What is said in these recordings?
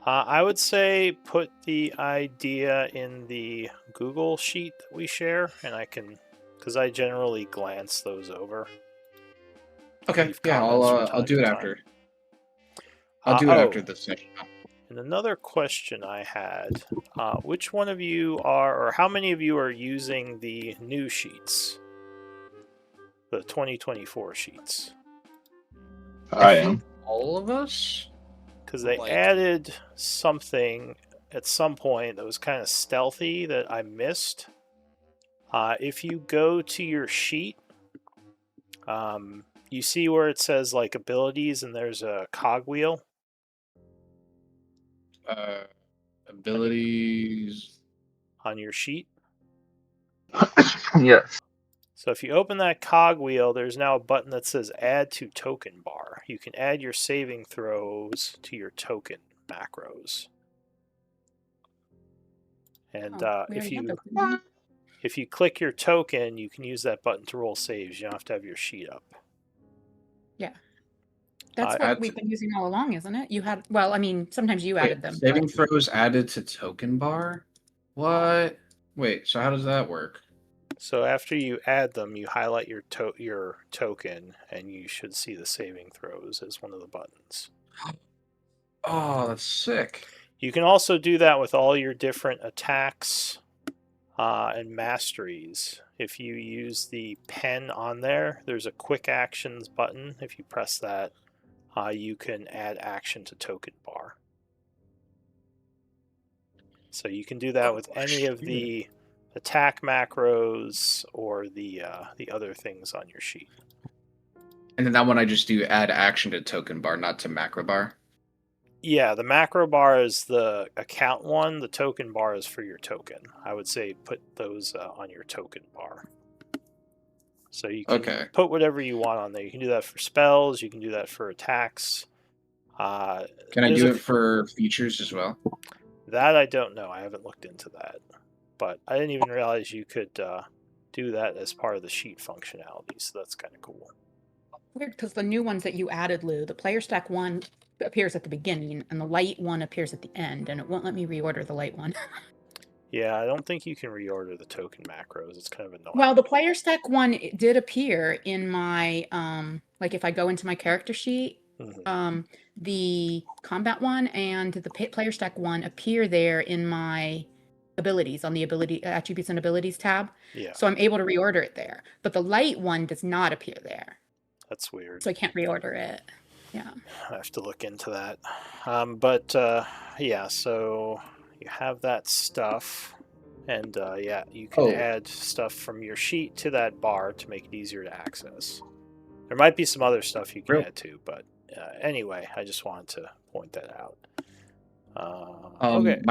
I would say put the idea in the Google sheet that we share, and because I generally glance those over. Okay, Leave yeah, comments from I'll time do to it time. after. I'll do it after this session. And another question I had, which one of you or how many of you are using the new sheets? The 2024 sheets? I am. All of us? Because they added something at some point that was kind of stealthy that I missed. If you go to your sheet, you see where it says like abilities and there's a cogwheel. Abilities on your sheet. Yes. So if you open that cogwheel, there's now a button that says add to token bar. You can add your saving throws to your token macros. And if you click your token, you can use that button to roll saves. You don't have to have your sheet up. Yeah. That's what we've been using all along, isn't it? You had, well, I mean, sometimes you added them. Saving throws added to token bar? What? Wait, so how does that work? So after you add them, you highlight your token, and you should see the saving throws as one of the buttons. Oh, that's sick. You can also do that with all your different attacks and masteries. If you use the pen on there, there's a quick actions button. If you press that, you can add action to token bar. So you can do that with any of the attack macros or the other things on your sheet. And then that one I just do add action to token bar, not to macro bar? Yeah, the macro bar is the account one. The token bar is for your token. I would say put those on your token bar. So you can put whatever you want on there. You can do that for spells. You can do that for attacks. Can I do it for features as well? That I don't know. I haven't looked into that. But I didn't even realize you could do that as part of the sheet functionality. So that's kind of cool. Weird, because the new ones that you added, Lou, the player stack one appears at the beginning, and the light one appears at the end, and it won't let me reorder the light one. Yeah, I don't think you can reorder the token macros. It's kind of annoying. Well, the player stack one did appear in my, like if I go into my character sheet, the combat one and the player stack one appear there in my abilities, on the ability attributes and abilities tab. Yeah. So I'm able to reorder it there. But the light one does not appear there. That's weird. So I can't reorder it. Yeah. I have to look into that. Yeah, so you have that stuff. And yeah, you can add stuff from your sheet to that bar to make it easier to access. There might be some other stuff you can add too, but anyway, I just wanted to point that out. Okay.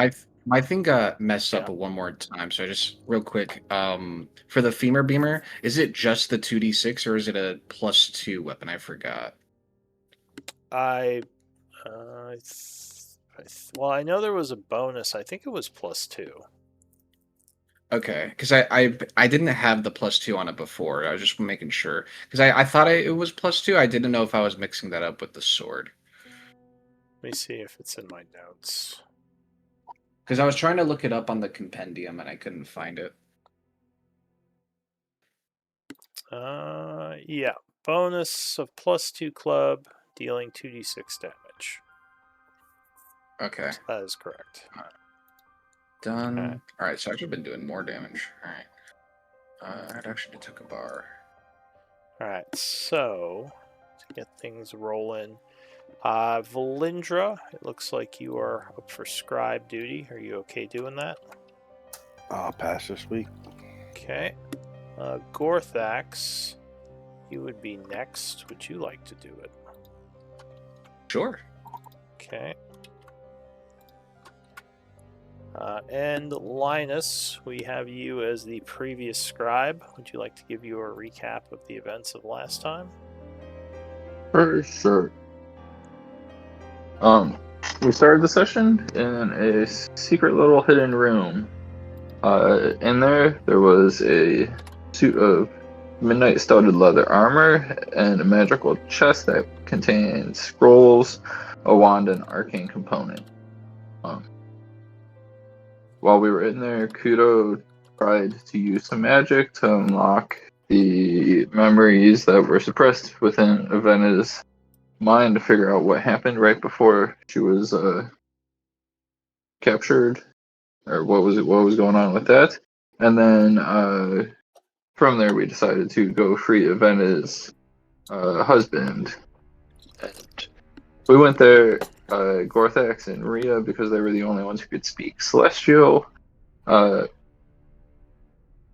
My thing got messed up one more time, so just real quick. For the femur beamer, is it just the 2d6 or is it a +2 weapon? I forgot. Well, I know there was a bonus. I think it was +2. Okay, because I didn't have the +2 on it before. I was just making sure because I thought it was +2. I didn't know if I was mixing that up with the sword. Let me see if it's in my notes. Because I was trying to look it up on the compendium and I couldn't find it. Yeah, bonus of +2 club, dealing 2d6 damage. Okay, so that is correct. Done. All right, so I've been doing more damage. All right. I'd actually took a bar. All right, so to get things rolling, Valindra, it looks like you are up for scribe duty. Are you okay doing that? I'll pass this week. Okay. Gorthax, you would be next. Would you like to do it? Sure. Okay. And Linus, we have you as the previous scribe. Would you like to give your recap of the events of last time? For sure. We started the session in a secret little hidden room. In there was a suit of midnight studded leather armor and a magical chest that contained scrolls, a wand, and arcane component. While we were in there, Kudo tried to use some magic to unlock the memories that were suppressed within Avena's mind to figure out what happened right before she was captured, or what was going on with that. And then from there, we decided to go free Avena's husband. And we went there, Gorthax and Rhea, because they were the only ones who could speak Celestial,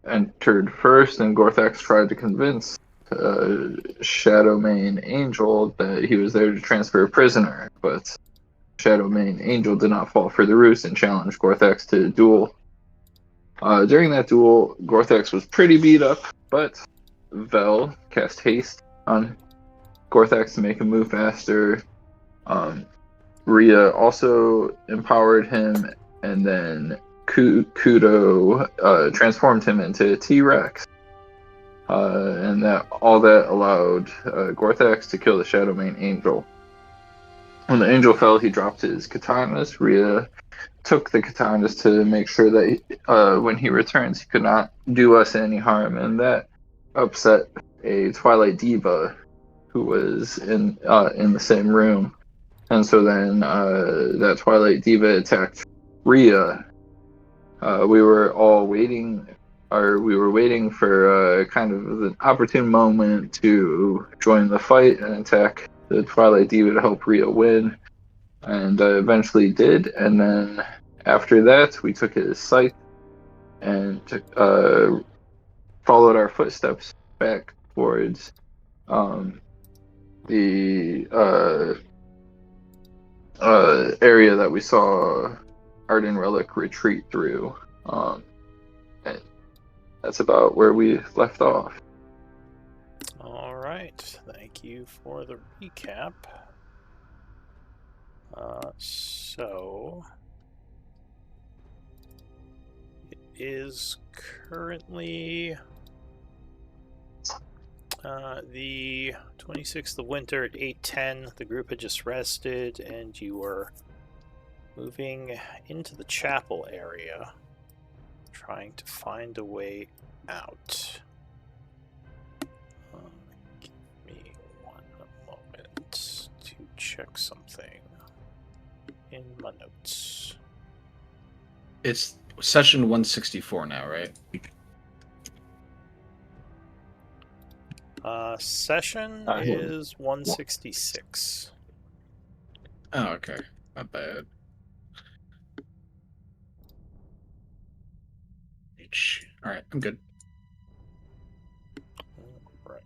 entered first, and Gorthax tried to convince Shadowmane Angel that he was there to transfer a prisoner, but Shadowmane Angel did not fall for the ruse and challenged Gorthax to a duel. During that duel, Gorthax was pretty beat up, but Vel cast haste on Gorthax to make him move faster. Rhea also empowered him, and then Kudo transformed him into a T-Rex. And that allowed Gorthax to kill the Shadowmane Angel. When the angel fell, he dropped his katanas. Rhea took the katanas to make sure that when he returns, he could not do us any harm, and that upset a Twilight Diva who was in the same room. And so then that Twilight Diva attacked Rhea. We were waiting for kind of an opportune moment to join the fight and attack the Twilight Diva to help Rhea win, and eventually did. And then after that, we took his scythe and followed our footsteps back towards the area that we saw Arden Relic retreat through. And that's about where we left off. All right. Thank you for the recap. So it is currently the 26th of winter at 8:10. The group had just rested, and you were moving into the chapel area, trying to find a way out. Give me one moment to check something in my notes. It's session 164 now, right? Session is 166. Oh, okay. Not bad. Alright, I'm good. Right.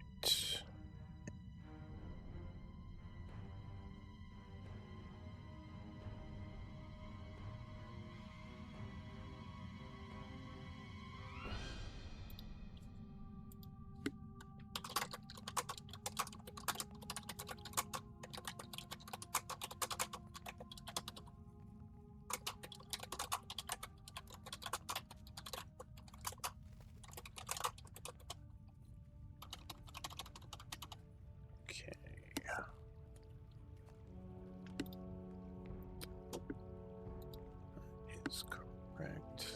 Is correct.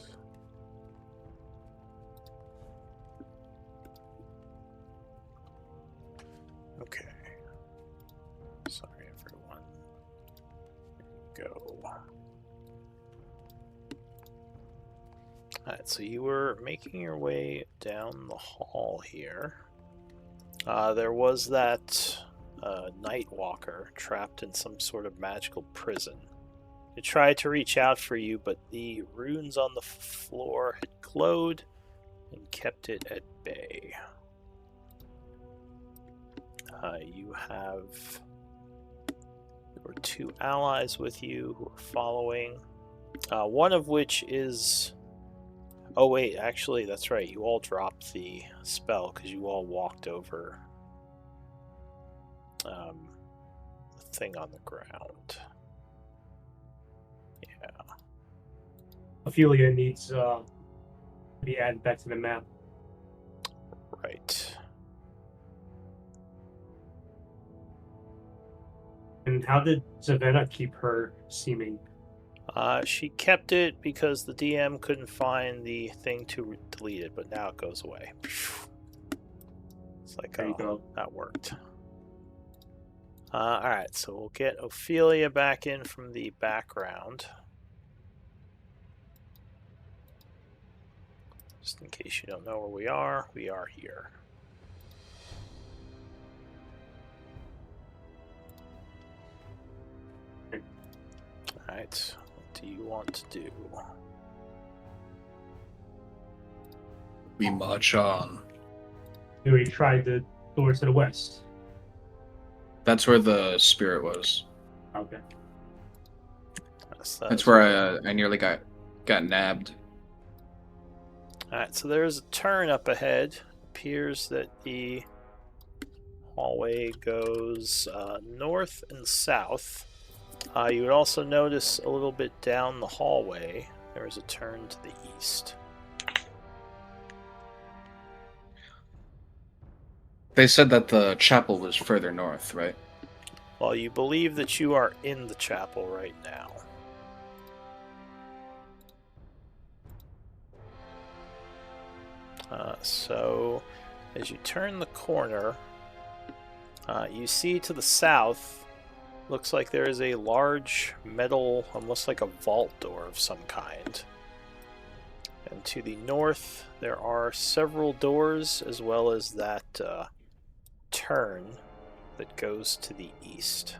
Okay. Sorry, everyone. Here we go. Alright, so you were making your way down the hall here. There was that night walker trapped in some sort of magical prison. It tried to reach out for you, but the runes on the floor had glowed and kept it at bay. There were two allies with you who were following. One of which is... Oh wait, actually, that's right. You all dropped the spell because you all walked over the thing on the ground. Yeah. Ophelia needs to be added back to the map. Right. And how did Savannah keep her seeming? She kept it because the DM couldn't find the thing to delete it, but now it goes away. It's like, There you go. that worked. Alright, so we'll get Ophelia back in from the background. Just in case you don't know where we are here. Alright, what do you want to do? We march on. We tried the door to the west. That's where the spirit was. Okay. That's where I nearly got nabbed. Alright, so there's a turn up ahead. Appears that the hallway goes north and south. You would also notice a little bit down the hallway, there is a turn to the east. They said that the chapel was further north, right? Well, you believe that you are in the chapel right now. So, as you turn the corner, you see to the south, looks like there is a large metal, almost like a vault door of some kind. And to the north, there are several doors, as well as that turn that goes to the east.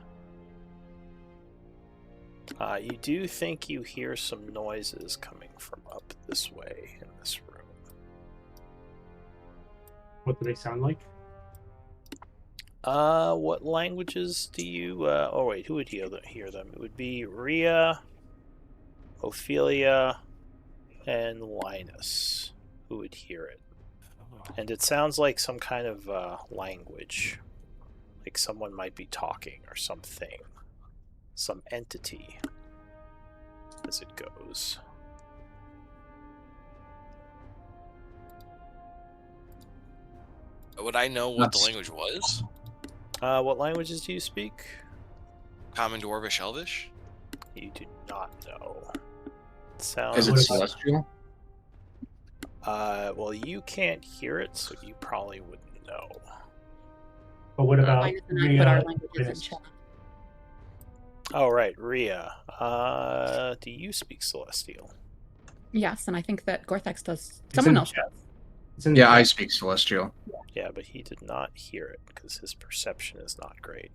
You do think you hear some noises coming from up this way in this room. What do they sound like? What languages do you... oh wait, who would hear them? It would be Rhea, Ophelia, and Linus who would hear it. And it sounds like some kind of language. Like someone might be talking or something. Some entity, as it goes. Would I know what the language was? What languages do you speak? Common, Dwarvish, Elvish? You do not know. It sounds... Is it celestial? Well, you can't hear it, so you probably wouldn't know. But what about Linus and I put our languages in chat. Oh, right, Rhea. Do you speak Celestial? Yes, and I think that Gorthax does. Someone else does. Yeah, I speak Celestial. Yeah, but he did not hear it because his perception is not great.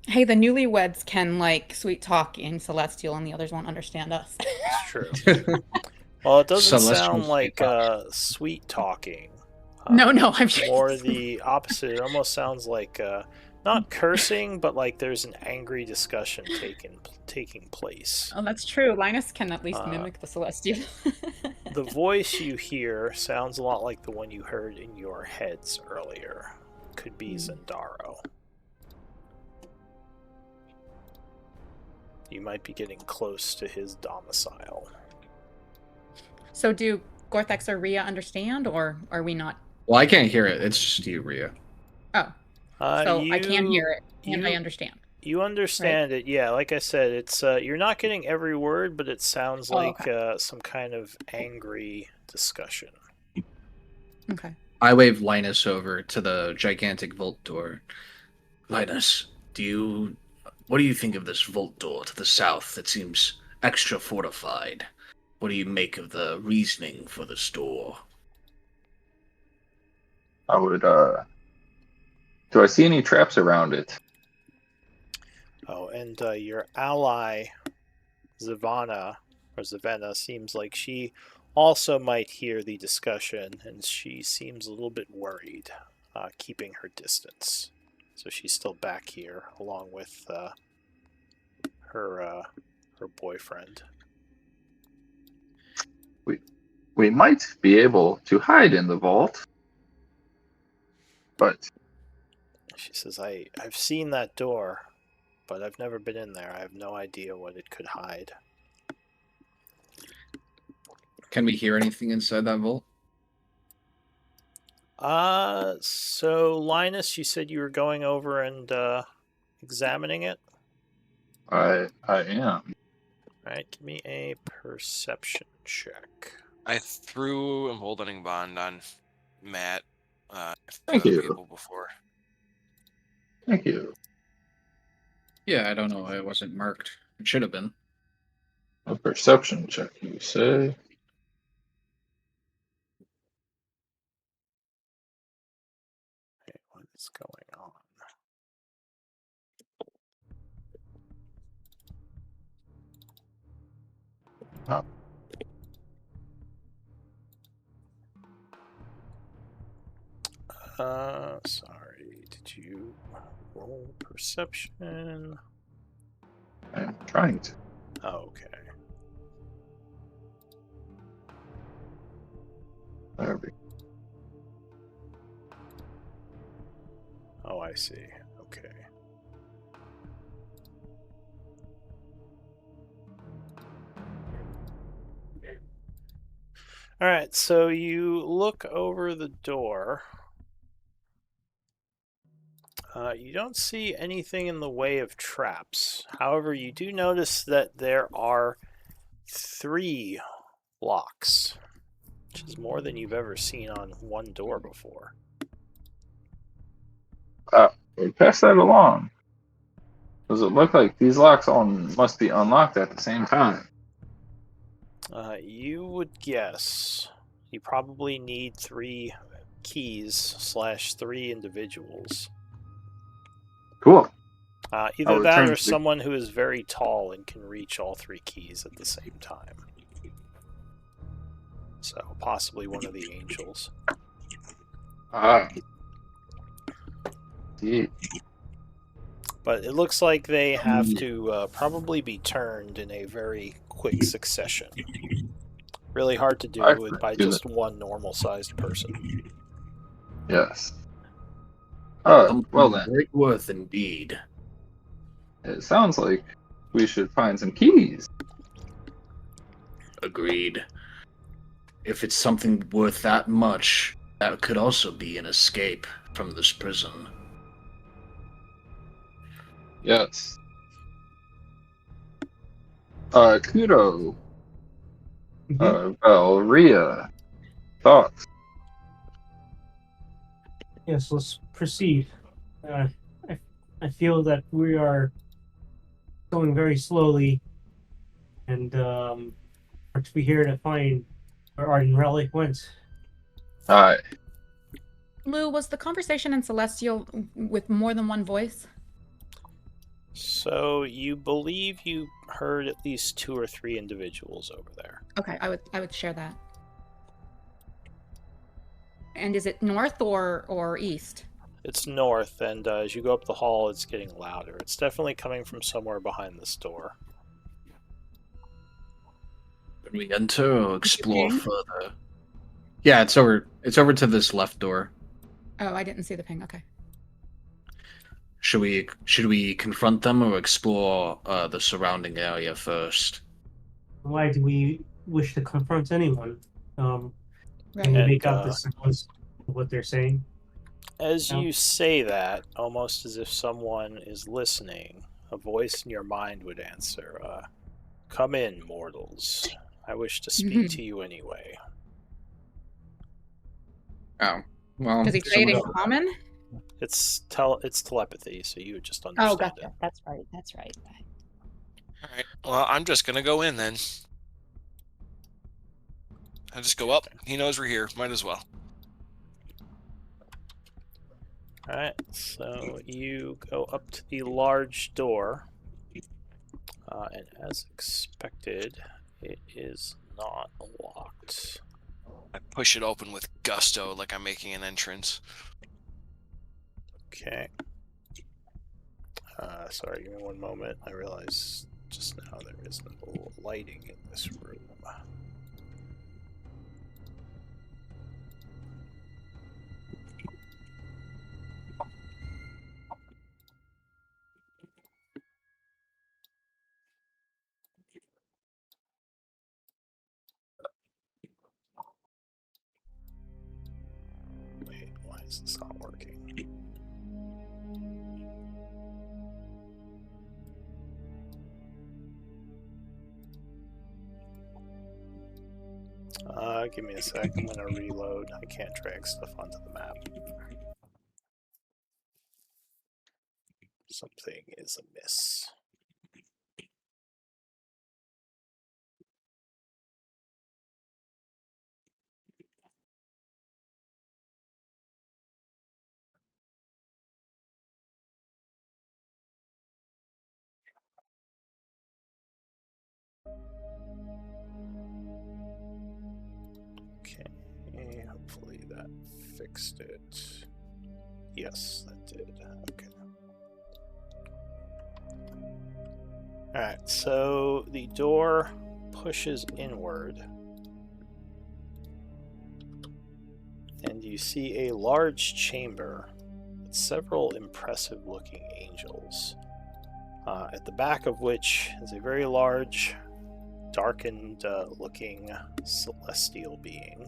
Hey, the newlyweds can like sweet talk in Celestial, and the others won't understand us. It's true. Well, it doesn't Celestial sound like sweet talking. No, I'm more the opposite. It almost sounds like not cursing, but like there's an angry discussion taking place. Oh, that's true. Linus can at least mimic the Celestial. The voice you hear sounds a lot like the one you heard in your heads earlier. Could be Zendaro. You might be getting close to his domicile. So do Gorthax or Rhea understand, or are we not? Well, I can't hear it. It's just you, Rhea. Oh. So I can hear it, and I understand. You understand it, yeah. Like I said, it's you're not getting every word, but it sounds like some kind of angry discussion. Okay. I wave Linus over to the gigantic vault door. Linus, what do you think of this vault door to the south? It seems extra fortified. What do you make of the reasoning for this door? I would, do I see any traps around it? Oh, and your ally, Zavanna seems like she also might hear the discussion, and she seems a little bit worried, keeping her distance. So she's still back here, along with her boyfriend. We might be able to hide in the vault, but she says, I've seen that door, but I've never been in there. I have no idea what it could hide. Can we hear anything inside that vault? So Linus, you said you were going over and examining it? I am. Alright, give me a perception check. I threw emboldening bond on Matt. Thank Other you. people before. Thank you. Yeah, I don't know. It wasn't marked. It should have been. A perception check, you say? Okay, what is going on? Oh. Sorry. Did you roll perception? I'm trying to. Oh, okay. There we go. Oh, I see. Okay. All right, so you look over the door. You don't see anything in the way of traps. However, you do notice that there are 3 locks, which is more than you've ever seen on one door before. Pass that along. Does it look like these locks all must be unlocked at the same time? You would guess. You probably need 3 keys / 3 individuals. Cool. Either would that turn or to the- someone who is very tall and can reach all 3 keys at the same time. So possibly one of the angels. Ah. See. But it looks like they have to probably be turned in a very quick succession. Really hard to do by just one normal-sized person. Yes. Well then. Great worth indeed. It sounds like we should find some keys. Agreed. If it's something worth that much, that could also be an escape from this prison. Yes. Kudo. Ria. Thoughts? Yes, let's proceed. I feel that we are going very slowly, and are to be here to find where Arden Relic went. Aye. Lou, was the conversation in Celestial with more than one voice? So you believe you heard at least 2 or 3 individuals over there. Okay, I would share that. And is it north or east? It's north, and as you go up the hall, it's getting louder. It's definitely coming from somewhere behind this door. Can we enter or explore further? Yeah, it's over. It's over to this left door. Oh, I didn't see the ping. Okay. Should we confront them or explore the surrounding area first? Why do we wish to confront anyone? Can Right. you And, make out the semblance of what they're saying? As No. you say that, almost as if someone is listening, a voice in your mind would answer, "Come in, mortals. I wish to speak to you anyway." Oh, well. Does he say it in common? It's telepathy, so you would just understand Oh, gotcha. it. That's right. That's right. All right. Well, I'm just gonna go in then. I just go up. He knows we're here. Might as well. Alright, so you go up to the large door, and as expected, it is not locked. I push it open with gusto, like I'm making an entrance. Okay. Sorry, give me one moment. I realized just now there is no lighting in this room. Wait, why is this not working? Give me a sec. I'm gonna reload. I can't drag stuff onto the map. Something is amiss. Okay, hopefully that fixed it. Yes, that did. Okay. Alright, so the door pushes inward, and you see a large chamber with several impressive looking angels, at the back of which is a very large, darkened looking celestial being.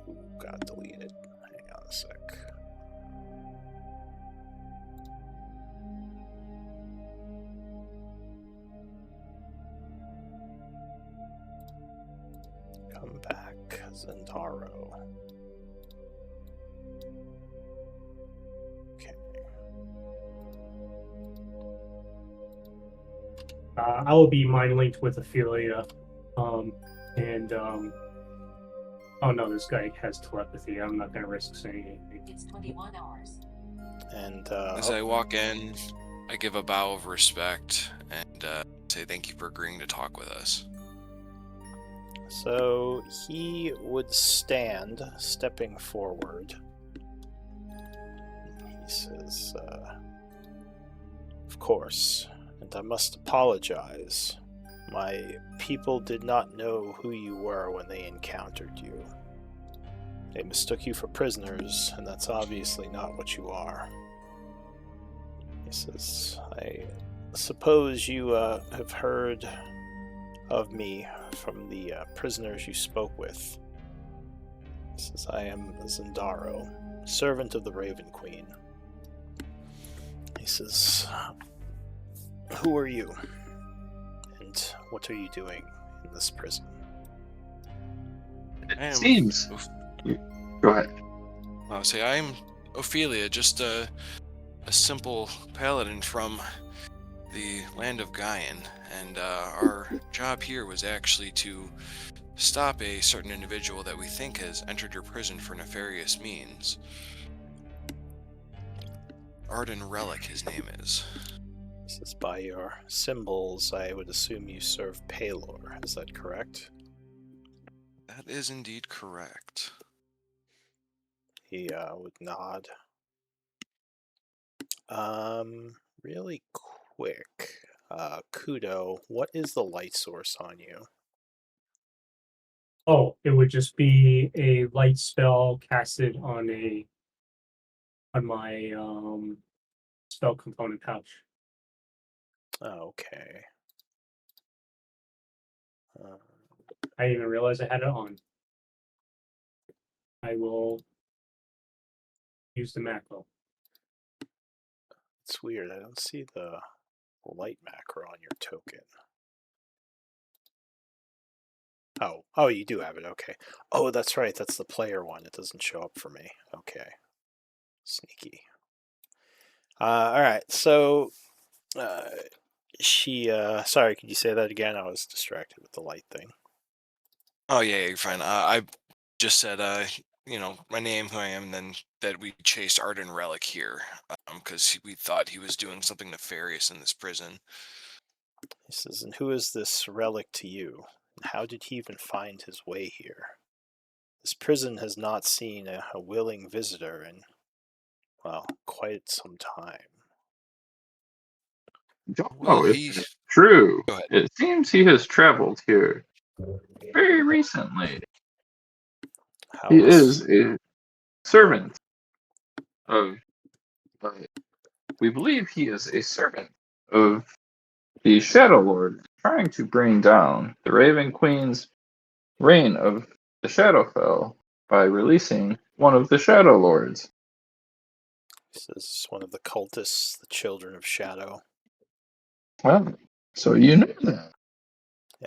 Ooh, got deleted. Hang on a sec. Come back, Zendaro. Okay. I will be mind linked with Ophelia, oh no, this guy has telepathy. I'm not gonna risk saying anything. It's 21 hours. And As I walk in, I give a bow of respect and say thank you for agreeing to talk with us. so he would stand, stepping forward. He says, of course, and I must apologize. My people did not know who you were when they encountered you. They mistook you for prisoners, and that's obviously not what you are. He says, I suppose you have heard of me from the prisoners you spoke with. He says, I am Zendaro, servant of the Raven Queen. He says, who are you? And what are you doing in this prison? It seems. Go ahead. I'll say I'm Ophelia, just a simple paladin from the land of Gaian, and our job here was actually to stop a certain individual that we think has entered your prison for nefarious means. Arden Relic, his name is. This is by your symbols. I would assume you serve Palor. Is that correct? That is indeed correct. He would nod. Really quick. Kudo, what is the light source on you? Oh, it would just be a light spell casted on my spell component pouch. Okay. I didn't even realize I had it on. I will use the macro. It's weird. I don't see the light macro on your token. Oh, you do have it. Okay. Oh, that's right. That's the player one. It doesn't show up for me. Okay. Sneaky. All right. So, sorry, could you say that again? I was distracted with the light thing. Oh yeah, you're fine. I just said my name, who I am, and then that we chased Arden Relic here because we thought he was doing something nefarious in this prison. He says, and who is this relic to you? And how did he even find his way here? This prison has not seen a willing visitor in, well, quite some time. Don't Well, know if it's true. Go ahead. It seems he has traveled here very recently. He is a servant of. We believe he is a servant of the Shadowlord, trying to bring down the Raven Queen's reign of the Shadowfell by releasing one of the Shadowlords. This is one of the cultists, the Children of Shadow. Well, so you know that.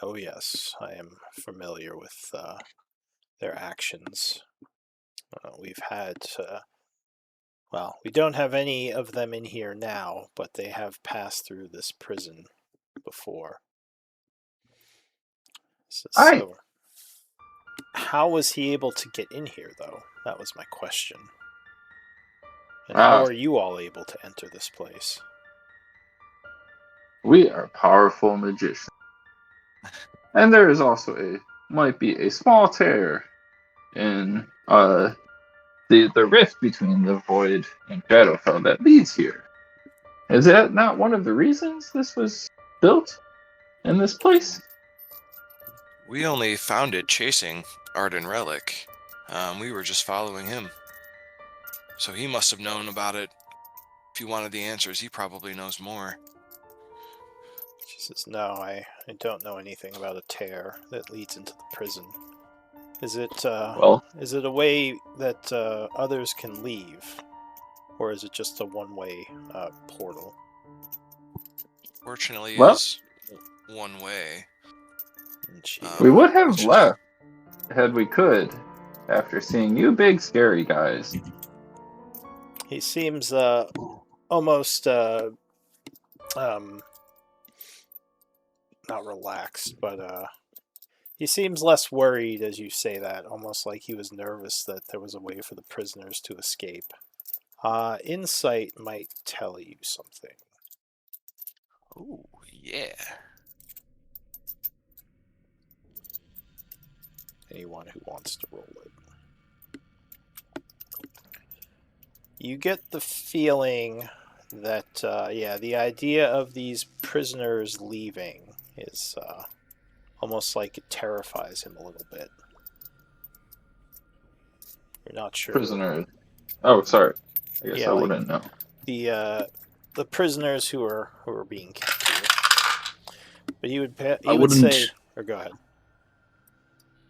Oh yes, I am familiar with their actions. We've had, well, we don't have any of them in here now, but they have passed through this prison before. So, how was he able to get in here, though? That was my question. And how are you all able to enter this place? We are powerful magicians. And there is also might be a small tear in the rift between the void and Shadowfell that leads here. Is that not one of the reasons this was built in this place? We only found it chasing Arden Relic. We were just following him. So he must have known about it. If you wanted the answers, he probably knows more. She says, no, I don't know anything about a tear that leads into the prison. Is it a way that others can leave? Or is it just a one-way portal? Fortunately, it is one way. We would have left had we could, after seeing you big scary guys. He seems almost not relaxed, but he seems less worried as you say that, almost like he was nervous that there was a way for the prisoners to escape. Insight might tell you something. Oh, yeah. Anyone who wants to roll it. You get the feeling that, the idea of these prisoners leaving is almost like it terrifies him a little bit. You're not sure. Prisoners. Oh, sorry. I guess I wouldn't know. The prisoners who are being kept here. But he would say, or go ahead.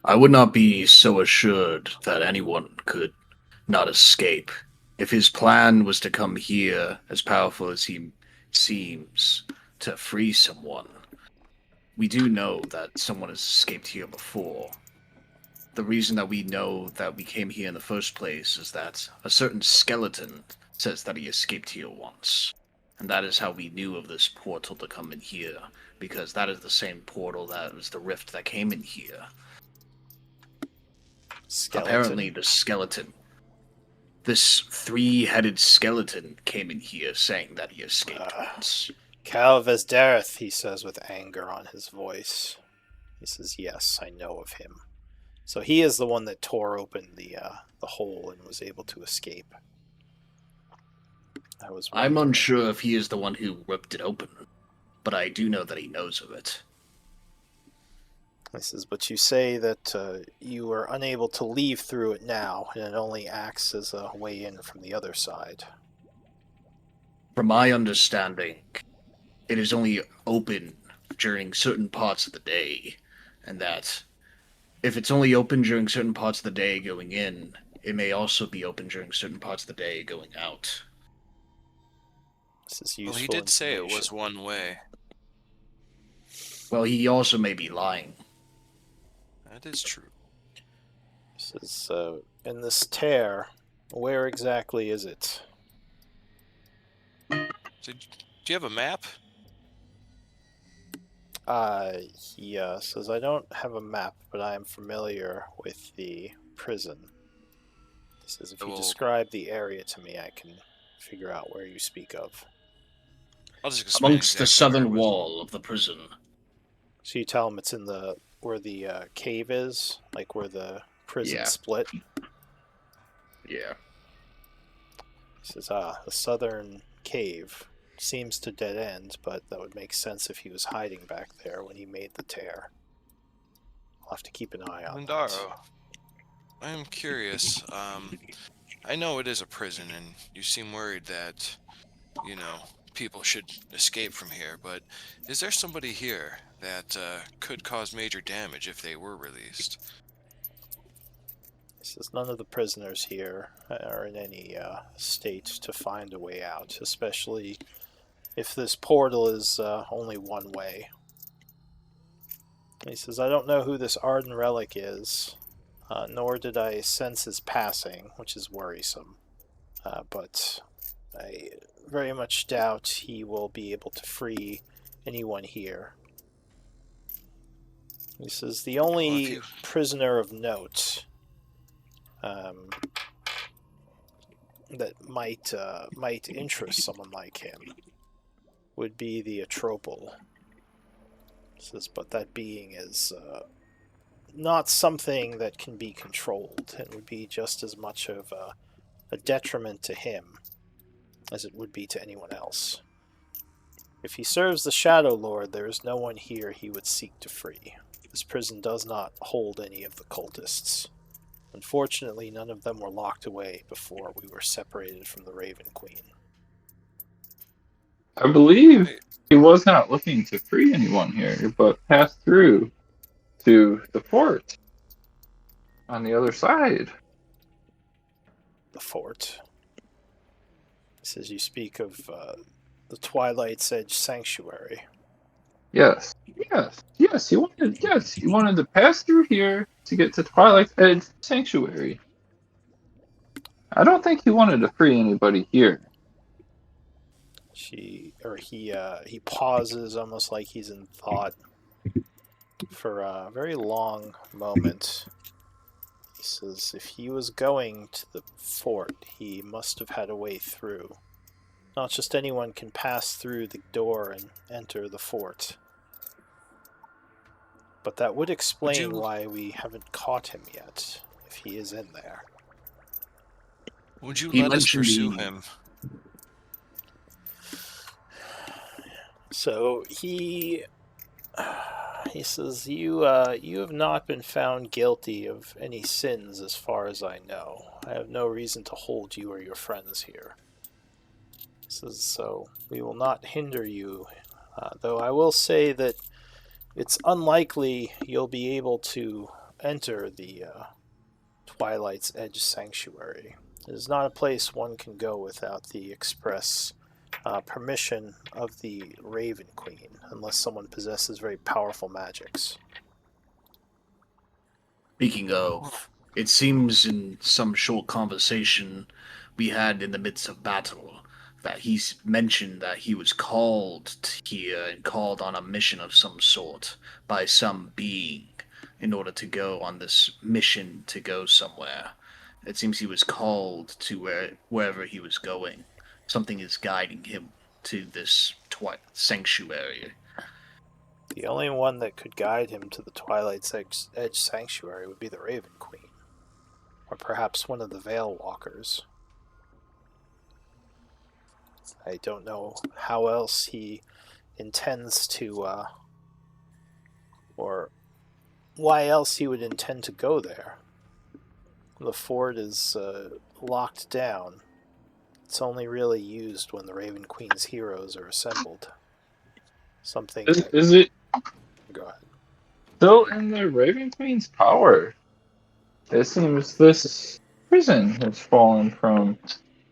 I would not be so assured that anyone could not escape. If his plan was to come here, as powerful as he seems, to free someone, we do know that someone has escaped here before. The reason that we know that we came here in the first place is that a certain skeleton says that he escaped here once. And that is how we knew of this portal to come in here, because that is the same portal that was the rift that came in here. Skeleton. Apparently the skeleton, this 3-headed skeleton, came in here saying that he escaped once. Cal Vesdereth, he says with anger on his voice. He says, yes, I know of him. So he is the one that tore open the hole and was able to escape. I'm unsure if he is the one who ripped it open, but I do know that he knows of it. He says, but you say that you were unable to leave through it now, and it only acts as a way in from the other side. From my understanding, it is only open during certain parts of the day, and that if it's only open during certain parts of the day going in, it may also be open during certain parts of the day going out. This is useful. Well, he did say it was one way. Well, he also may be lying. That is true. This is, in this tear, where exactly is it? So, do you have a map? Yeah, says I don't have a map, but I am familiar with the prison. He says if you describe the area to me, I can figure out where you speak of. I'll just explain amongst the southern wall of the prison. So you tell him it's in where the cave is, like where the prison split. Yeah. He says, the southern cave seems to dead end, but that would make sense if he was hiding back there when he made the tear. I'll have to keep an eye on that. I am curious. I know it is a prison, and you seem worried that, people should escape from here, but is there somebody here that could cause major damage if they were released? He says none of the prisoners here are in any state to find a way out, especially if this portal is only one way. He says, I don't know who this Arden Relic is, nor did I sense his passing, which is worrisome. But I very much doubt he will be able to free anyone here. He says, the only prisoner of note that might interest someone like him would be the Atropal. He says, but that being is not something that can be controlled, and would be just as much of a detriment to him as it would be to anyone else. If he serves the Shadowlord, there is no one here he would seek to free. This prison does not hold any of the cultists. Unfortunately, none of them were locked away before we were separated from the Raven Queen. I believe he was not looking to free anyone here, but passed through to the fort on the other side. The fort? He says you speak of the Twilight's Edge Sanctuary. Yes. He wanted to pass through here to get to Twilight's Edge Sanctuary. I don't think he wanted to free anybody here. He pauses, almost like he's in thought, for a very long moment. He says if he was going to the fort, he must have had a way through. Not just anyone can pass through the door and enter the fort. But that would explain why we haven't caught him yet, if he is in there. Would you let us pursue him? So he says, you have not been found guilty of any sins as far as I know. I have no reason to hold you or your friends here. He says, so we will not hinder you, though I will say that it's unlikely you'll be able to enter the Twilight's Edge Sanctuary. It is not a place one can go without the express permission of the Raven Queen, unless someone possesses very powerful magics. Speaking of, it seems in some short conversation we had in the midst of battle that he's mentioned that he was called here and called on a mission of some sort by some being in order to go on this mission to go somewhere. It seems he was called to wherever he was going. Something is guiding him to this sanctuary. The only one that could guide him to the Twilight's Edge Sanctuary would be the Raven Queen. Or perhaps one of the Veil Walkers. I don't know how else he intends to, or why else he would intend to go there. The fort is locked down. It's only really used when the Raven Queen's heroes are assembled. Something. Is it? Go ahead. Still in the Raven Queen's power. It seems this prison has fallen from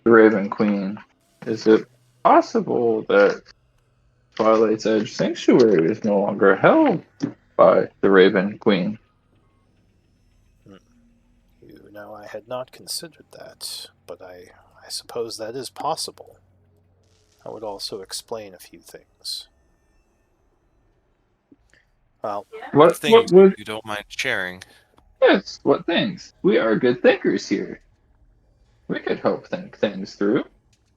the Raven Queen. Is it possible that Twilight's Edge Sanctuary is no longer held by the Raven Queen? You know, I had not considered that, but I suppose that is possible. That would also explain a few things. Well, what things you don't mind sharing? Yes, what things? We are good thinkers here. We could help think things through.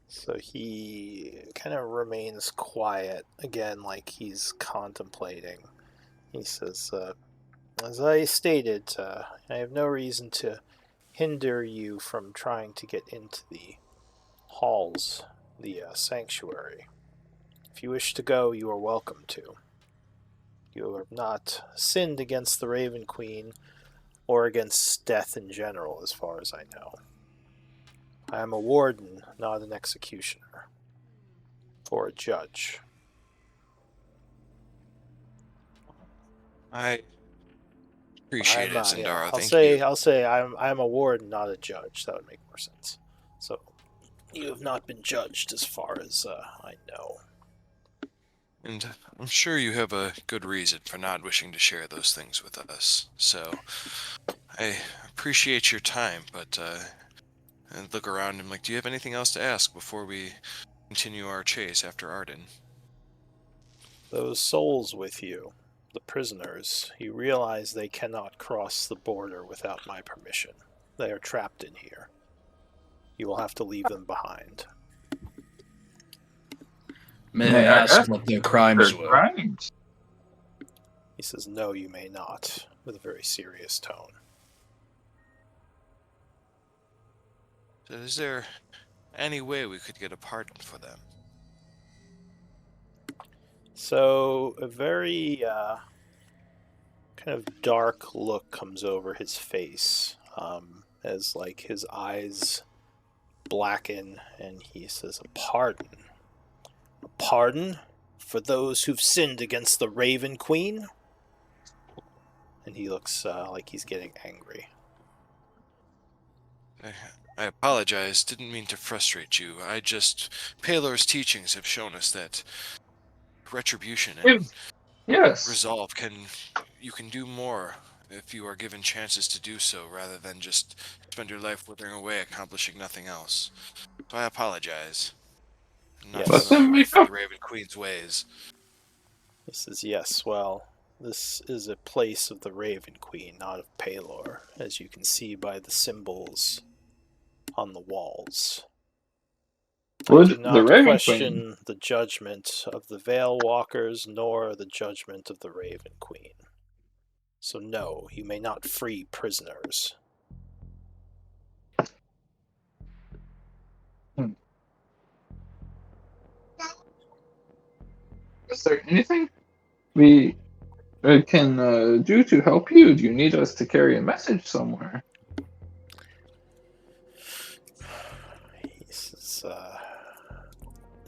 So he kind of remains quiet, again, like he's contemplating. He says, as I stated, I have no reason to hinder you from trying to get into the halls, the sanctuary. If you wish to go, you are welcome to. You have not sinned against the Raven Queen or against death in general, as far as I know. I am a warden, not an executioner. Or a judge. I appreciate it, Zendara. Yeah, Thank you. I'll say I'm a warden, not a judge. That would make more sense. So, you have not been judged as far as I know. And I'm sure you have a good reason for not wishing to share those things with us. So I appreciate your time, but and look around and like, do you have anything else to ask before we continue our chase after Arden? Those souls with you, the prisoners, you realize they cannot cross the border without my permission. They are trapped in here. You will have to leave them behind. May I ask what their crimes Their were? crimes? He says, no, you may not, with a very serious tone. So is there any way we could get a pardon for them? So, a very kind of dark look comes over his face as like his eyes blacken, and he says, a pardon? A pardon for those who've sinned against the Raven Queen? And he looks like he's getting angry. I apologize, didn't mean to frustrate you. Palor's teachings have shown us that retribution and Yes. resolve you can do more if you are given chances to do so rather than just spend your life withering away accomplishing nothing else. So I apologize. I'm not Yes. familiar with the Raven Queen's ways. He says, yes, well, this is a place of the Raven Queen, not of Palor, as you can see by the symbols on the walls. I do not question the judgment of the Veil Walkers, nor the judgment of the Raven Queen. So no, you may not free prisoners. Is there anything we can do to help you? Do you need us to carry a message somewhere? He says,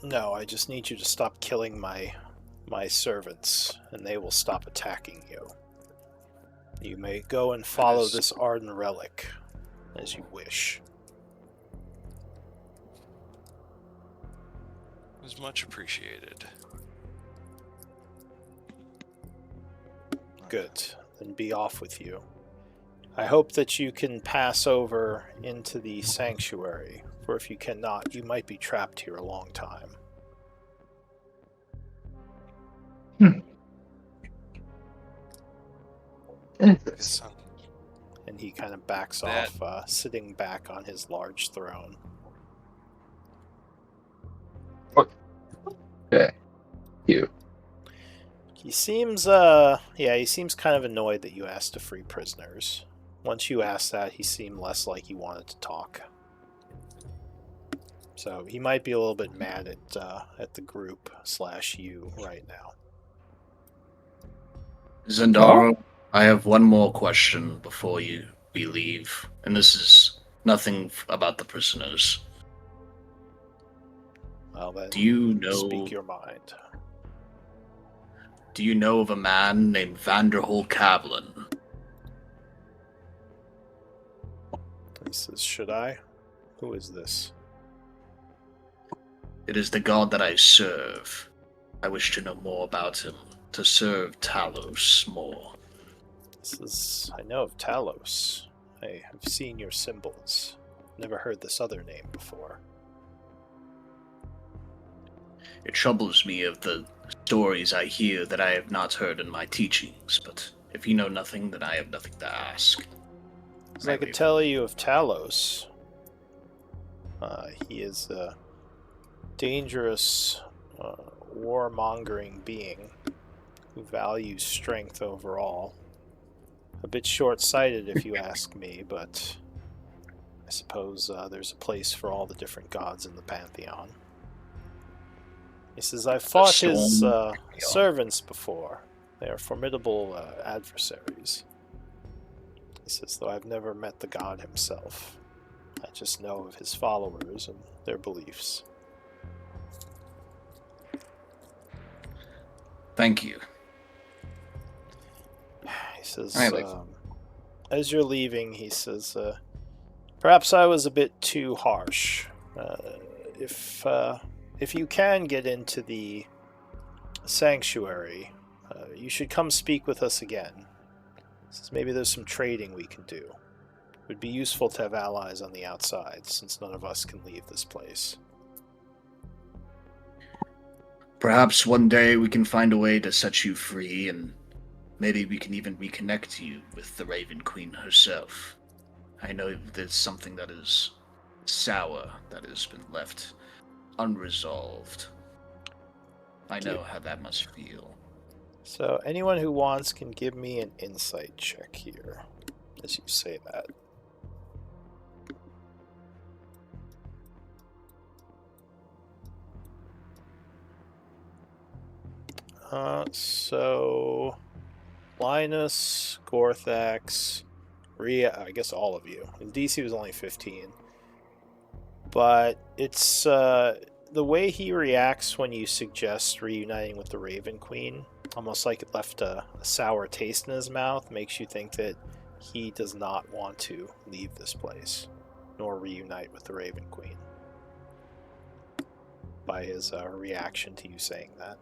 no, I just need you to stop killing my servants, and they will stop attacking you. You may go and follow this Arden relic as you wish. It was much appreciated. Good. Then be off with you. I hope that you can pass over into the sanctuary, for if you cannot, you might be trapped here a long time. And he kind of backs off, sitting back on his large throne. Okay. You. He seems, he seems kind of annoyed that you asked to free prisoners. Once you asked that, he seemed less like he wanted to talk. So he might be a little bit mad at the group / you right now. Zendaro, I have one more question before we leave, and this is nothing about the prisoners. Well, then, do you know? Speak your mind. Do you know of a man named Vanderhol Kavlin? He says, should I? Who is this? It is the god that I serve. I wish to know more about him, to serve Talos more. I know of Talos. I have seen your symbols. Never heard this other name before. It troubles me of the stories I hear that I have not heard in my teachings, but if you know nothing, then I have nothing to ask. I could tell you of Talos. He is a dangerous, warmongering being who values strength overall. A bit short-sighted if you ask me, but I suppose there's a place for all the different gods in the Pantheon. He says, I've fought his servants before. They are formidable adversaries. He says, though I've never met the god himself. I just know of his followers and their beliefs. Thank you. He says, as you're leaving, he says, perhaps I was a bit too harsh. If you can get into the sanctuary. You should come speak with us again. Since maybe there's some trading we can do. It would be useful to have allies on the outside, since none of us can leave this place. Perhaps one day we can find a way to set you free, and maybe we can even reconnect you with the Raven Queen herself. I know there's something that is sour that has been left unresolved. I know how that must feel. So anyone who wants can give me an insight check here, as you say that. So Linus, Gorthax, Rhea, I guess all of you. And DC was only 15. But it's the way he reacts when you suggest reuniting with the Raven Queen, almost like it left a sour taste in his mouth, makes you think that he does not want to leave this place, nor reunite with the Raven Queen. By his reaction to you saying that.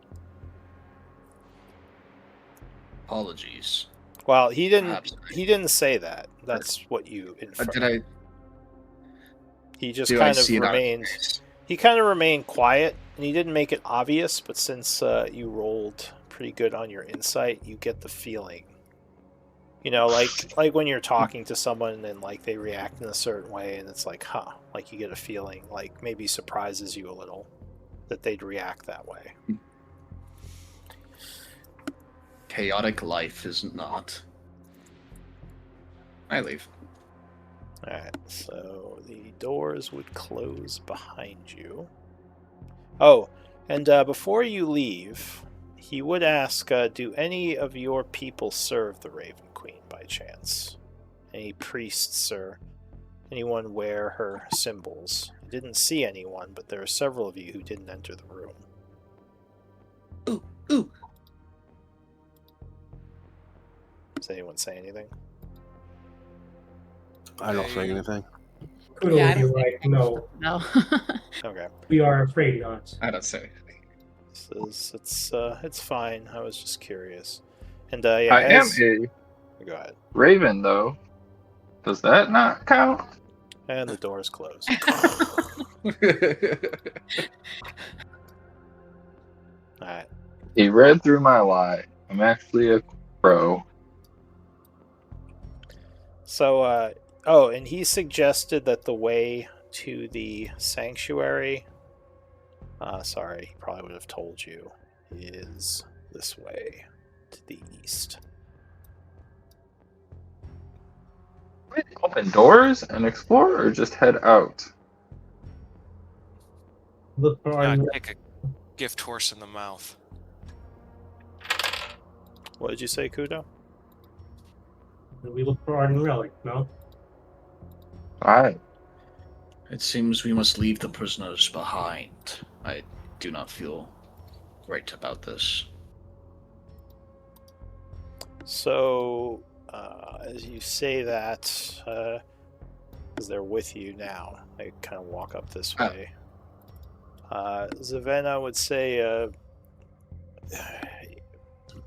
Apologies. Well, he didn't say that. That's what you infer. Did I? He just kind of remained. He kind of remained quiet, and he didn't make it obvious. But since you rolled pretty good on your insight, you get the feeling. You know, like when you're talking to someone and like they react in a certain way, and it's like, huh, like you get a feeling, like maybe surprises you a little that they'd react that way. Chaotic life is not. I leave. Alright, so the doors would close behind you. Oh, and before you leave, he would ask, do any of your people serve the Raven Queen by chance? Any priests or anyone wear her symbols? I didn't see anyone, but there are several of you who didn't enter the room. Ooh. Does anyone say anything? I don't say anything. Kudo Yeah, I would be don't like, no, No. Okay. we are afraid not. I don't say anything. It's fine. I was just curious. And yeah, I am a go ahead. raven, though. Does that not count? And the doors close. Alright. He read through my lie. I'm actually a pro. So, and he suggested that the way to the sanctuary, sorry, he probably would have told you, is this way, to the east. Open doors and explore, or just head out? Look for our Kick a gift horse in the mouth. What did you say, Kudo? we look for our new relic, no? Alright. It seems we must leave the prisoners behind. I do not feel right about this. So, as you say that, because they're with you now, they kind of walk up this way. Zavenna would say,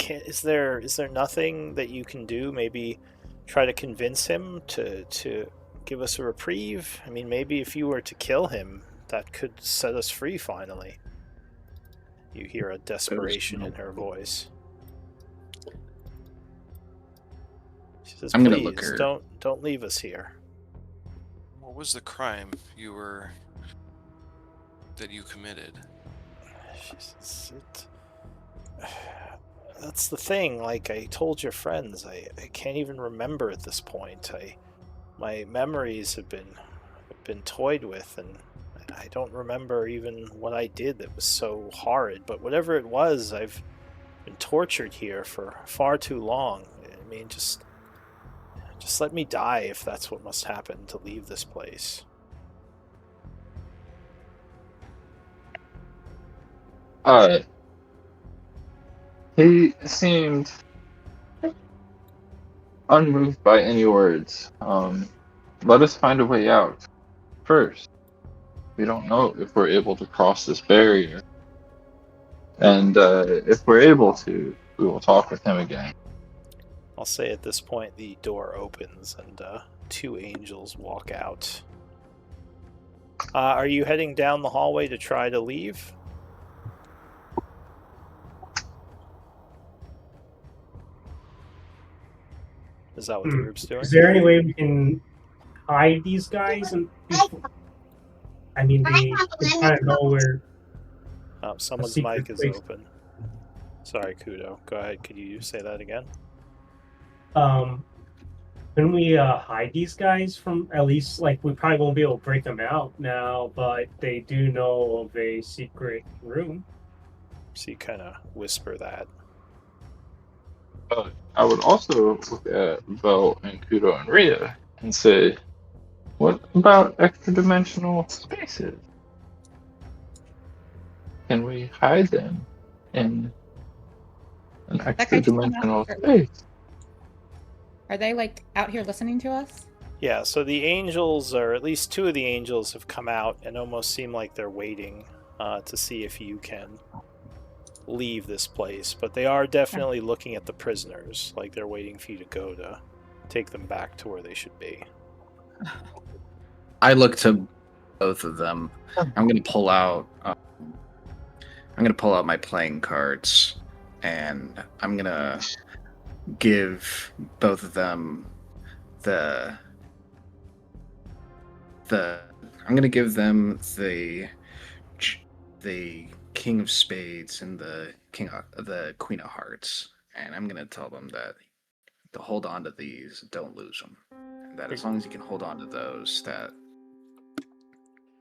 is there nothing that you can do? Maybe try to convince him to give us a reprieve? I mean, maybe if you were to kill him, that could set us free finally. You hear a desperation in her voice. She says, I'm gonna please, look her. don't leave us here. What was the crime that you committed? She says, that's the thing, like I told your friends, I can't even remember at this point. My memories have been toyed with, and I don't remember even what I did that was so horrid, but whatever it was, I've been tortured here for far too long. I mean, just let me die if that's what must happen to leave this place. He seemed unmoved by any words. Let us find a way out first. We don't know if we're able to cross this barrier. And if we're able to, we will talk with him again. I'll say at this point the door opens and 2 angels walk out. Are you heading down the hallway to try to leave? Is that what the group's doing? Is there any way we can hide these guys? I mean, they kind of know where. Someone's mic is open. Sorry, Kudo. Go ahead. Could you say that again? Can we hide these guys from at least, like, we probably won't be able to break them out now, but they do know of a secret room. So you kind of whisper that. I would also look at Vel and Kudo and Rhea and say, what about extra-dimensional spaces? Can we hide them in an extra-dimensional space? Are they, like, out here listening to us? Yeah, so the angels, or at least 2 of the angels, have come out and almost seem like they're waiting to see if you can leave this place. But they are definitely looking at the prisoners, like they're waiting for you to go to take them back to where they should be. I look to both of them. I'm gonna pull out my playing cards, and I'm gonna give both of them the King of Spades and the Queen of Hearts, and I'm gonna tell them that to hold on to these, don't lose them. And that as long as you can hold on to those,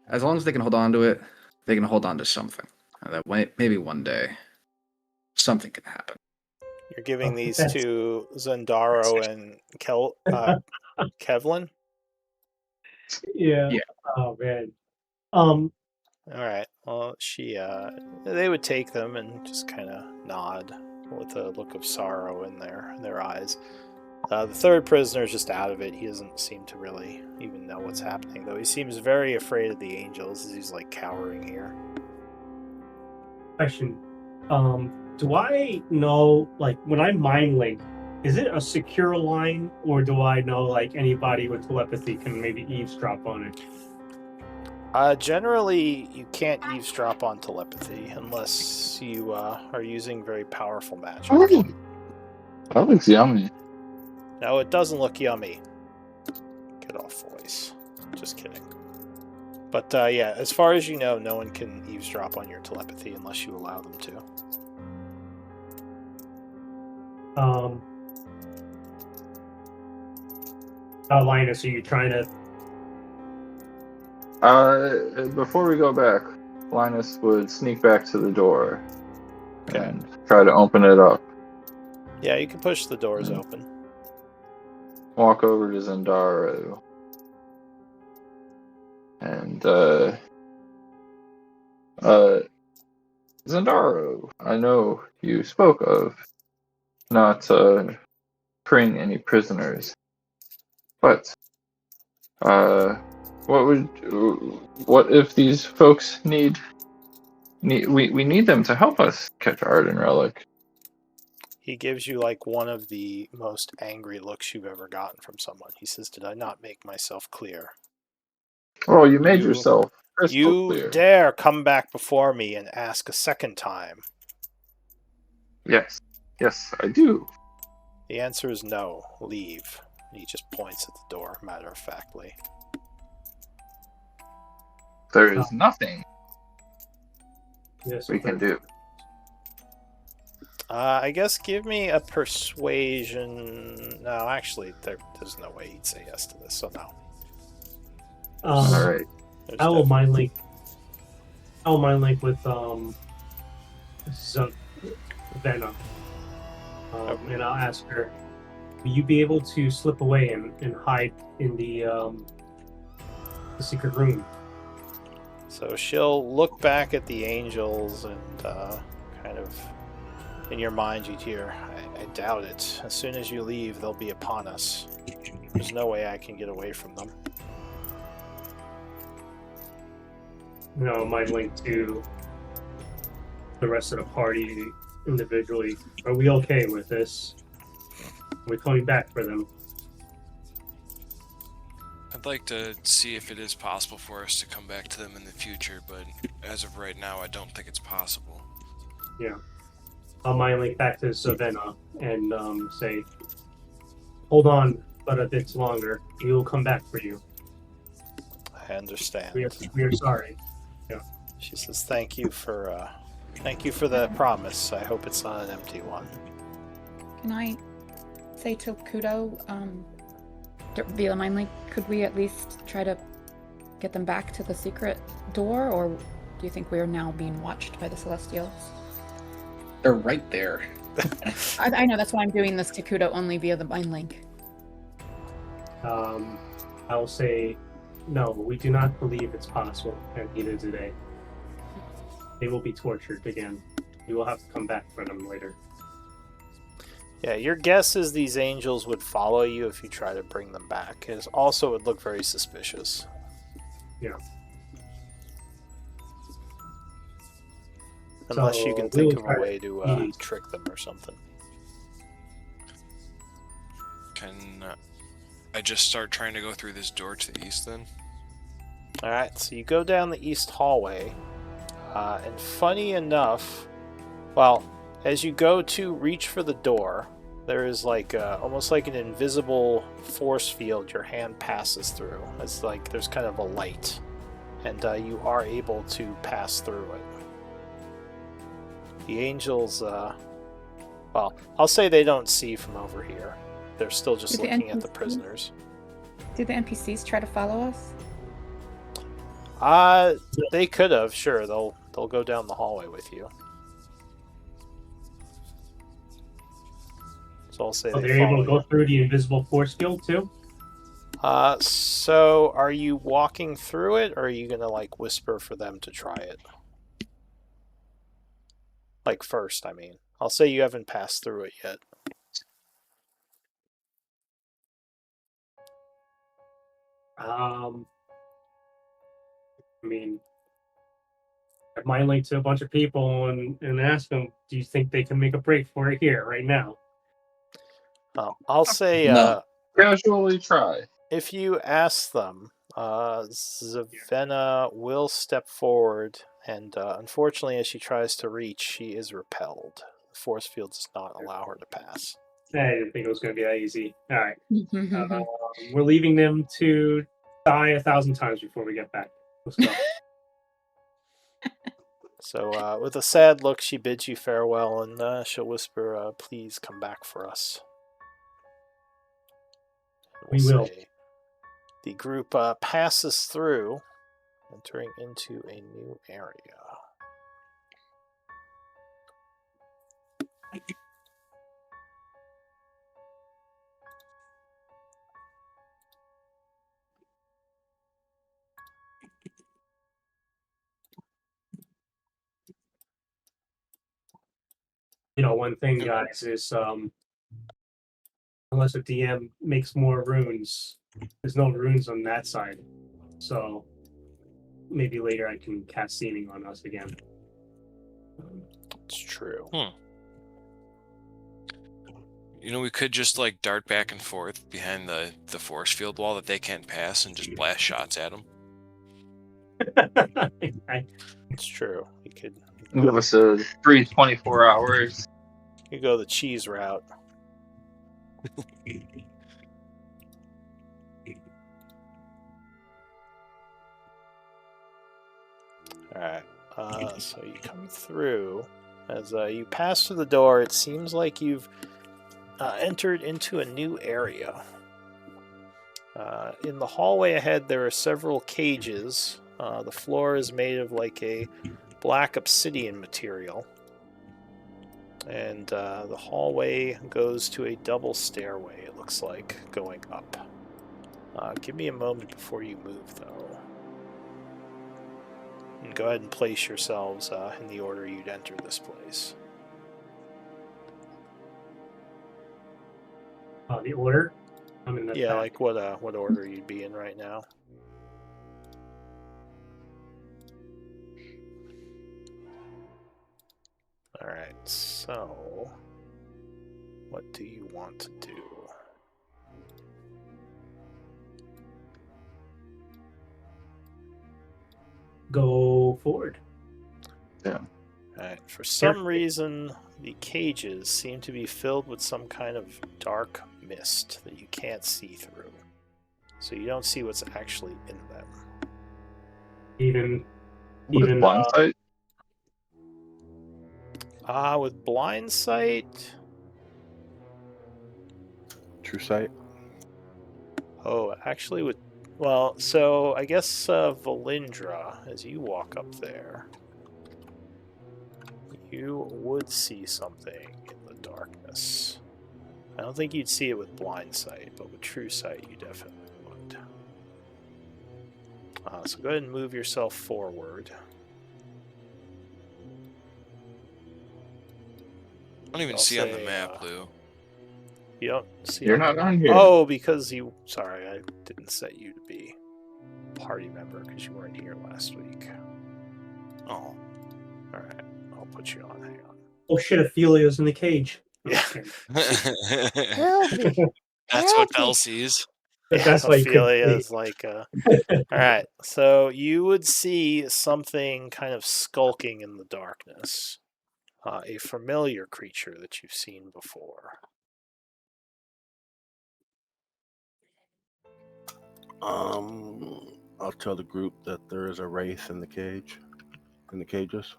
as long as they can hold on to it, they can hold on to something. And that maybe one day something can happen. You're giving these to Zendaro and Kevlin? Yeah. Oh man. All right. Well, they would take them and just kind of nod with a look of sorrow in their eyes. The 3rd prisoner is just out of it. He doesn't seem to really even know what's happening, though. He seems very afraid of the angels as he's like cowering here. Question. Do I know, like, when I mind link, is it a secure line, or do I know, like, anybody with telepathy can maybe eavesdrop on it? Generally, you can't eavesdrop on telepathy unless you are using very powerful magic. That looks yummy. No, it doesn't look yummy. Get off voice. Just kidding. But yeah, as far as you know, no one can eavesdrop on your telepathy unless you allow them to. Linus, are you trying to... Before we go back, Linus would sneak back to the door and try to open it up. Yeah, you can push the doors open. Walk over to Zendaro. And, Zendaro, I know you spoke of not, freeing any prisoners. But, what if these folks we need them to help us catch Arden Relic? He gives you like one of the most angry looks you've ever gotten from someone. He says, "Did I not make myself clear?" Oh, you made yourself crystal clear. You dare come back before me and ask a second time? Yes, I do. The answer is no. Leave. And he just points at the door, matter-of-factly. There is nothing Yes, we can do. I guess give me a persuasion. No, actually, there's no way he'd say yes to this, so no. All right. I will mind link with Venom, and I'll ask her, will you be able to slip away and hide in the secret room? So she'll look back at the angels and kind of, in your mind, you'd hear, I doubt it. As soon as you leave, they'll be upon us. There's no way I can get away from them. No, mind link to the rest of the party individually. Are we okay with this? Are we coming back for them? I'd like to see if it is possible for us to come back to them in the future, but as of right now, I don't think it's possible. Yeah. I'll mind link back to Savannah and say, hold on but a bit longer. We will come back for you. I understand. We are sorry. Yeah. She says, "Thank you for the promise. I hope it's not an empty one." Can I say to Kudo, via mind link, could we at least try to get them back to the secret door, or do you think we are now being watched by the Celestials? They're right there. I know, that's why I'm doing this to Kudo only via the mind link. I will say, no, we do not believe it's possible, and neither do they. They will be tortured again. We will have to come back for them later. Yeah, your guess is these angels would follow you if you try to bring them back. It also would look very suspicious. Yeah. Unless So you can we will think of try a to way to ease. trick them or something. Can I just start trying to go through this door to the east then? Alright, so you go down the east hallway. And funny enough, well, as you go to reach for the door, there is like almost like an invisible force field your hand passes through. It's like there's kind of a light, and you are able to pass through it. The angels, well, I'll say they don't see from over here. They're still just Do the looking at the NPCs prisoners. Did the NPCs try to follow us? They could have, sure. They'll go down the hallway with you. So I'll say Oh, they they're able follow to go you. through the invisible force field too? So are you walking through it, or are you gonna like whisper for them to try it? Like first, I mean. I'll say you haven't passed through it yet. I mean, I might link to a bunch of people and ask them, do you think they can make a break for it here, right now? I'll say No. Casually try. if you ask them, Zavenna will step forward, and unfortunately, as she tries to reach, she is repelled. The force field does not allow her to pass. I didn't think it was going to be that easy. All right. We're leaving them to die 1,000 times before we get back. Let's go. So with a sad look, she bids you farewell, and she'll whisper, "Please come back for us." We will. The group passes through, entering into a new area. One thing, guys, is unless a DM makes more runes, there's no runes on that side. So maybe later I can cast Seeming on us again. It's true. We could just like dart back and forth behind the force field wall that they can't pass and just blast shots at them. It's true. You could Give us a free 24 hours. you go the cheese route. Alright, so you come through. As you pass through the door, it seems like you've entered into a new area. In the hallway ahead, there are several cages. The floor is made of like a black obsidian material. And the hallway goes to a double stairway, it looks like, going up. Give me a moment before you move, though. And go ahead and place yourselves in the order you'd enter this place. The order? I'm in the Yeah, back. like what order you'd be in right now. Alright, so what do you want to do? Go forward. Alright, for some reason, the cages seem to be filled with some kind of dark mist that you can't see through. So you don't see what's actually in them. Even With blind sight? With blind sight? True sight. Oh, actually with... Well, so I guess Valindra, as you walk up there, you would see something in the darkness. I don't think you'd see it with blind sight, but with true sight you definitely would. So go ahead and move yourself forward. I don't even see on the map, Lou. You don't see. You're not on here. Oh, because you. Sorry, I didn't set you to be a party member because you weren't here last week. Oh. All right, I'll put you on. Hang on. Oh shit! Ophelia's in the cage. Yeah. Help me. That's what Belle sees. That's why you couldn't Ophelia see. is like. All right, so you would see something kind of skulking in the darkness. A familiar creature that you've seen before. I'll tell the group that there is a wraith in the cage, in the cages.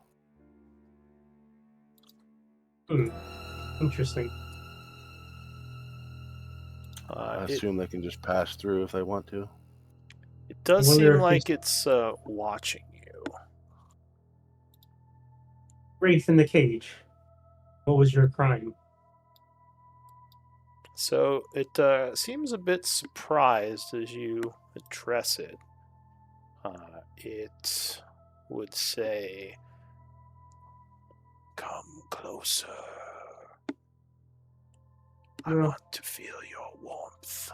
Interesting. I assume they can just pass through if they want to. It does I wonder seem if like it's watching you. Wraith in the cage. What was your crime? So it seems a bit surprised as you address it. It would say, "Come closer. I want to feel your warmth."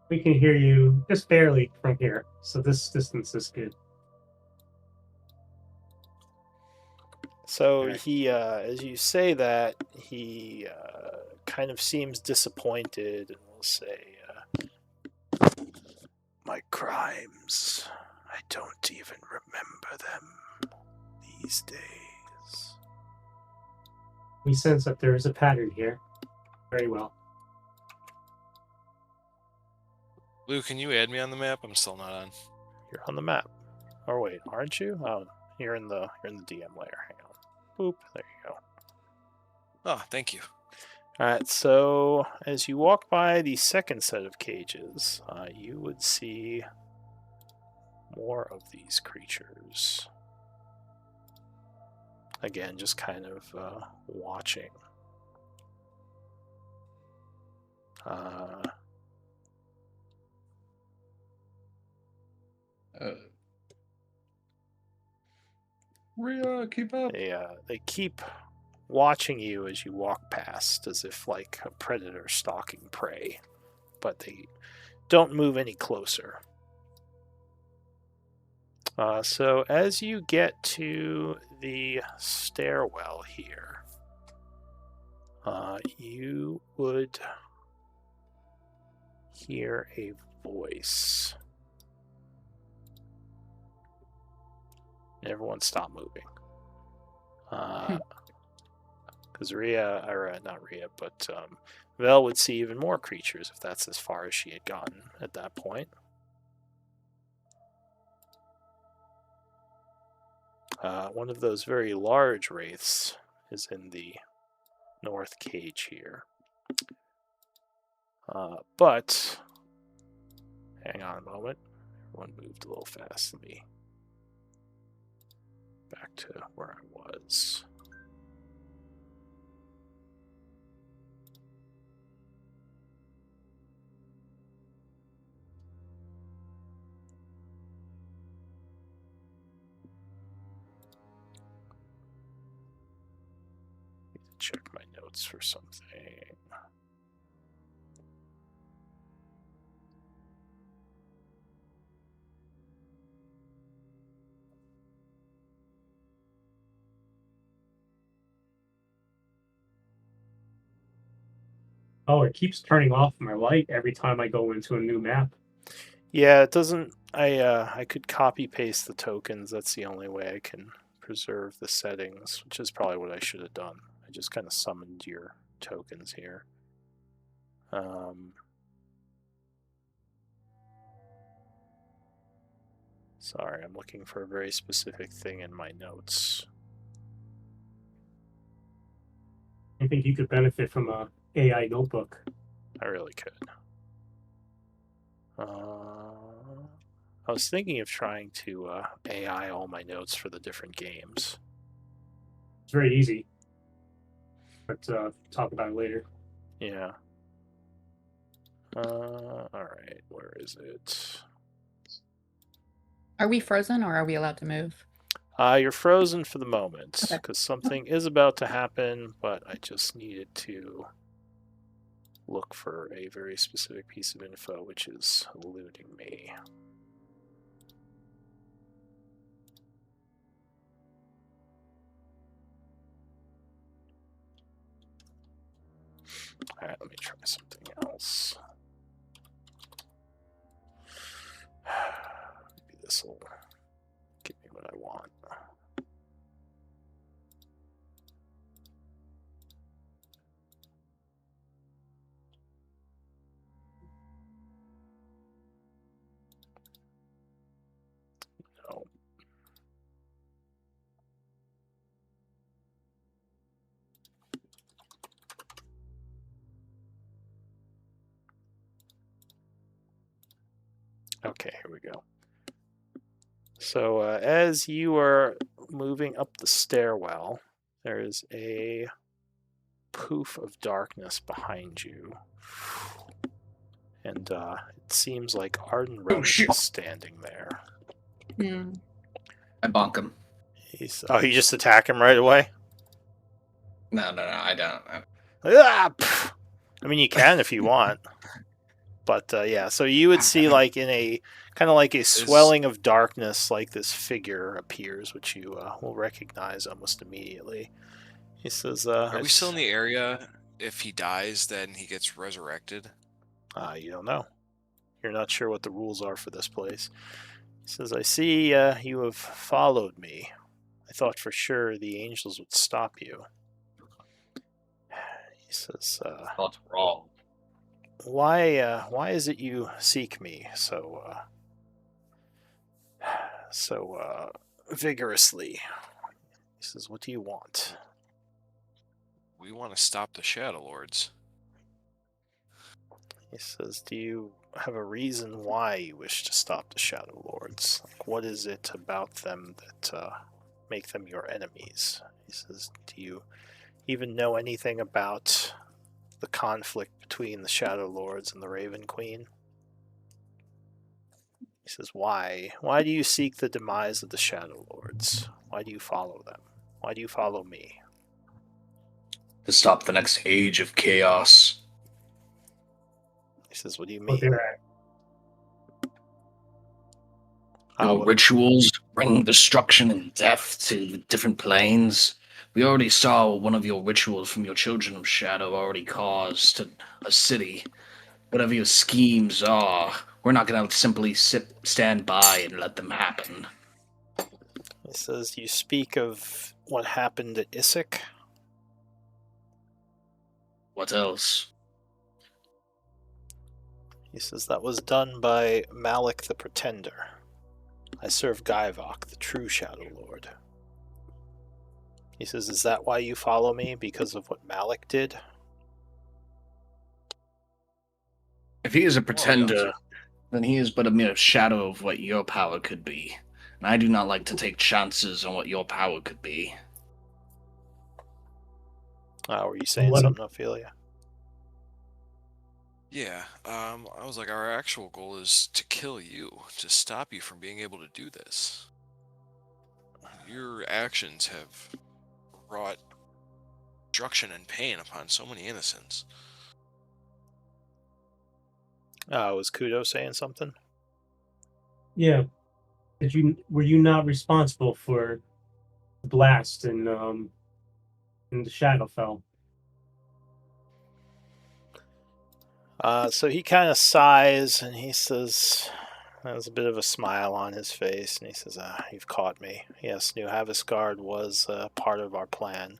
We can hear you just barely from here, so this distance is good. So he, as you say that, he kind of seems disappointed and will say, "My crimes, I don't even remember them these days." We sense that there is a pattern here. Very well. Lou, can you add me on the map? I'm still not on. You're on the map. Or wait, aren't you? Oh, you're in the DM layer. Hang on. Boop. There you go. Oh, thank you. All right. So as you walk by the second set of cages, you would see more of these creatures. Again, just kind of watching. Rhea, keep up. They keep watching you as you walk past, as if like a predator stalking prey, but they don't move any closer. So as you get to the stairwell here, you would hear a voice. Everyone stop moving. Because Rhea, or not Rhea, but Vel would see even more creatures if that's as far as she had gotten at that point. One of those very large wraiths is in the north cage here. But, hang on a moment. Everyone moved a little fast. Let me back to where I was. Check my notes for something. Oh, it keeps turning off my light every time I go into a new map. Yeah, it doesn't. I could copy paste the tokens. That's the only way I can preserve the settings, which is probably what I should have done. I just kind of summoned your tokens here. Sorry, I'm looking for a very specific thing in my notes. I think you could benefit from a AI notebook. I really could. I was thinking of trying to AI all my notes for the different games. It's very easy. But talk about it later. Yeah. Alright, where is it? Are we frozen or are we allowed to move? You're frozen for the moment, Okay. because something is about to happen, but I just needed to look for a very specific piece of info, which is eluding me. Alright, let me try something else. Maybe this will give me what I want. No. Okay, here we go. So as you are moving up the stairwell, there is a poof of darkness behind you. And it seems like Arden Rowan is standing there. Hmm. I bonk him. You just attack him right away? No, I don't. I mean, you can if you want. But yeah, so you would see like in a kind of like a swelling of darkness, like this figure appears, which you will recognize almost immediately. He says, Are we still in the area? If he dies, then he gets resurrected? You don't know. You're not sure what the rules are for this place. He says, I see you have followed me. I thought for sure the angels would stop you. He says, That's wrong. why is it you seek me so vigorously? He says, what do you want? We want to stop the Shadowlords. He says, do you have a reason why you wish to stop the Shadowlords? Like, what is it about them that make them your enemies? He says, do you even know anything about the conflict between the Shadowlords and the Raven Queen? He says, why? Why do you seek the demise of the Shadowlords? Why do you follow them? Why do you follow me? To stop the next age of chaos. He says, what do you What mean? they're at. Your rituals bring destruction and death to different planes. We already saw one of your rituals from your Children of Shadow already caused a city. Whatever your schemes are, we're not going to simply stand by and let them happen. He says, you speak of what happened at Issac? What else? He says, that was done by Malik the Pretender. I serve Gaivok, the true Shadowlord. He says, is that why you follow me? Because of what Malik did? If he is a pretender, then he is but a mere shadow of what your power could be. And I do not like to take chances on what your power could be. Were you saying something, Ophelia? Yeah, I was like, our actual goal is to kill you, to stop you from being able to do this. Your actions have brought destruction and pain upon so many innocents. Was Kudo saying something? Yeah. Were you not responsible for the blast in the Shadowfell? So he kind of sighs and he says, there's a bit of a smile on his face, and he says, you've caught me. Yes, New Havasgard was part of our plan.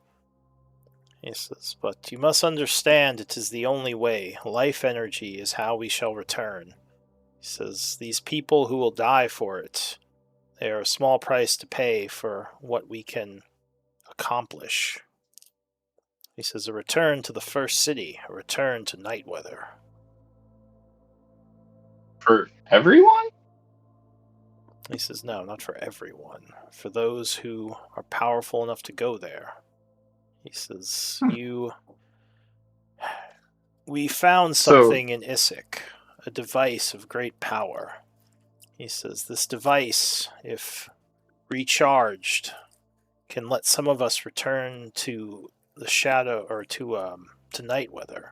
He says, but you must understand it is the only way. Life energy is how we shall return. He says, these people who will die for it, they are a small price to pay for what we can accomplish. He says, a return to the first city, a return to Nightweather. For everyone? He says, no, not for everyone. For those who are powerful enough to go there. He says, we found something in Issyk, a device of great power. He says, this device, if recharged, can let some of us return to the shadow, or to Nightweather.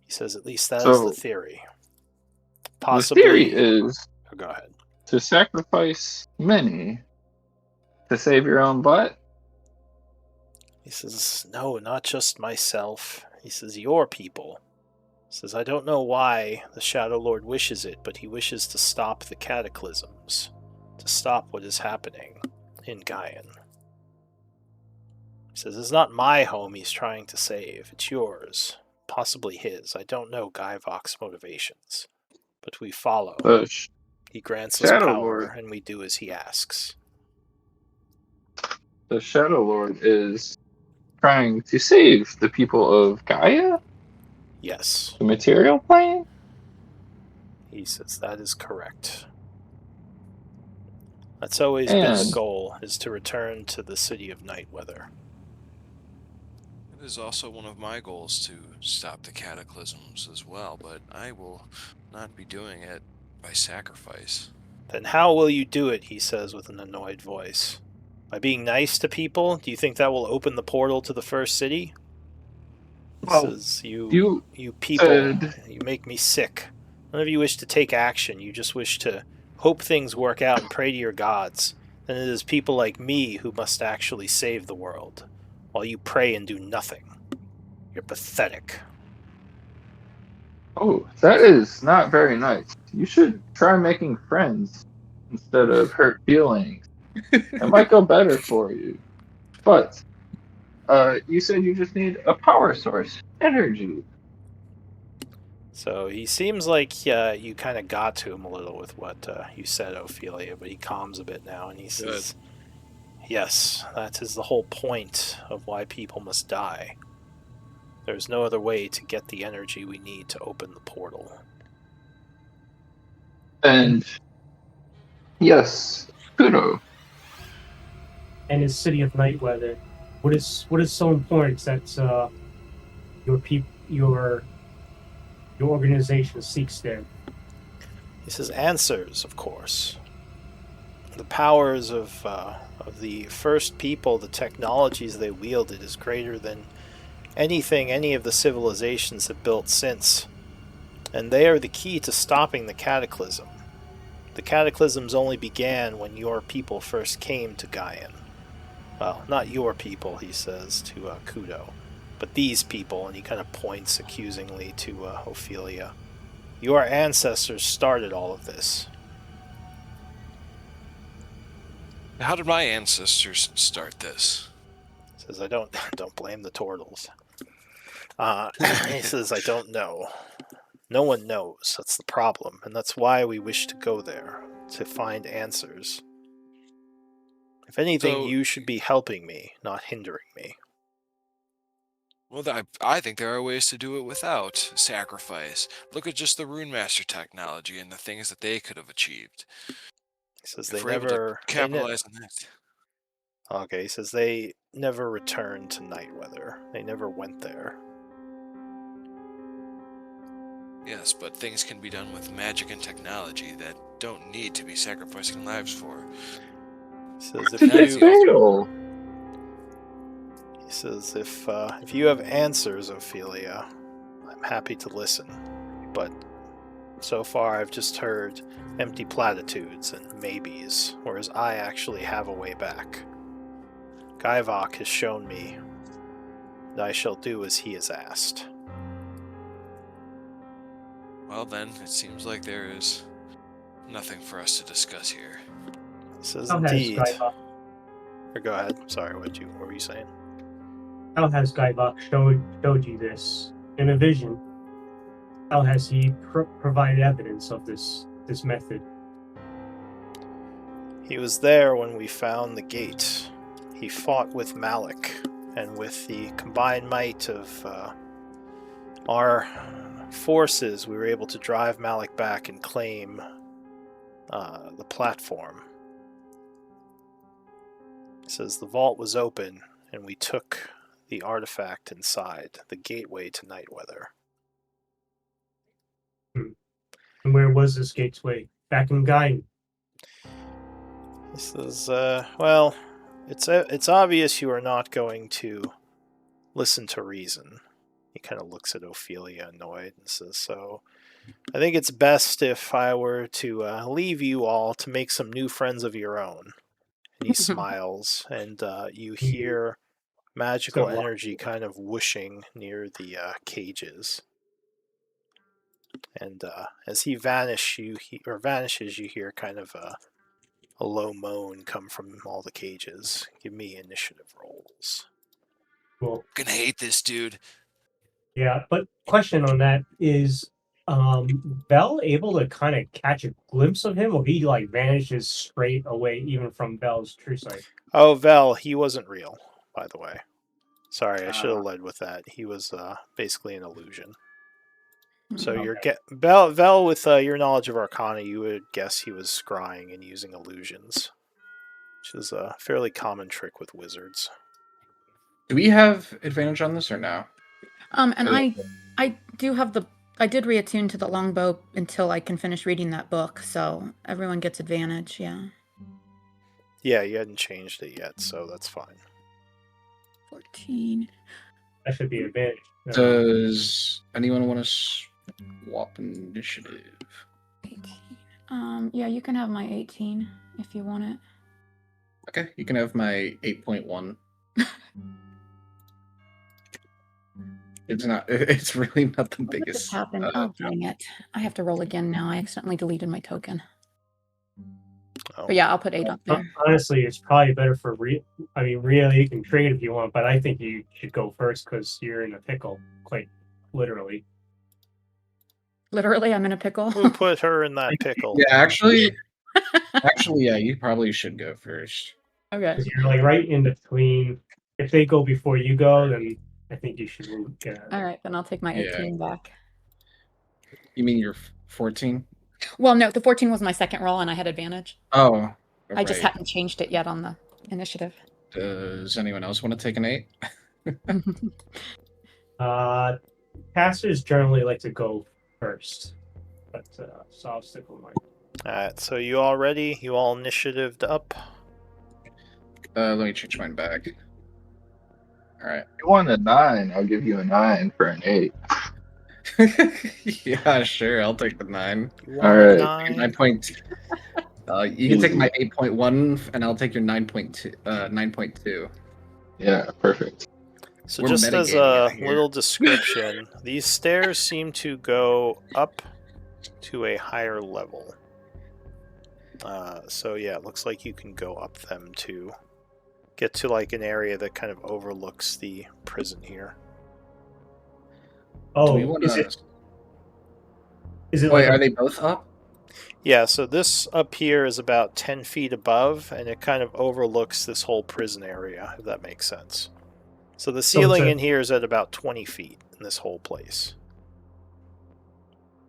He says, at least that is the theory. Possibly. The theory is go ahead. To sacrifice many to save your own butt? He says, no, not just myself. He says, your people. He says, I don't know why the Shadowlord wishes it, but he wishes to stop the cataclysms, to stop what is happening in Gaian. He says, it's not my home he's trying to save, it's yours, possibly his. I don't know Guyvok's motivations, but we follow. He grants us power, and we do as he asks. The Shadowlord is trying to save the people of Gaia? Yes. The material plane? He says that is correct. That's always been the goal, is to return to the city of Nightweather. It is also one of my goals to stop the cataclysms as well, but I will not be doing it by sacrifice. Then how will you do it, he says with an annoyed voice. By being nice to people? Do you think that will open the portal to the first city? He says, you people, you make me sick. None of you wish to take action, you just wish to hope things work out and pray to your gods. Then it is people like me who must actually save the world, while you pray and do nothing. You're pathetic. Oh, that is not very nice. You should try making friends instead of hurt feelings. It might go better for you. But, you said you just need a power source. Energy. So he seems like you kind of got to him a little with what you said, Ophelia, but he calms a bit now, and he says, yes, that is the whole point of why people must die. There's no other way to get the energy we need to open the portal. And, yes, Kudo. And his city of Nightweather. What is so important that your organization seeks there? He says answers, of course. The powers of the first people, the technologies they wielded, is greater than anything any of the civilizations have built since. And they are the key to stopping the cataclysm. The cataclysms only began when your people first came to Gaian. Well, not your people, he says to Kudo, but these people, and he kind of points accusingly to Ophelia. Your ancestors started all of this. How did my ancestors start this? He says, I don't blame the turtles. He says, I don't know. No one knows. That's the problem, and that's why we wish to go there, to find answers. If anything, you should be helping me, not hindering me. Well, I think there are ways to do it without sacrifice. Look at just the Rune Master technology and the things that they could have achieved. He says if we're able to capitalize on that. Okay, he says they never returned to Nightweather. They never went there. Yes, but things can be done with magic and technology that don't need to be sacrificing lives for. He says if you have answers, Ophelia, I'm happy to listen. But so far I've just heard empty platitudes and maybes, whereas I actually have a way back. Guyvok has shown me that I shall do as he has asked. Well then, it seems like there is nothing for us to discuss here. This is How has indeed. Skybok, Or go ahead. Sorry, what were you saying? how has Skybok showed you this in a vision? How has he provided evidence of this method? He was there when we found the gate. He fought with Malik, and with the combined might of our forces, we were able to drive Malik back and claim the platform. It says the vault was open, and we took the artifact inside, the gateway to Nightweather. And where was this gateway? Back in Gain. This is, well, it's obvious you are not going to listen to reason. He kind of looks at Ophelia annoyed and says, so I think it's best if I were to leave you all to make some new friends of your own. And he smiles, and you hear magical energy kind of whooshing near the cages. And as he vanishes, you hear kind of a low moan come from all the cages. Give me initiative rolls. Cool. I'm gonna hate this dude. Yeah, but question on that is, Bell able to kind of catch a glimpse of him, or he like vanishes straight away even from Bell's true sight? Oh, Vel, he wasn't real, by the way. Sorry, I should have led with that. He was basically an illusion. So Vel, with your knowledge of Arcana, you would guess he was scrying and using illusions, which is a fairly common trick with wizards. Do we have advantage on this or no? And I do have I did reattune to the longbow until I can finish reading that book, so everyone gets advantage, yeah. Yeah, you hadn't changed it yet, so that's fine. 14. That should be advantage. Does anyone want to swap initiative? 18. Yeah, you can have my 18 if you want it. Okay, you can have my 8.1. It's really not the What biggest. just happened? Oh, dang it. I have to roll again now. I accidentally deleted my token. Oh. But yeah, I'll put 8 up there. Honestly, it's probably better for really, you can trade if you want, but I think you should go first because you're in a pickle, quite literally. Literally, I'm in a pickle. Who put her in that pickle? Yeah, actually, yeah, you probably should go first. Okay. You're like right in between. If they go before you go, then I think you should move. All right, then I'll take my 18 back. You mean you're 14? Well, no, the 14 was my second roll, and I had advantage. Oh, I just hadn't changed it yet on the initiative. Does anyone else want to take an 8? Casters generally like to go first, but so I'll stick with mine. Alright, so you all ready? You all initiatived up? Let me change mine back. Alright. If you want a 9, I'll give you a 9 for an 8. Yeah, sure. I'll take the 9. All right. 9 point. You can take my 8.1, and I'll take your 9.2. 9.2. Yeah, perfect. So We're just as metagaming a here. little description, these stairs seem to go up to a higher level. So yeah, it looks like you can go up them to get to like an area that kind of overlooks the prison here. Oh, Is it Wait, like are they both up? Yeah, so this up here is about 10 feet above, and it kind of overlooks this whole prison area, if that makes sense. So the ceiling in here is at about 20 feet in this whole place.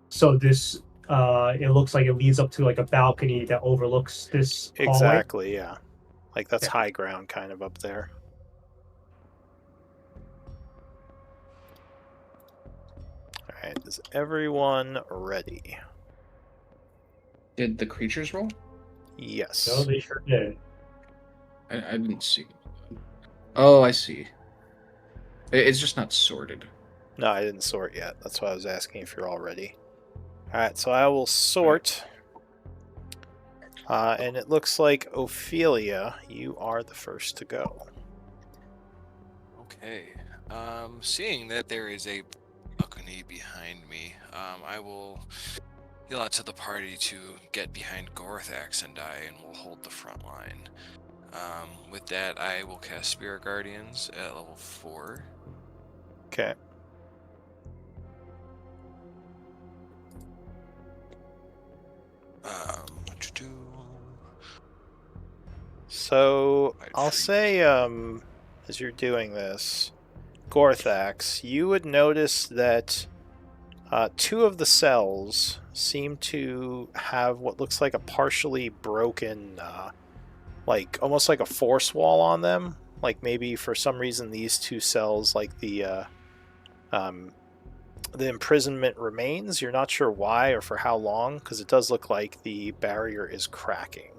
So this, it looks like it leads up to like a balcony that overlooks this hallway? Exactly, yeah. Like that's high ground kind of up there. Alright, is everyone ready? Did the creatures roll? Yes. No, they sure did. I didn't see. Oh, I see. It's just not sorted. No, I didn't sort yet. That's why I was asking if you're all ready. Alright, so I will sort. And it looks like Ophelia, you are the first to go. Okay. Seeing that there is a any behind me. I will yell out to the party to get behind Gorthax and I, and we'll hold the front line. With that, I will cast Spirit Guardians at level 4. Okay. So I'll say, as you're doing this, Gorthax, you would notice that 2 of the cells seem to have what looks like a partially broken, like almost like a force wall on them. Like maybe for some reason these 2 cells, like the imprisonment remains. You're not sure why or for how long, because it does look like the barrier is cracking.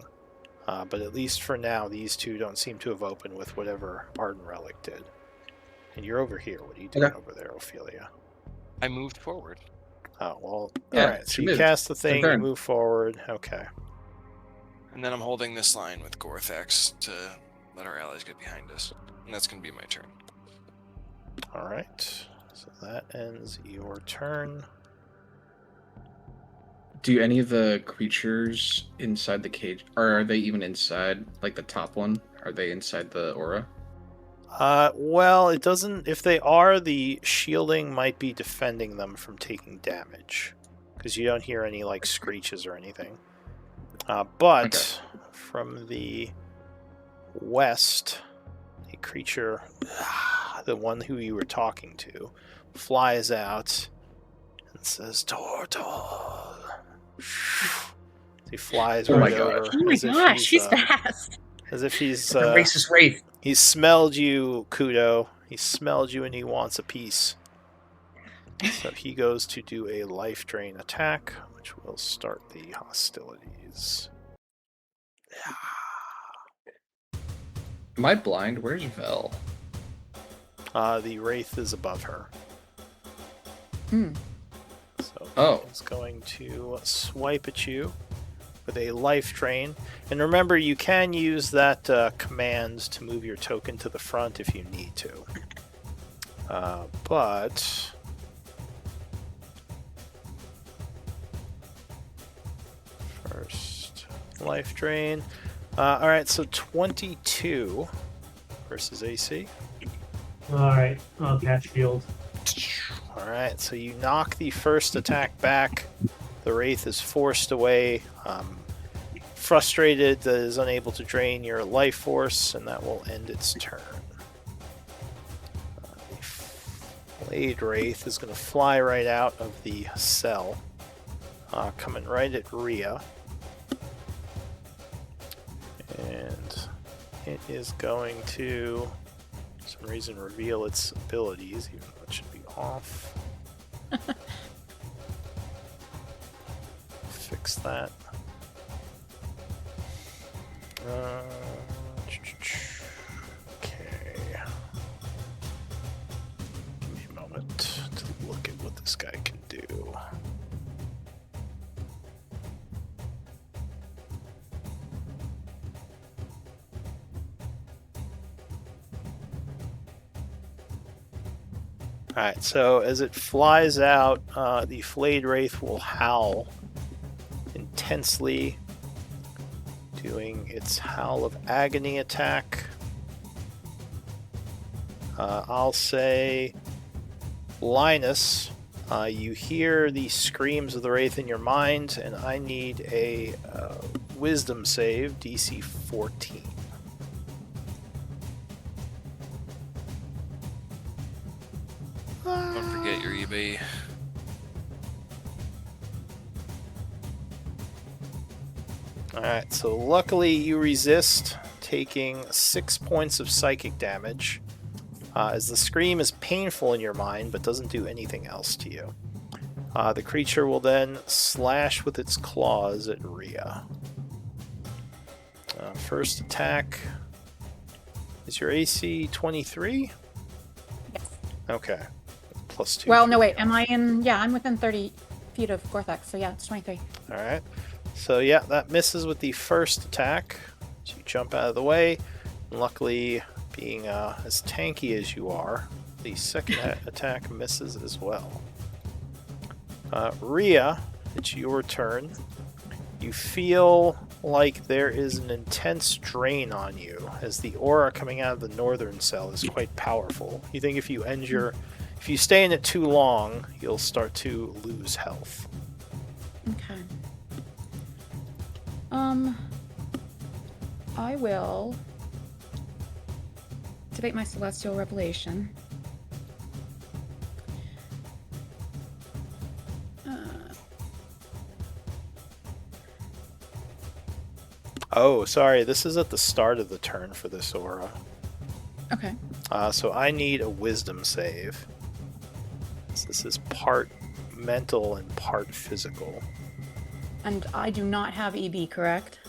But at least for now, these 2 don't seem to have opened with whatever Arden Relic did. And you're over here. What are you doing over there, Ophelia? I moved forward. Oh, well, Yeah, alright. So you cast the thing, you move forward. Okay. And then I'm holding this line with Gorthax to let our allies get behind us. And that's going to be my turn. Alright. So that ends your turn. Do any of the creatures inside the cage, or are they even inside, like the top one? Are they inside the aura? Well, it doesn't... If they are, the shielding might be defending them from taking damage. Because you don't hear any, like, screeches or anything. But from the west, a creature, the one who you were talking to, flies out and says, "Tortle." He flies right over. Oh my gosh, she's fast. As if he's the racist wraith. He smelled you, Kudo. He smelled you and he wants a piece. So he goes to do a life drain attack, which will start the hostilities. Am I blind? Where's Vel? The wraith is above her. So he's going to swipe at you with a life drain. And remember, you can use that command to move your token to the front if you need to. But first life drain. Alright, so 22 versus AC. Alright, I'll cast shield. Alright, so you knock the first attack back. The wraith is forced away. Frustrated that it is unable to drain your life force, and that will end its turn. The flayed wraith is going to fly right out of the cell, coming right at Rhea. And it is going to, for some reason, reveal its abilities, even though it should be off. Fix that. Okay. Give me a moment to look at what this guy can do. Alright, so as it flies out, the flayed wraith will howl intensely, doing its Howl of Agony attack. I'll say, Linus, you hear the screams of the wraith in your mind, and I need a wisdom save, DC 14. Don't forget your eBay. Alright, so luckily you resist, taking 6 points of psychic damage, as the scream is painful in your mind, but doesn't do anything else to you. The creature will then slash with its claws at Rhea. First attack. Is your AC 23? Yes. Okay. +2. Well, no, wait. Am I in? Yeah, I'm within 30 feet of Gorthax, so yeah, it's 23. Alright. So yeah, that misses with the first attack. So you jump out of the way. And luckily, being as tanky as you are, the second attack misses as well. Rhea, it's your turn. You feel like there is an intense drain on you, as the aura coming out of the northern cell is quite powerful. You think if you stay in it too long, you'll start to lose health. Okay. I will activate my Celestial Revelation. Oh, sorry, this is at the start of the turn for this aura. Okay. So I need a wisdom save. This is part mental and part physical. And I do not have EB, correct?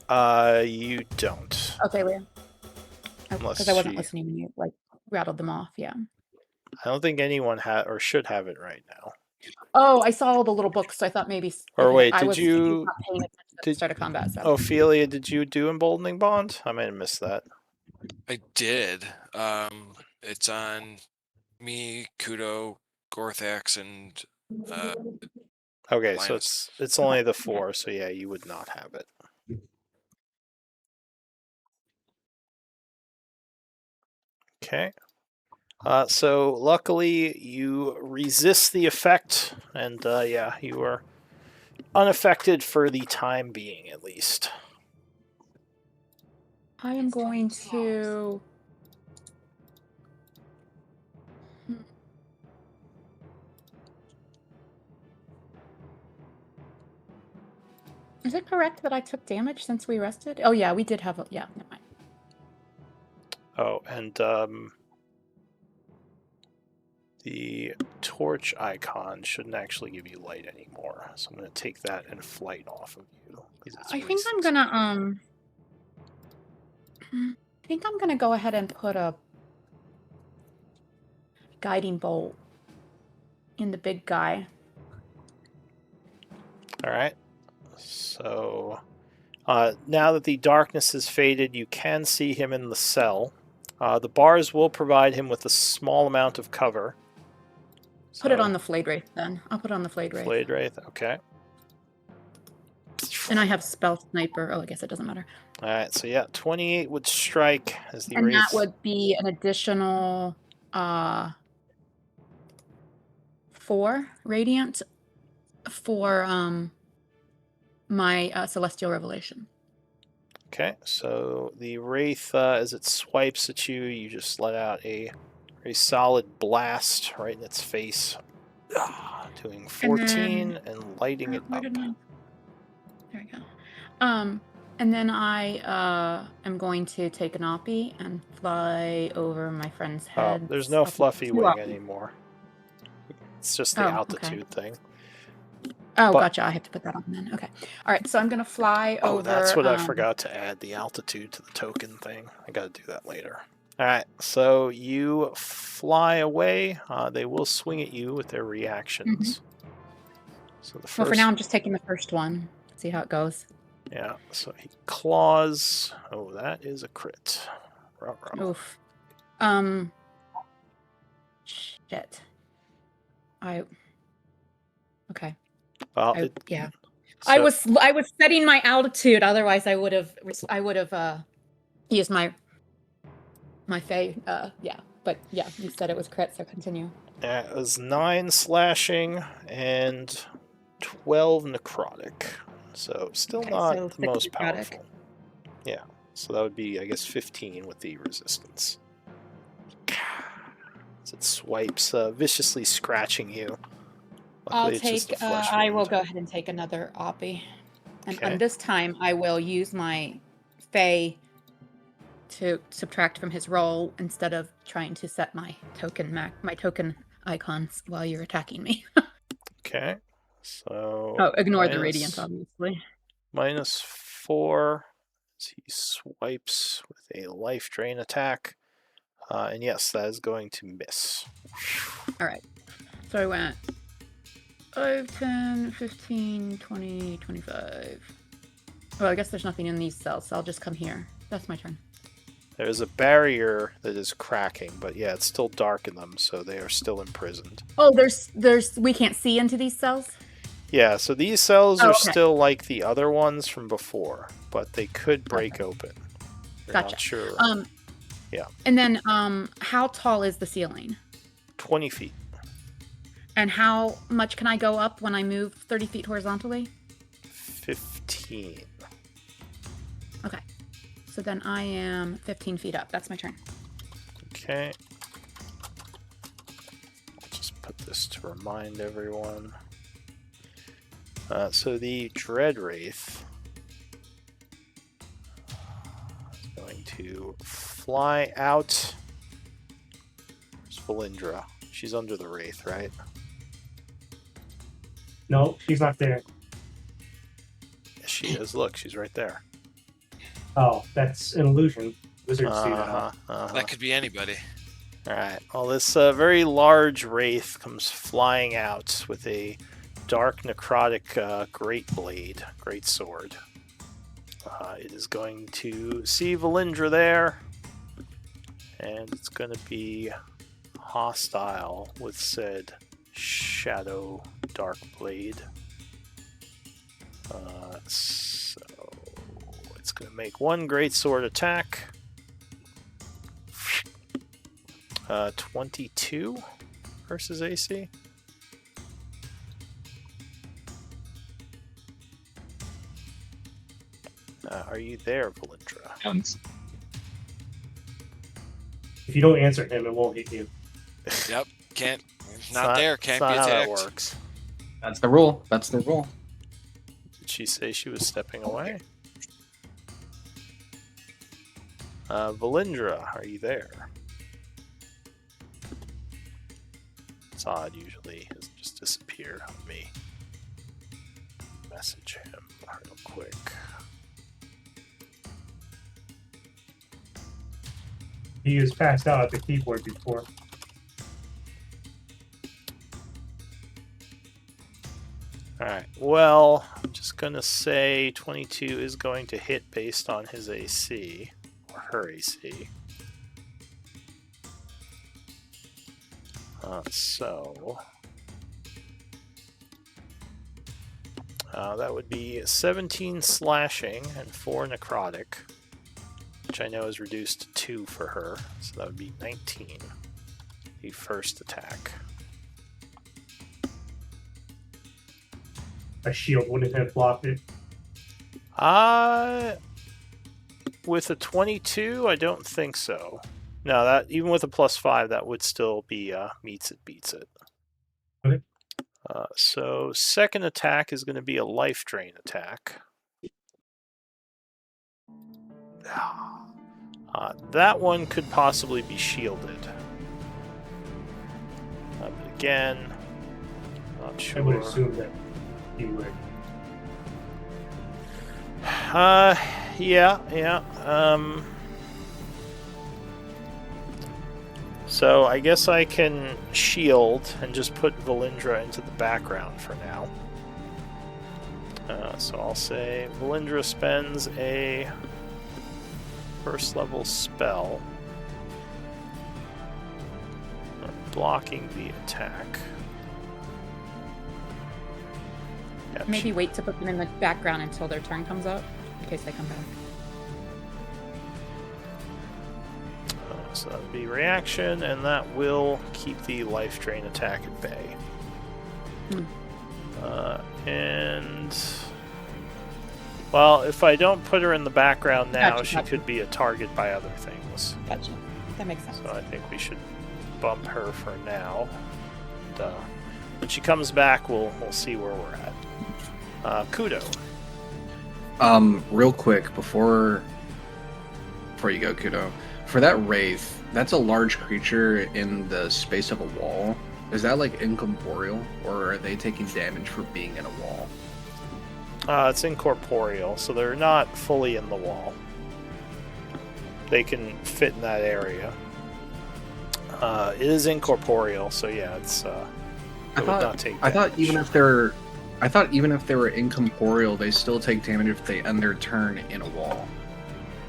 You don't. Okay, Leah. Unless Because I wasn't she- listening when you rattled them off. Yeah. I don't think anyone should have it right now. Oh, I saw all the little books, so I thought maybe. Or wait, I did was you- not paying attention at the start of combat? So. Ophelia, did you do Emboldening Bond? I might have missed that. I did. It's on me, Kudo, Gorthax, and Okay, so Linus. it's only the 4, so yeah, you would not have it. Okay. So luckily you resist the effect, and yeah, you are unaffected for the time being, at least. I am going to. Is it correct that I took damage since we rested? Oh yeah, we did have a. Yeah, never mind. Oh, and the torch icon shouldn't actually give you light anymore, so I'm going to take that and flight off of you. I think I'm gonna I think I'm gonna go ahead and put a guiding bolt in the big guy. All right. So now that the darkness has faded, you can see him in the cell. The bars will provide him with a small amount of cover. Put it on the Flayed Wraith then. I'll put it on the Flayed Wraith. Flayed Wraith, okay. And I have Spell Sniper. Oh, I guess it doesn't matter. All right, so yeah, 28 would strike as the And Wraith. that would be an additional 4 radiant for my Celestial Revelation. Okay, so the Wraith, as it swipes at you, you just let out a very solid blast right in its face, doing 14 and lighting it up. There we go. And then I am going to take an Oppie and fly over my friend's head. Oh, there's no fluffy wing anymore. It's just the altitude thing. Oh, gotcha. I have to put that on then. Okay. All right. So I'm going to fly over. Oh, that's what I forgot to add, the altitude to the token thing. I got to do that later. All right. So you fly away. They will swing at you with their reactions. Mm-hmm. So the first... Well, for now, I'm just taking the first one. See how it goes. Yeah. So he claws. Oh, that is a crit. Ruh-roh. Oof. Shit. Okay. Well, yeah. So, I was setting my altitude. Otherwise, I would have used my Fae. Yeah, but yeah, you said it was crit, so continue. It was 9 slashing and 12 necrotic. So still not the most powerful. Yeah. So that would be, I guess, 15 with the resistance. As it swipes, viciously scratching you. Luckily, I will go ahead and take another Oppie. And this time I will use my Fae to subtract from his roll instead of trying to set my token icons while you're attacking me. Okay. So ignore the radiant, obviously. -4 as he swipes with a life drain attack. And yes, that is going to miss. Alright. So I went 5, 10, 15, 20, 25. Well, I guess there's nothing in these cells, so I'll just come here. That's my turn. There's a barrier that is cracking, but yeah, it's still dark in them, so they are still imprisoned. Oh, we can't see into these cells? Yeah, so these cells are okay. still like the other ones from before, but they could break open. You're Gotcha. not sure. Yeah. And then, how tall is the ceiling? 20 feet. And how much can I go up when I move 30 feet horizontally? 15. Okay. So then I am 15 feet up. That's my turn. Okay. Just put this to remind everyone. So the Dread Wraith is going to fly out. Where's Valindra? She's under the Wraith, right? No, she's not there. Yes, she is. Look, she's right there. Oh, that's an illusion. Wizards see that. That could be anybody. Alright, well this very large wraith comes flying out with a dark necrotic great blade, great sword. It is going to see Valindra there, and it's going to be hostile with said shadow dark blade. So it's going to make one great sword attack. 22 versus AC. Are you there, Valindra? If you don't answer him, it won't hit you. Yep, can't. Not there. Can't be attacked. How that works. That's the rule. That's the rule. Did she say she was stepping away? Valindra, are you there? It's odd, usually it just disappear on me. Message him real quick. He was passed out at the keyboard before. Alright, well, I'm just gonna say 22 is going to hit based on his AC, or her AC. That would be 17 slashing and 4 necrotic, which I know is reduced to 2 for her, so that would be 19. The first attack. A shield wouldn't have blocked it. With a 22, I don't think so. No, that even with a +5, that would still be meets it, beats it. Okay. So second attack is going to be a life drain attack. That one could possibly be shielded. But again, not sure. I would assume that you would. Yeah. So I guess I can shield and just put Valindra into the background for now. So I'll say Valindra spends a first level spell blocking the attack. Yeah, Maybe wait to put them in the background until their turn comes up, in case they come back. So that would be reaction, and that will keep the life drain attack at bay. And well, if I don't put her in the background now, she could be a target by other things. Gotcha. That makes sense. So I think we should bump her for now. And, when she comes back, we'll see where we're at. Kudo. Real quick before you go, Kudo. For that wraith, that's a large creature in the space of a wall. Is that like incorporeal, or are they taking damage for being in a wall? It's incorporeal, so they're not fully in the wall. They can fit in that area. It is incorporeal, so yeah, it's. I thought even if they were incorporeal, they still take damage if they end their turn in a wall.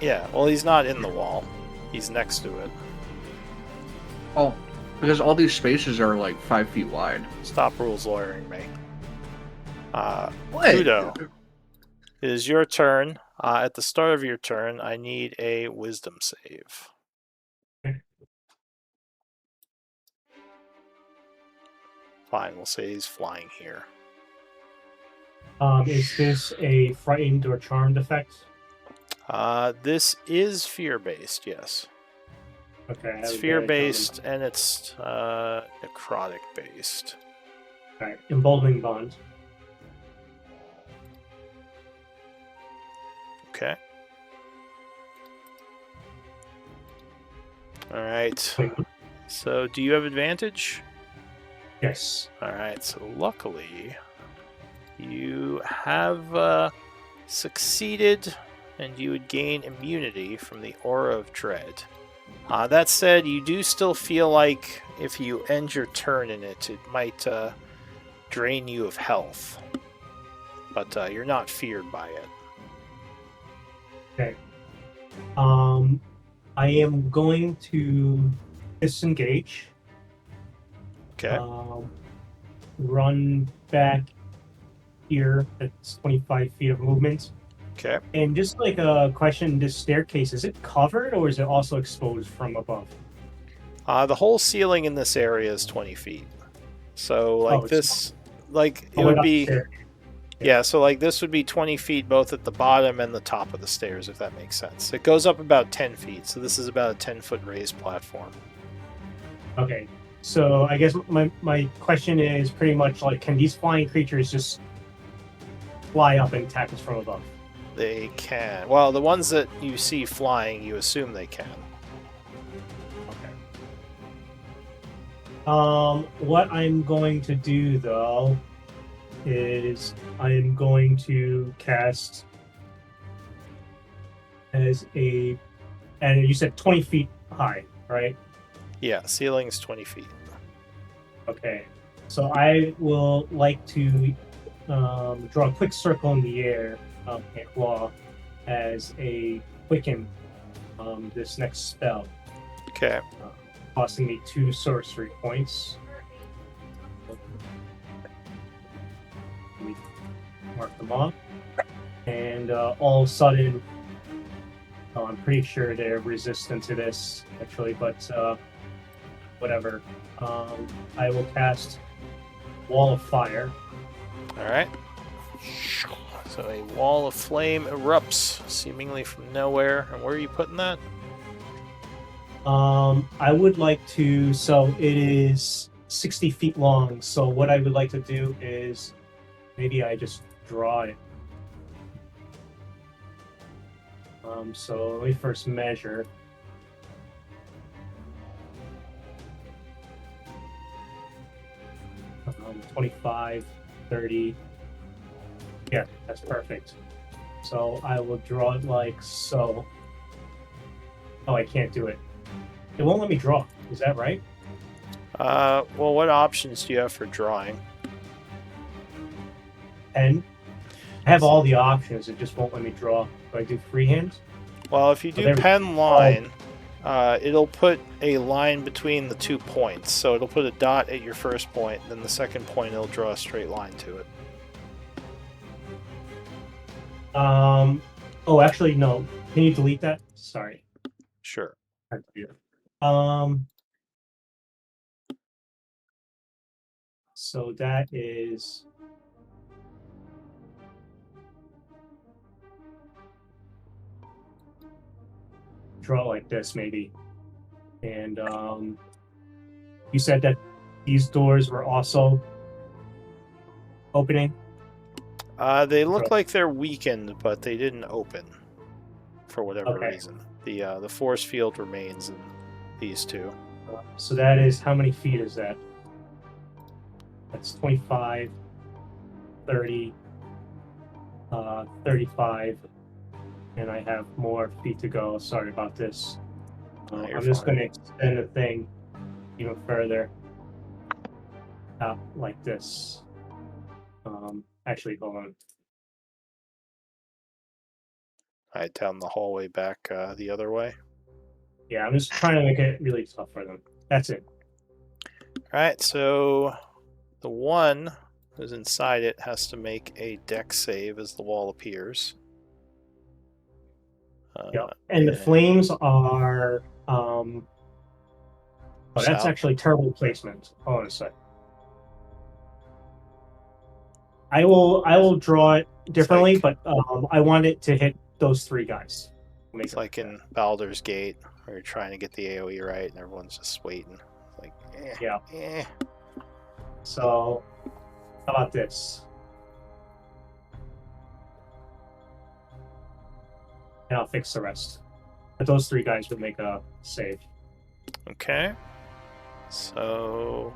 Yeah, well, he's not in the wall. He's next to it. Oh, because all these spaces are like 5 feet wide. Stop rules lawyering me. What? Kudo, it is your turn. At the start of your turn, I need a wisdom save. Fine, we'll say he's flying here. Is this a frightened or charmed effect? This is fear-based, yes. Okay. It's fear-based and it's necrotic-based. Alright, emboldening bond. Okay. Alright. So, do you have advantage? Yes. Alright, so luckily, you have succeeded, and you would gain immunity from the Aura of Dread. That said, you do still feel like if you end your turn in it, it might drain you of health. But you're not feared by it. Okay. I am going to disengage. Okay. Run back here. That's 25 feet of movement. Okay. And just like a question, this staircase, is it covered or is it also exposed from above? The whole ceiling in this area is 20 feet. So, like this, like it would be... Yeah, so like this would be 20 feet both at the bottom and the top of the stairs, if that makes sense. It goes up about 10 feet, so this is about a 10-foot raised platform. Okay, so I guess my question is pretty much like, can these flying creatures just fly up and attack us from above? They can. Well, the ones that you see flying, you assume they can. Okay. What I'm going to do, though, is I'm going to cast as a... And you said 20 feet high, right? Yeah, ceiling is 20 feet. Okay. So I will like to draw a quick circle in the air, and claw, as a quicken this next spell. Okay. Costing me 2 sorcery points. Let me mark them off. And all of a sudden, I'm pretty sure they're resistant to this, actually, but whatever. I will cast Wall of Fire. Alright. So a wall of flame erupts, seemingly from nowhere. And where are you putting that? I would like to... So it is 60 feet long, so what I would like to do is maybe I just draw it. So let me first measure. Um, 25, 30. Yeah, that's perfect. So I will draw it like so. Oh, I can't do it. It won't let me draw. Is that right? Well, what options do you have for drawing? Pen. I have all the options. It just won't let me draw. Do I do freehand? Well, if you do pen line, it'll put a line between the 2 points. So it'll put a dot at your first point, then the second point it'll draw a straight line to it. Oh, actually, no. Can you delete that? Sorry. Sure. So that is... Draw like this, maybe. And you said that these doors were also opening? They look like they're weakened, but they didn't open for whatever reason. The force field remains in these two. So that is, how many feet is that? That's 25, 30, 35, and I have more feet to go. Sorry about this. I'm just going to extend the thing even further out like this. Actually, hold on. Right down the hallway back the other way. Yeah, I'm just trying to make it really tough for them. That's it. Alright, so the one who's inside it has to make a dex save as the wall appears. Yep. And the flames are oh, that's South. actually terrible placement. Hold on a sec. I will draw it differently, like- but I want it to hit those 3 guys. Make It's it like in Baldur's Gate, where you're trying to get the AoE right and everyone's just waiting. Like, Yeah. So, how about this? And I'll fix the rest. But those 3 guys would make a save. Okay. So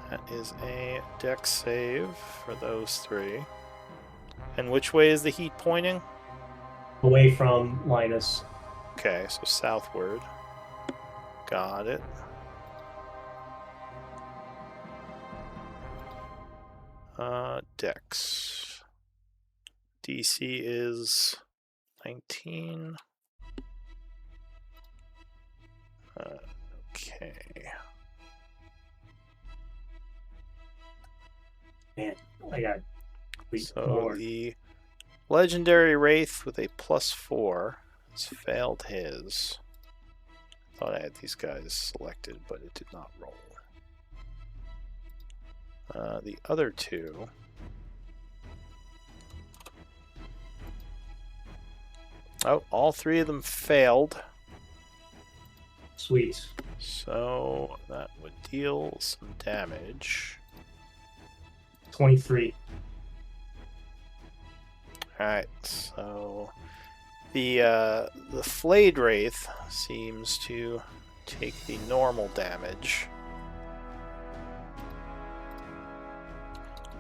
that is a dex save for those 3. And which way is the heat pointing? Away from Linus. Okay, so southward. Got it. Dex. DC is 19. Okay. Man, I got So more. the legendary wraith with a +4 has failed his. Thought I had these guys selected, but it did not roll. The other 2. Oh, all 3 of them failed. Sweet. So that would deal some damage. 23. Alright, so the flayed wraith seems to take the normal damage.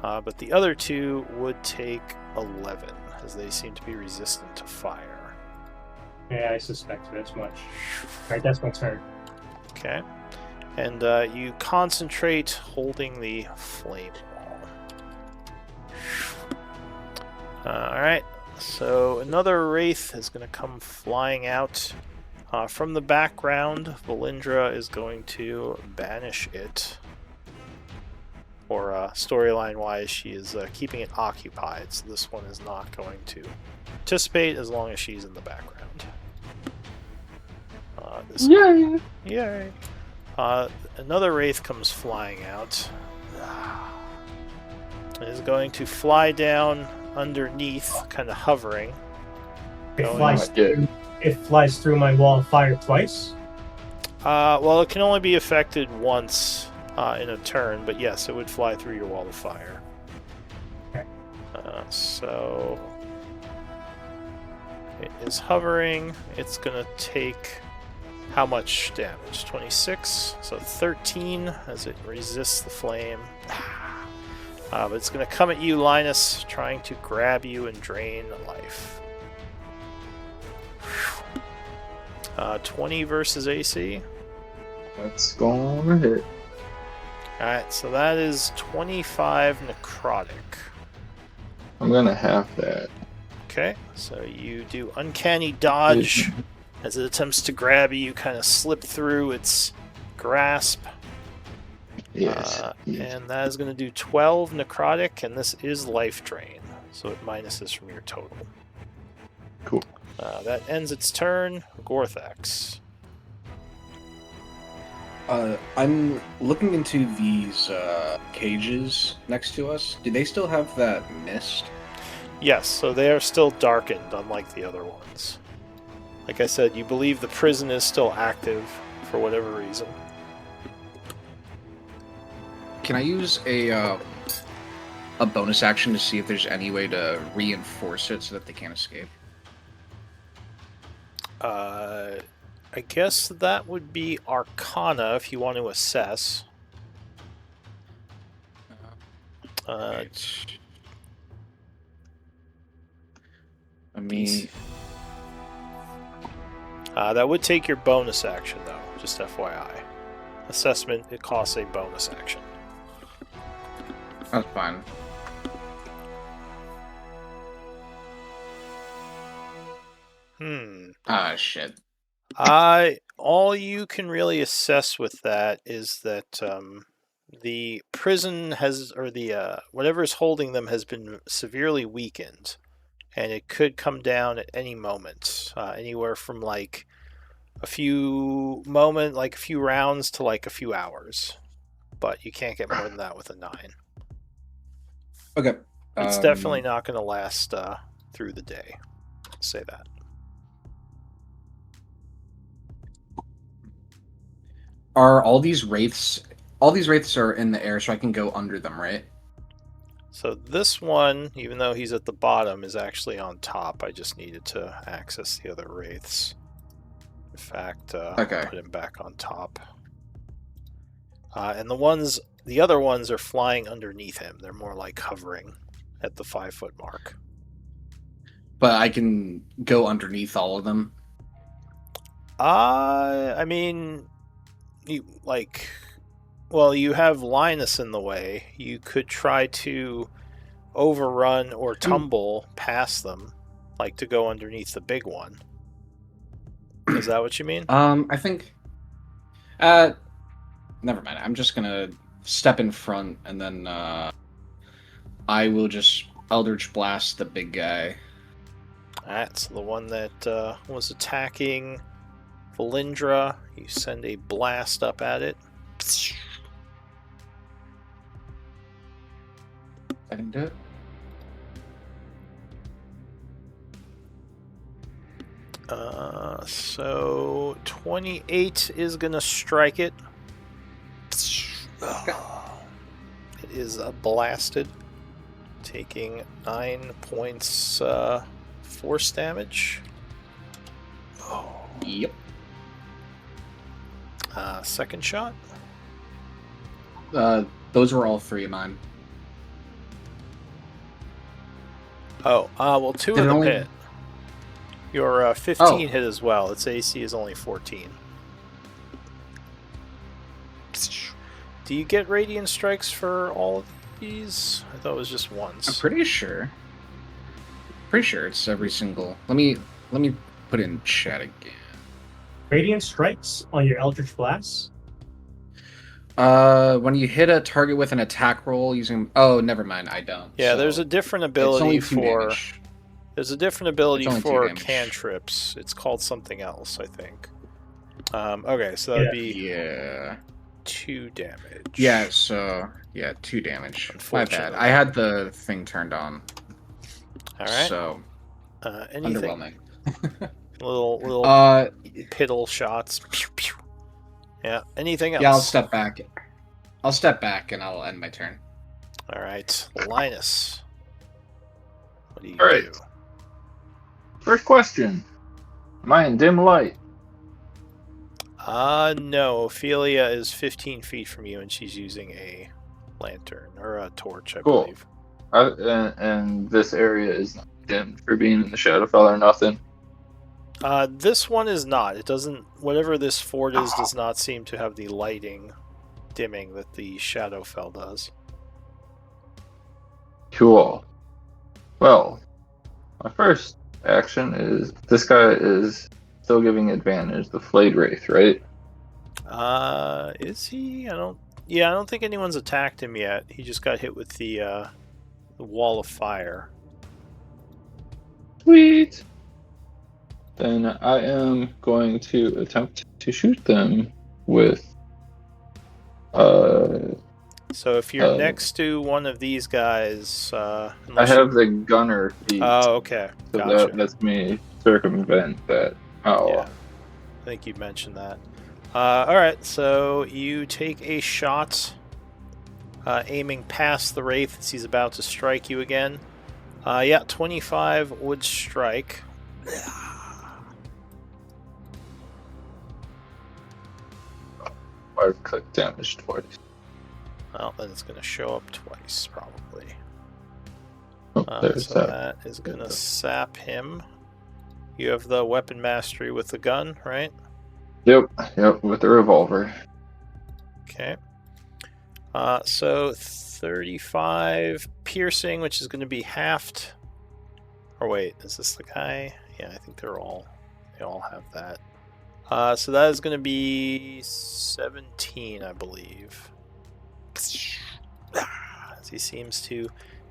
But the other 2 would take 11, as they seem to be resistant to fire. Yeah, I suspected as much. Alright, that's my turn. Okay. And you concentrate holding the flame wall. Alright, so another wraith is going to come flying out. From the background, Valindra is going to banish it. Or storyline-wise, she is keeping it occupied, so this one is not going to participate as long as she's in the background. Yay! Yay! Another wraith comes flying out. It is going to fly down underneath, kind of hovering. It Going- flies through my wall of fire twice. Well, it can only be affected once in a turn, but yes, it would fly through your wall of fire. Okay. So it is hovering. It's going to take how much damage? 26, so 13 as it resists the flame. But it's going to come at you, Linus, trying to grab you and drain life. 20 versus AC. That's gonna hit. Alright, so that is 25 necrotic. I'm gonna have that. Okay, so you do uncanny dodge. As it attempts to grab you, you kind of slip through its grasp. Yes. And that is going to do 12 necrotic, and this is life drain. So it minuses from your total. Cool. That ends its turn. Gorthax. I'm looking into these cages next to us. Do they still have that mist? Yes, so they are still darkened, unlike the other ones. Like I said, you believe the prison is still active for whatever reason. Can I use a bonus action to see if there's any way to reinforce it so that they can't escape? I guess that would be Arcana if you want to assess. Right. I mean, that would take your bonus action, though, just FYI. Assessment, it costs a bonus action. that's fine. Hmm. Ah, shit. All you can really assess with that is that the prison has, or the whatever is holding them has been severely weakened, and it could come down at any moment, anywhere from like a few rounds to like a few hours. But you can't get more than that with a 9. Okay. It's definitely not going to last through the day. I'll say that. Are all these wraiths? All these wraiths are in the air, so I can go under them, right? So this one, even though he's at the bottom, is actually on top. I just needed to access the other wraiths. In fact, Okay. I'll put him back on top. And the other ones are flying underneath him. They're more like hovering at the 5-foot mark. But I can go underneath all of them. I mean, you have Linus in the way. You could try to overrun or tumble past them, like to go underneath the big one. Is that what you mean? I think. Never mind. I'm just gonna step in front, and then I will just Eldritch Blast the big guy. That's the one that was attacking Valindra. You send a blast up at it. I can do it. So 28 is gonna strike it. It is blasted, taking 9 points force damage. Yep. Second shot. Those were all 3 of mine. Oh, well, 2 Did of it them only- hit. Your 15 hit as well. Its AC is only 14. Do you get radiant strikes for all of these? I thought it was just once. I'm pretty sure. Pretty sure it's every single. Let me put in chat again. Radiant strikes on your Eldritch Blast? When you hit a target with an attack roll using. Oh, never mind. I don't. Yeah, So there's a different it's only ability 2 for. damage. There's a different ability It's only 2 for damage. cantrips. It's called something else, I think. Okay, so that would be Yeah. 2 damage. Yeah. So 2 damage. My bad. Unfortunately. I had the thing turned on. All right. So Anything? underwhelming. Little piddle shots. Pew, pew. Yeah. Anything else? Yeah, I'll step back. I'll step back and I'll end my turn. All right, Linus. What do you All right. do? First question. Am I in dim light? No. Ophelia is 15 feet from you, and she's using a lantern or a torch, I Cool. believe. And this area is not dim for being in the Shadowfell or nothing. This one is not. It doesn't. Whatever this fort is does not seem to have the lighting dimming that the Shadowfell does. Cool. Well, my first action is this guy is still giving advantage, the Flayed Wraith, right? Is he? I don't think anyone's attacked him yet. He just got hit with the wall of fire. Sweet. Then I am going to attempt to shoot them with So if you're next to one of these guys, I unless have the gunner feat, Oh, okay. so Gotcha. that lets me circumvent that. Oh, Yeah. I think you mentioned that. Alright, so you take a shot aiming past the Wraith as he's about to strike you again. 25 would strike. I've click damage twice. Well, then it's going to show up twice, probably. Oh, there's So that. that is going to sap him. You have the weapon mastery with the gun, right? Yep, with the revolver. Okay. So 35 piercing, which is going to be halved. Or wait, is this the guy? Yeah, I think they all have that. So that is going to be 17, I believe. As he seems to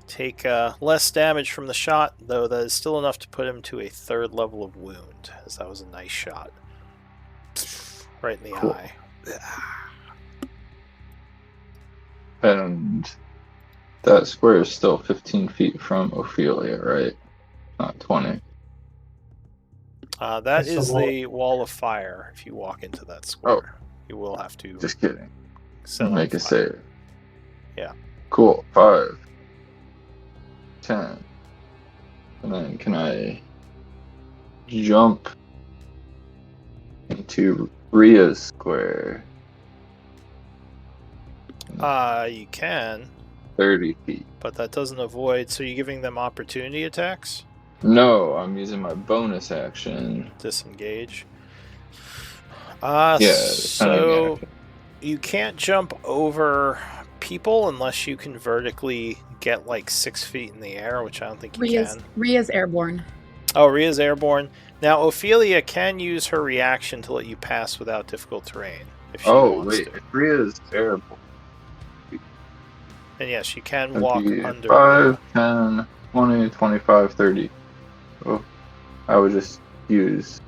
take less damage from the shot, though that is still enough to put him to a 3rd level of wound, as that was a nice shot. Right in the eye. And that square is still 15 feet from Ophelia, right? Not 20. That That's the is wall. the wall of fire. If you walk into that square, you will have to Just kidding. set on Make a fire. save. Yeah. Cool. 5, 10. And then can I jump into Ria's square? You can, 30 feet. but that doesn't avoid. So you're giving them opportunity attacks? No, I'm using my bonus action. Disengage. Yeah, it's kind of So you can't jump over people unless you can vertically get like 6 feet in the air, which I don't think you can. Ria's airborne. Oh, Ria's airborne. Now Ophelia can use her reaction to let you pass without difficult terrain if she wants wait, to. if Ria's airborne. And yes, you can That'd walk be under 5, Ria. 10, 20, 25, 30. Oh, I would just use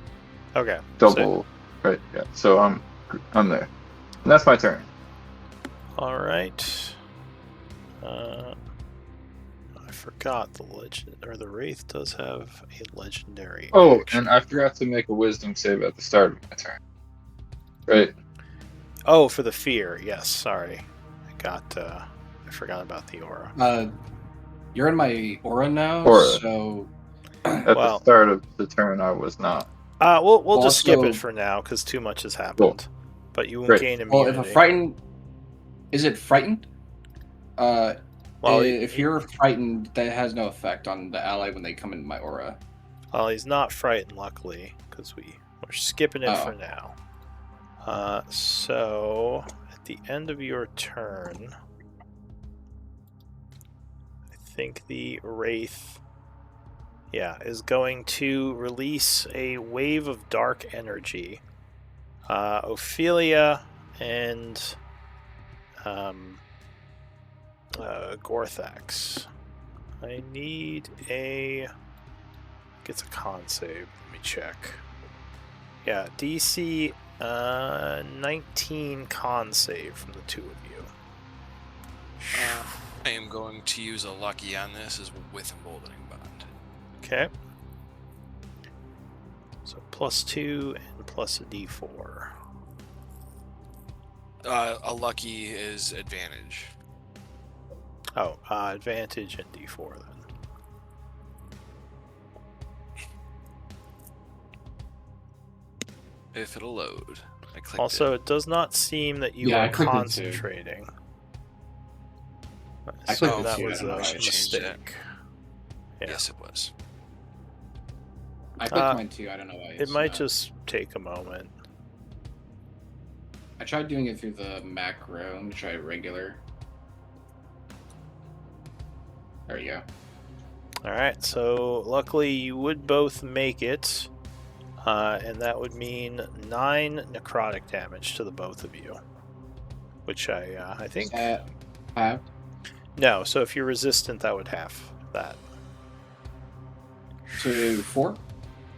Okay. double. Right, yeah. So I'm there. And that's my turn. All right. I forgot the legend, or the Wraith does have a legendary. Oh, action. and I forgot to make a wisdom save at the start of my turn. Right? Oh, for the fear. Yes, sorry. I forgot about the aura. You're in my aura now, Aura. so At the start of the turn, I was not. We'll just skip Also- it for now because too much has happened. Cool. But you won't Great. gain well, immunity. if a frightened, is it frightened? Well, if you're frightened, that has no effect on the ally when they come into my aura. Well, he's not frightened, luckily, because we're skipping it for now. So at the end of your turn, I think the Wraith, is going to release a wave of dark energy. Ophelia and Gorthax. I need it's a con save. Let me check. Yeah, DC 19 con save from the two of you. I am going to use a lucky on this as with emboldening bond. Okay. So +2 and plus a D4. A lucky is advantage. Oh, advantage and D4 then. If it'll load. I clicked Also, it. it does not seem that you Yeah, are I clicked it too. concentrating. I So clicked it that too, I was don't know a why I changed that. mistake. Yeah. Yes, it was. I clicked mine too. I don't know why. It might just take a moment. I tried doing it through the macro. I'm gonna try regular. There you go. Alright, so luckily you would both make it. And that would mean 9 necrotic damage to the both of you. Which I think... Half. No, so if you're resistant, that would half that. So 4?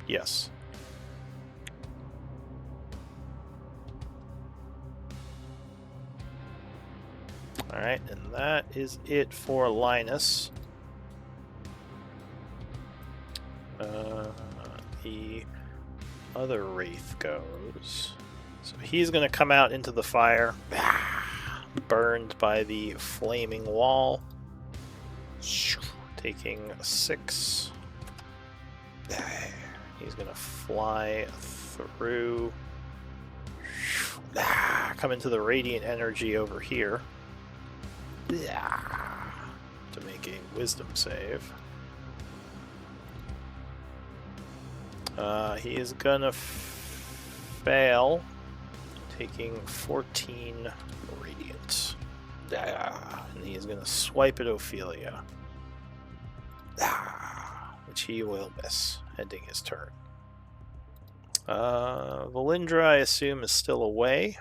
Yes. Alright, and that is it for Linus. The other Wraith goes. So he's going to come out into the fire, burned by the flaming wall, taking 6. He's going to fly through, come into the radiant energy over here to make a wisdom save. He is gonna fail, taking 14 radiant. And he is gonna swipe at Ophelia, which he will miss, ending his turn. Valindra, I assume, is still away.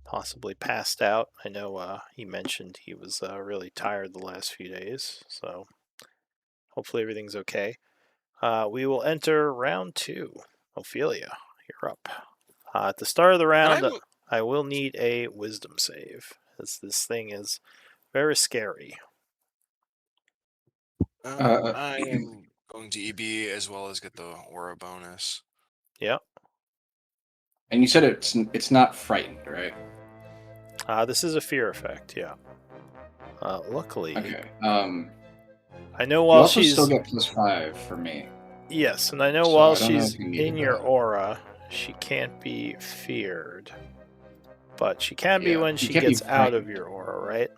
Possibly passed out. I know he mentioned he was really tired the last few days, so hopefully everything's okay. We will enter round 2. Ophelia, you're up. At the start of the round, I will need a wisdom save, as this thing is very scary. I am going to EB as well as get the aura bonus. Yep. And you said it's not frightened, right? This is a fear effect, yeah. Luckily, Okay. I know You while also she's still get +5 for me. yes, and I know So while I don't know she's if you needed in your that. aura, she can't be feared, but she can be Yeah, when she she can't be gets out of frightened. your aura, right?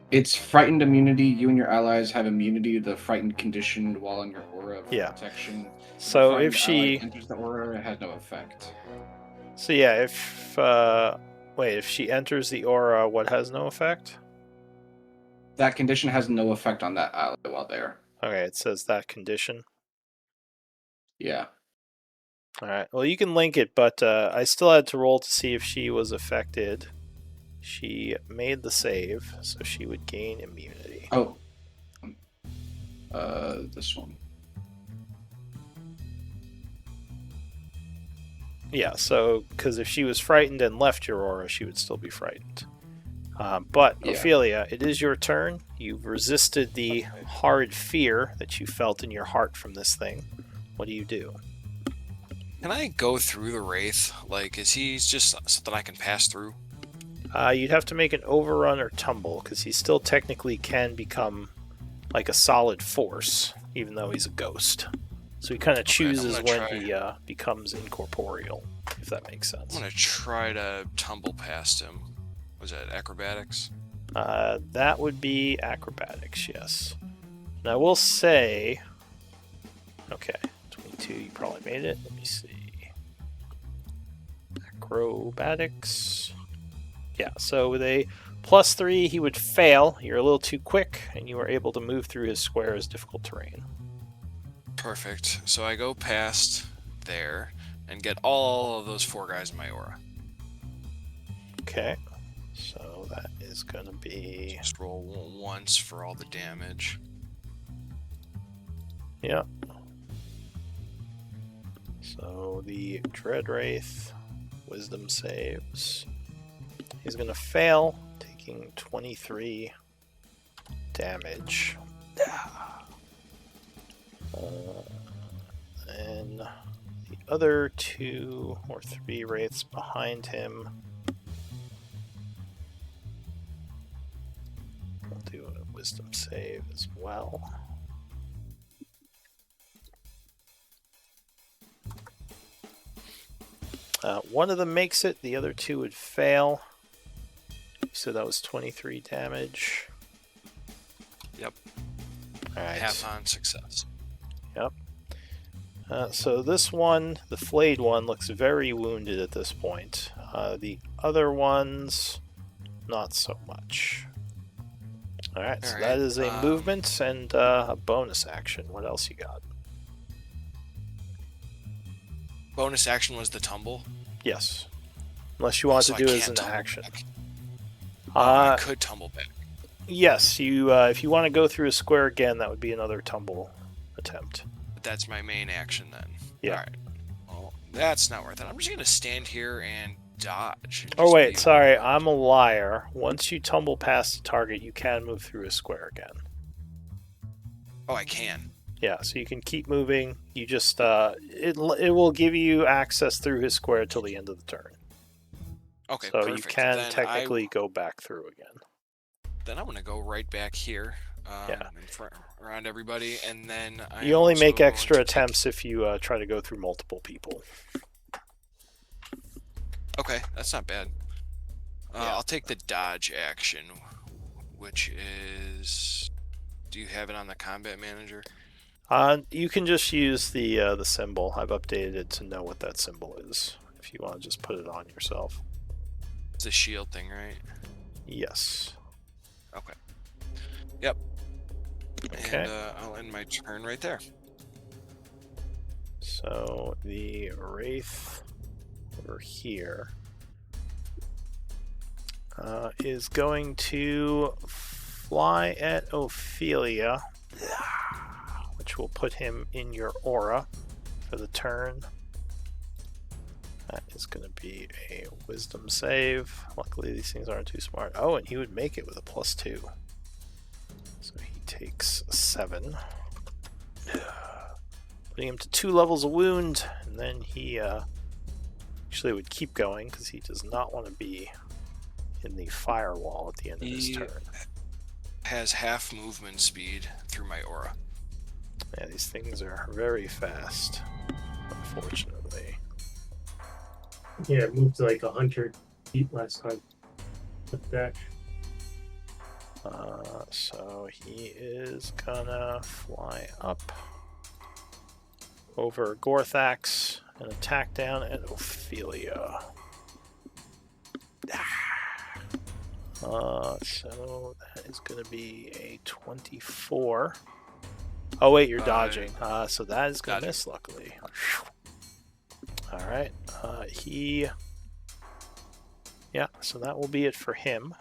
It's frightened immunity. You and your allies have immunity to the frightened condition while in your aura for Yeah. protection. So If a if frightened ally she, enters the aura, it has no effect. so yeah, if wait, if she enters the aura, what has no effect? That condition has no effect on that ally while there. Okay, it says that condition. Yeah. All right. Well, you can link it, but I still had to roll to see if she was affected. She made the save, so she would gain immunity. Oh. This one. Yeah, so because if she was frightened and left your aura, she would still be frightened. But Yeah. Ophelia, it is your turn. You've resisted the horrid fear that you felt in your heart from this thing. What do you do? Can I go through the Wraith? Like, is he just something I can pass through? You'd have to make an overrun or tumble, because he still technically can become like a solid force, even though he's a ghost. So he kind of chooses when he becomes incorporeal, if that makes sense. I'm going to try to tumble past him. Was that acrobatics? That would be acrobatics, yes. Now, I will say... Okay, 22, you probably made it. Let me see. Acrobatics. Yeah, so with a +3, he would fail. You're a little too quick, and you are able to move through his square as difficult terrain. Perfect. So I go past there and get all of those 4 guys in my aura. Okay. So that is going to be... Just roll once for all the damage. Yeah. So the Dread Wraith, Wisdom saves. He's going to fail, taking 23 damage. And the other 2 or 3 Wraiths behind him will do a Wisdom save as well. One of them makes it, the other 2 would fail. So that was 23 damage. Yep. Alright. Half on success. Yep. So this one, the flayed one, looks very wounded at this point. The other ones, not so much. Alright, so that is a movement and a bonus action. What else you got? Bonus action was the tumble? Yes. Unless you want to do it as an action. I could tumble back. Yes, you. If you want to go through a square again, that would be another tumble attempt. But that's my main action then. Yeah. Alright. Well, that's not worth it. I'm just going to stand here and dodge. Oh wait, sorry, I'm a liar. Once you tumble past the target, you can move through a square again. Oh, I can. Yeah, so you can keep moving. You just it will give you access through his square till the end of the turn. Okay, so perfect. You can then technically go back through again. Then I'm gonna go right back here, yeah, in front, around everybody, and then you only make extra attempts if you try to go through multiple people. Okay, that's not bad. Yeah. I'll take the dodge action, which is. Do you have it on the combat manager? You can just use the symbol. I've updated it to know what that symbol is. If you want to just put it on yourself. It's a shield thing, right? Yes. Okay. Yep. Okay. And I'll end my turn right there. So the Wraith over here is going to fly at Ophelia, which will put him in your aura for the turn. That is going to be a wisdom save. Luckily, these things aren't too smart. Oh, and he would make it with a +2. So he takes 7. Putting him to 2 levels of wound, and then he actually would keep going because he does not want to be in the firewall at the end of his turn. Has half movement speed through my aura. Yeah, these things are very fast, unfortunately. Yeah, it moved to like 100 feet last time. With that. So he is gonna fly up over Gorthax and attack down at Ophelia. So that is going to be a 24. Oh wait, you're dodging. So that is going to miss, luckily. Alright. Yeah, so that will be it for him.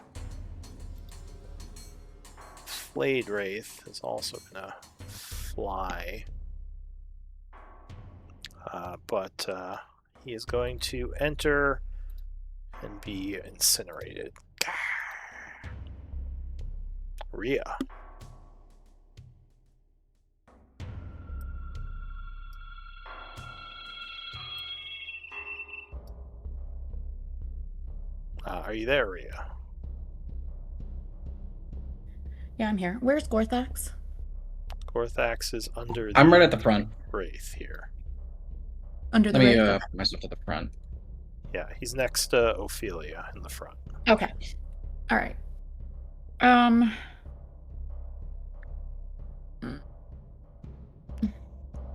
Flayed Wraith is also going to fly. But he is going to enter and be incinerated. Rhea. Are you there, Rhea? Yeah, I'm here. Where's Gorthax? Gorthax is under I'm right at the front. Wraith here. Under the Let me Wraith? put myself at the front. Yeah, he's next to Ophelia in the front. Okay. All right.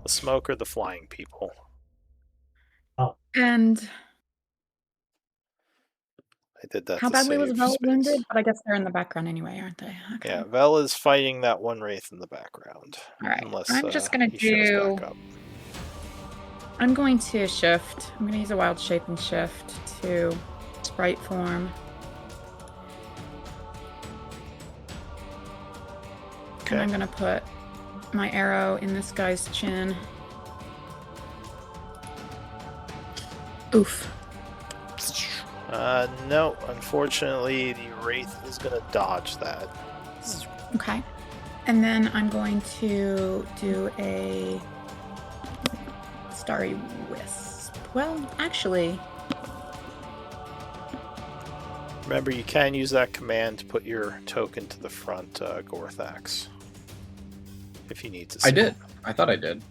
The smoke or the flying people? And I did that how to badly was save Vel space. wounded? But I guess they're in the background anyway, aren't they? Okay. Yeah, Vel is fighting that one Wraith in the background. All right. Unless I'm just gonna he shows back up. I'm going to shift. I'm gonna use a wild shape and shift to sprite form. Okay. And I'm gonna put my arrow in this guy's chin. Oof. No, unfortunately, the Wraith is going to dodge that. Okay. And then I'm going to do a Starry Wisp. Well, actually... Remember, you can use that command to put your token to the front, Gorthax. If you need to see I did. I thought I did.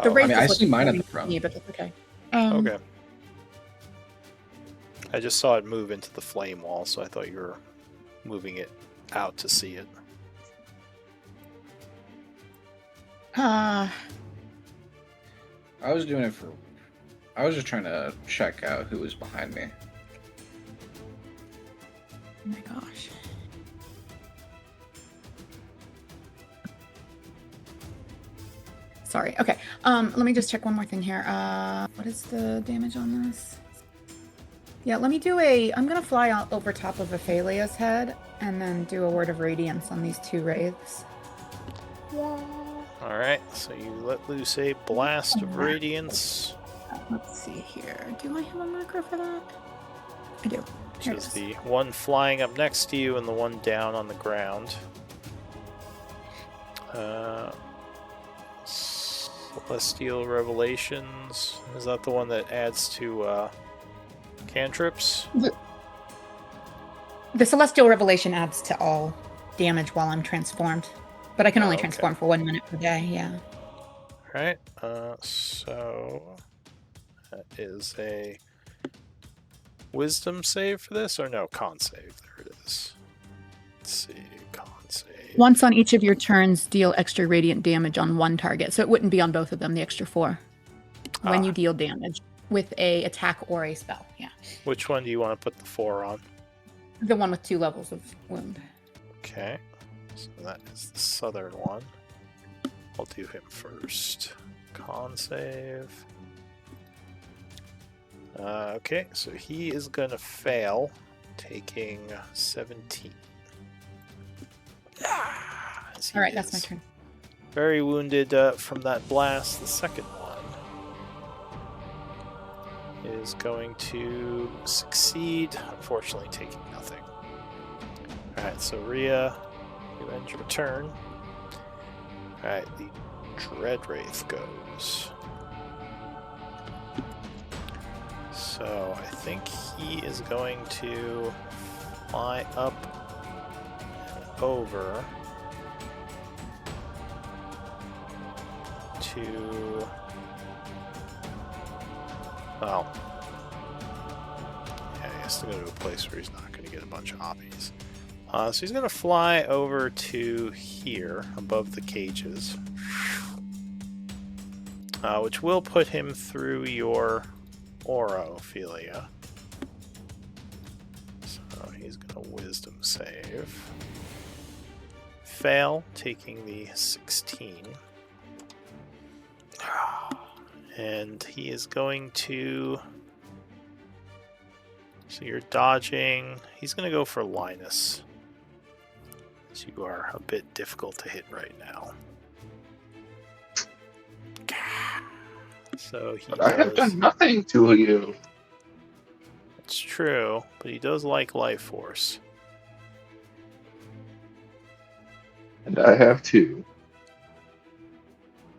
The Wraith I is see mine at looking the front. me, but that's okay. Okay. I just saw it move into the flame wall, so I thought you were moving it out to see it. I was doing it for... I was just trying to check out who was behind me. Oh my gosh. Sorry. Okay. Let me just check one more thing here. What is the damage on this? Yeah, let me do I'm gonna fly out over top of Ophelia's head and then do a Word of Radiance on these 2 Wraiths. Alright, so you let loose a Blast of Radiance. Let's see here. Do I have a marker for that? I do. Which Here it is is. the one flying up next to you and the one down on the ground. Celestial Revelations. Is that the one that adds to cantrips? The Celestial Revelation adds to all damage while I'm transformed. But I can only okay. transform for 1 minute per day, yeah. Alright, so that is a wisdom save for this, or no, con save. There it is. Let's see, con save. Once on each of your turns, deal extra radiant damage on 1 target. So it wouldn't be on both of them, the extra 4. When you deal damage with a attack or a spell, yeah. Which one do you want to put the 4 on? The one with 2 levels of wound. Okay, so that is the southern one. I'll do him first, Con save. Okay, so he is going to fail, taking 17. All right, that's my turn. Very wounded from that blast. The second one is going to succeed, unfortunately taking nothing. Alright, so Rhea, you end your turn. Alright, the Dread Wraith goes. So I think he is going to fly up and over to... Well, yeah, he has to go to a place where he's not going to get a bunch of hobbies. So he's going to fly over to here, above the cages, which will put him through your aura, Ophelia. So he's going to wisdom save. Fail, taking the 16. And he is going to... So you're dodging. He's going to go for Linus. So you are a bit difficult to hit right now. So he I have done nothing to you. It's true, but he does like life force. And I have 2.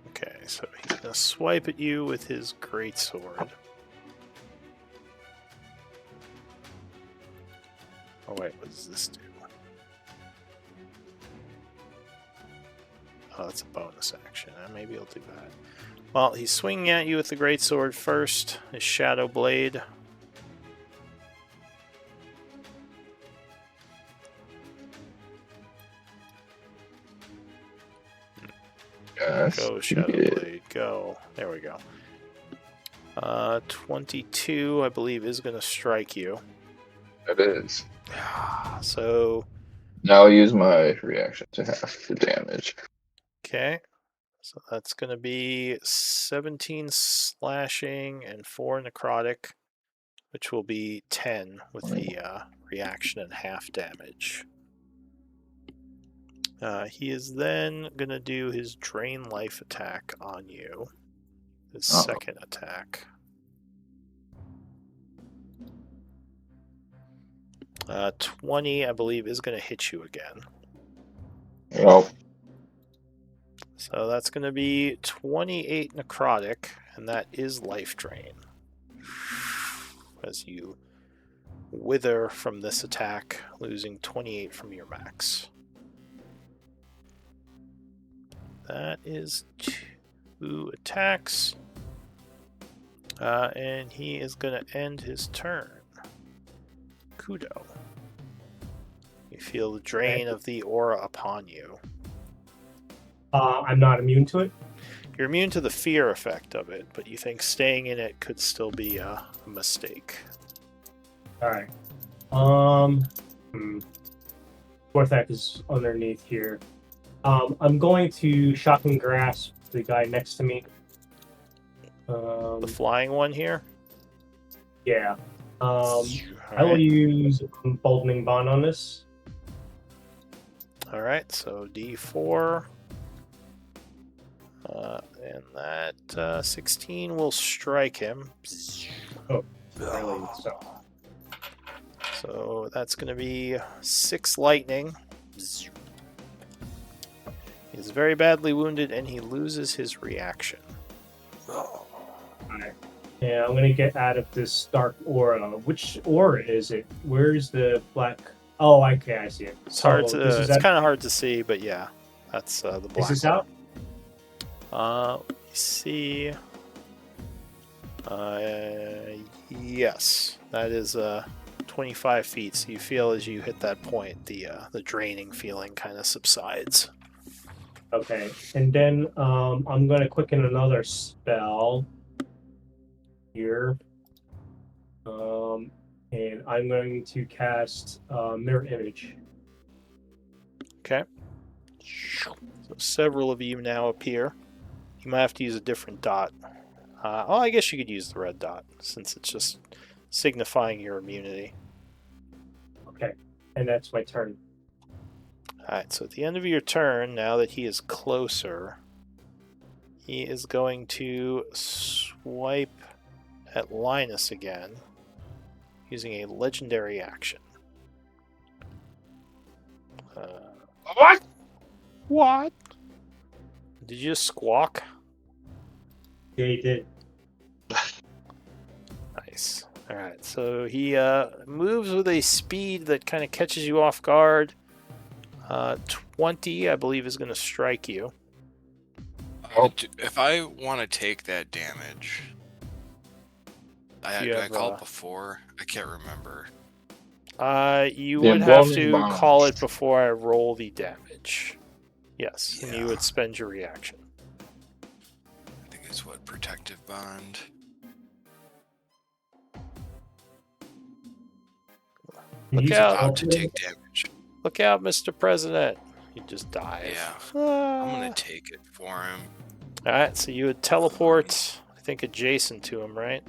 Okay, so he's going to swipe at you with his greatsword. Oh wait, what does this do? Oh, that's a bonus action. Maybe I'll do that. Well, he's swinging at you with the greatsword first. His shadow blade. Yes. Go, shadow blade. Go. There we go. 22, I believe, is going to strike you. It is. So... Now I'll use my reaction to half the damage. Okay. So that's going to be 17 slashing and 4 necrotic, which will be 10 with the reaction and half damage. He is then going to do his drain life attack on you. His second attack. 20, I believe, is going to hit you again. Well. So that's going to be 28 necrotic, and that is life drain. As you wither from this attack, losing 28 from your max. That is 2 attacks. And he is going to end his turn. Kudo. You feel the drain of the aura upon you. I'm not immune to it? You're immune to the fear effect of it, but you think staying in it could still be a mistake. Alright. Vorthak is underneath here. I'm going to shock and grasp the guy next to me. The flying one here? Yeah. I will use Emboldening Bond on this. Alright, so D4. And that 16 will strike him. Oh, really? So that's going to be 6 lightning. He's very badly wounded and he loses his reaction. Alright. Yeah, I'm gonna get out of this dark aura. Which aura is it? Where's the black? Oh, okay, I see it. It's hard to. It's kind of hard to see, but yeah, that's the black. Is this out? Let me see. Yes, that is 25 feet. So you feel as you hit that point, the draining feeling kind of subsides. Okay, and then I'm gonna quicken another spell here, and I'm going to cast Mirror Image. Okay. So several of you now appear. You might have to use a different dot. Well, I guess you could use the red dot, since it's just signifying your immunity. Okay, and that's my turn. Alright, so at the end of your turn, now that he is closer, he is going to swipe at Linus again, using a legendary action. What? What? Did you just squawk? Yeah, he did. Nice. Alright, so he moves with a speed that kind of catches you off guard. 20, I believe, is going to strike you. If I want to take that damage, do I call it before? I can't remember. You The would have bonus to bonus. call it before I roll the damage. Yes, and you Yeah. would spend your reaction. I think it's what, protective bond? Look Use out. About to take damage. Look out, Mr. President. You just dive. Yeah. I'm gonna take it for him. Alright, so you would teleport, I think, adjacent to him, right?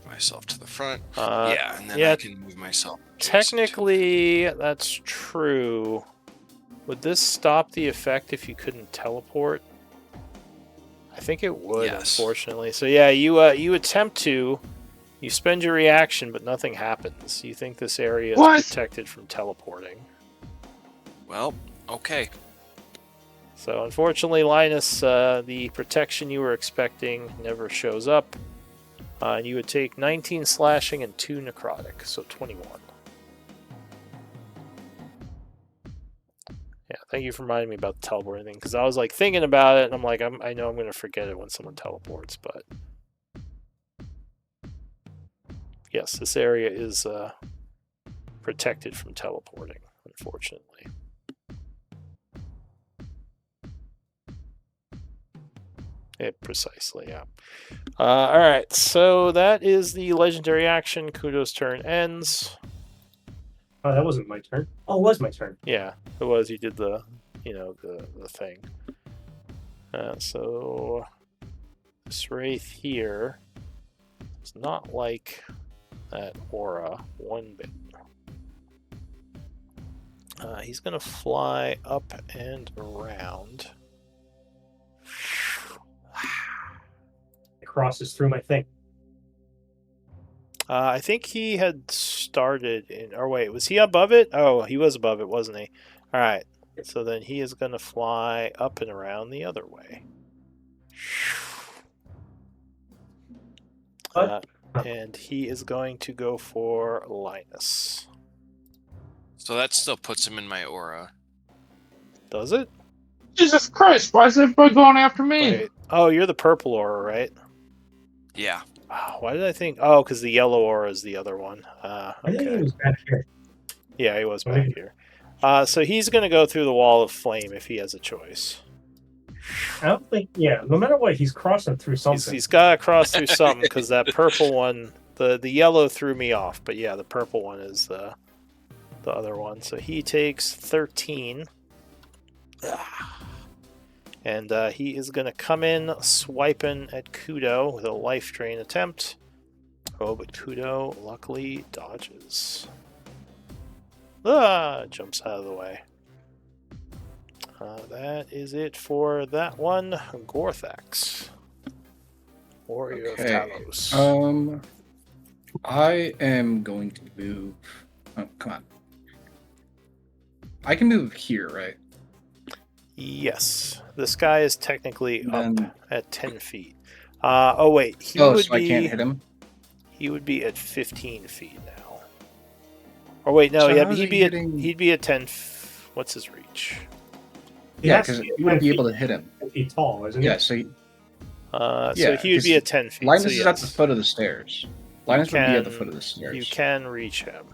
Myself to the front. Yeah, and then yeah, I can move myself. adjacent. Technically, that's true. Would this stop the effect if you couldn't teleport? I think it would, Yes. unfortunately. So yeah, you attempt to. You spend your reaction, but nothing happens. You think this area is protected from teleporting. Well, okay. So unfortunately, Linus, the protection you were expecting never shows up. And you would take 19 slashing and 2 necrotic, so 21. Yeah, thank you for reminding me about the teleporting thing, because I was like thinking about it, and I'm like, I know I'm going to forget it when someone teleports, but yes, this area is protected from teleporting, unfortunately. Precisely, yeah. Alright, so that is the legendary action. Kudo's turn ends. Oh, that wasn't my turn. Oh, it was my turn. Yeah, it was. You did the thing. So this wraith here is not like that aura one bit. He's going to fly up and around. It crosses through my thing. I think he had started in... Or wait, was he above it? Oh, he was above it, wasn't he? Alright, so then he is going to fly up and around the other way. And he is going to go for Linus. So that still puts him in my aura. Does it? Jesus Christ, why is everybody going after me? Wait. Oh, you're the purple aura, right? Yeah. Oh, why did I think... Oh, because the yellow aura is the other one. I think he Okay. was back here. Yeah, he was back here. So he's going to go through the wall of flame if he has a choice. I don't think, yeah, no matter what, he's crossing through something. He's got to cross through something, because that purple one... The yellow threw me off, but yeah, the purple one is the other one. So he takes 13. And he is going to come in swiping at Kudo with a life drain attempt. Oh, but Kudo luckily dodges. Jumps out of the way. That is it for that one. Gorthax. Warrior of Talos. I am going to move... Oh, come on. I can move here, right? Yes. This guy is technically Then... up at 10 feet. Oh, wait. He Oh, would so be, I can't hit him? He would be at 15 feet now. Or wait, no, So yeah, how is he'd he be hitting- he'd be at 10. What's his reach? Yeah, because you wouldn't be able to hit him. He's tall, isn't he? Yeah, so... So Yeah, he would be 'cause at 10 feet. Linus so is at the foot of the stairs. Linus would be at the foot of the stairs. You can reach him.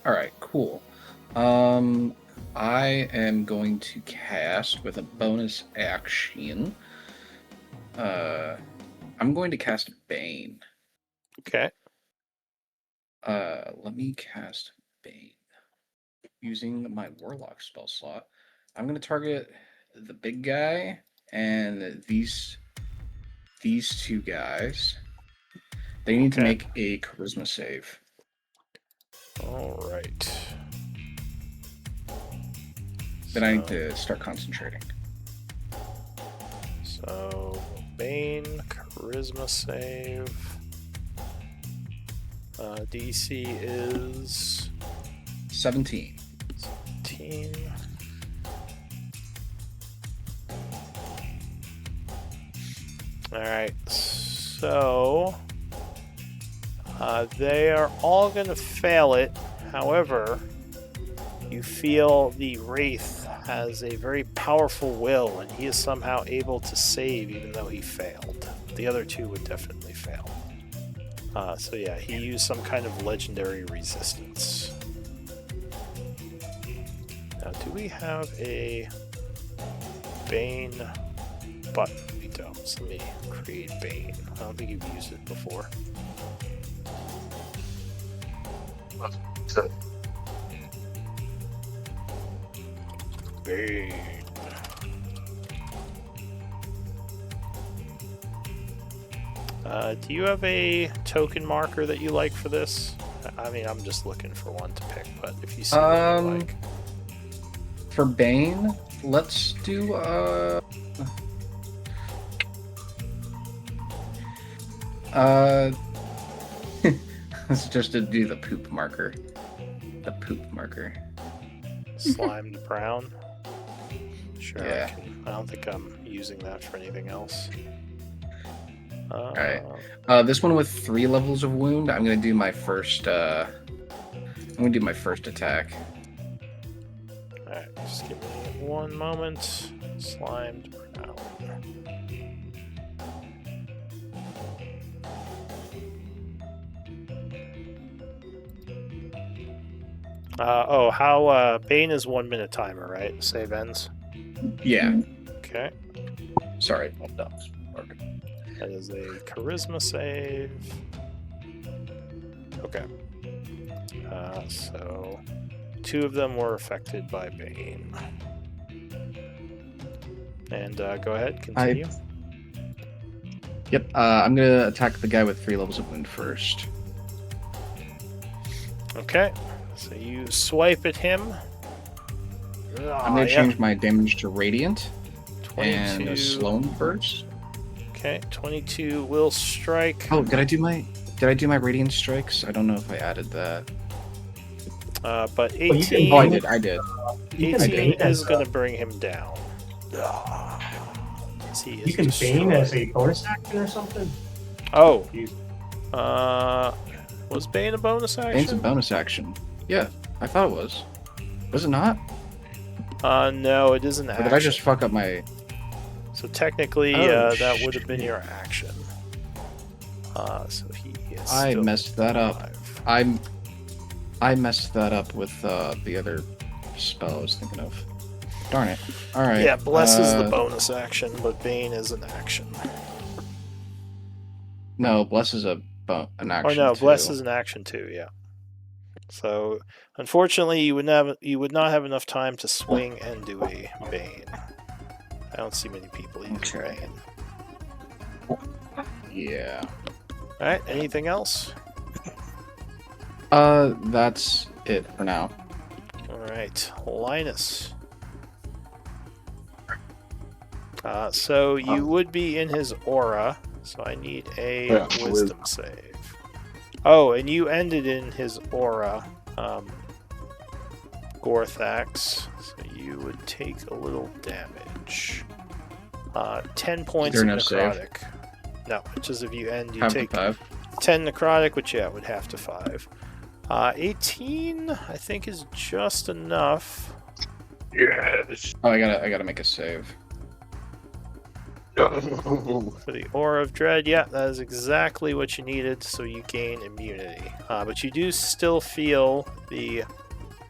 Alright, cool. I am going to cast with a bonus action. I'm going to cast Bane. Okay. Let me cast Bane using my Warlock spell slot. I'm going to target the big guy and these two guys. They need to make a charisma save. All right. Then I need to start concentrating. So, Bane, charisma save. DC is 17. 17. Alright, so they are all going to fail it. However, you feel the Wraith has a very powerful will, and he is somehow able to save even though he failed. The other two would definitely fail. So yeah, he used some kind of legendary resistance. Now, do we have a Bane button? We don't. So let me create Bane. I don't think you've used it before. Bane. Do you have a token marker that you like for this? I mean, I'm just looking for one to pick, but if you see what you like. For Bane, let's do let's just do the poop marker. The poop marker. Slimed brown. Sure. Yeah. I don't think I'm using that for anything else. Alright. This one with 3 levels of wound, I'm gonna do my first attack. Alright, just give me one moment. Slimed brown. Bane is 1 minute timer, right? Save ends. Yeah. Okay. Sorry. That is a charisma save. Okay. So 2 of them were affected by Bane. And go ahead, continue. Yep. I'm gonna attack the guy with 3 levels of wound first. Okay. So you swipe at him. I'm gonna change my damage to radiant 22. and a slow first. Okay, 22 will strike. Oh, did I do my radiant strikes? I don't know if I added that. But 18. Oh, I did. 18 is going to bring him down. You can Bane as a bonus action or something? Oh. Was Bane a bonus action? Bane's a bonus action. Yeah, I thought it was. Was it not? No, it isn't. Or did I just fuck up my... So technically, that would have been your action. So he is I still messed that alive. up. I messed that up with the other spell I was thinking of. Darn it. Alright. Yeah, Bless is the bonus action, but Bane is an action. No, Bless is an action. Oh no, too. Bless is an action too, yeah. So unfortunately you would not have enough time to swing and do a Bane. I don't see many people using Bane. Yeah. Alright, anything else? That's it for now. Alright, Linus. So you would be in his aura, so I need a wisdom save. Oh, and you ended in his aura, Gorthax, so you would take a little damage. 10 points of necrotic. No, it's just if you end, you take 10 necrotic, which would have to 5. 18, I think, is just enough. Yes. Oh, I gotta make a save. For the Aura of Dread, yeah, that is exactly what you needed, so you gain immunity. But you do still feel the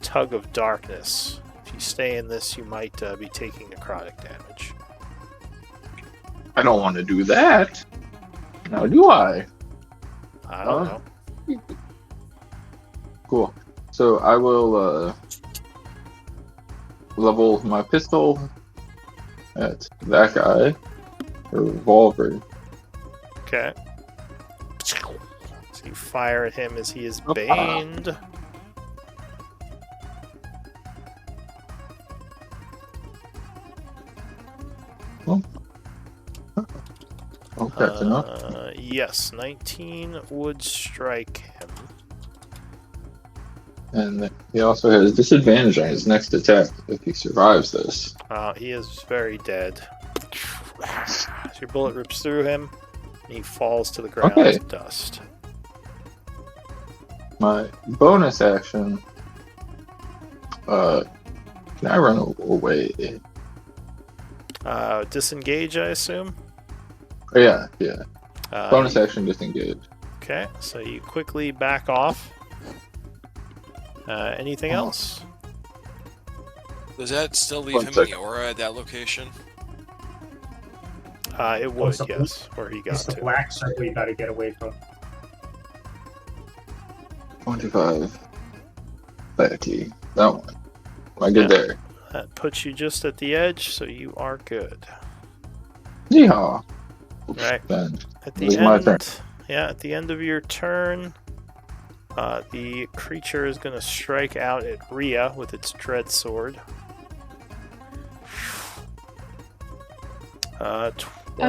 tug of darkness. If you stay in this, you might be taking necrotic damage. I don't want to do that. Now do I? I don't know. Cool. So I will level my pistol at that guy. A revolver. Okay. So you fire at him as he is Opa. baned. Oh, that's enough. Yes, 19 would strike him. And he also has disadvantage on his next attack if he survives this. He is very dead. So your bullet rips through him, and he falls to the ground Okay. to dust. My bonus action. Can I run away? Disengage, I assume? Oh, yeah. Bonus You- action disengage. Okay, so you quickly back off. Anything else? Does that still leave One him in second. the aura at that location? It would, so- yes, where he got It's the to. black circle you got to get away from. 25. 30. That one. Am I good Yeah. there? That puts you just at the edge, so you are good. Yeehaw. Right. Then At It the was my turn. end, at the end of your turn, the creature is going to strike out at Rhea with its dread sword. I'm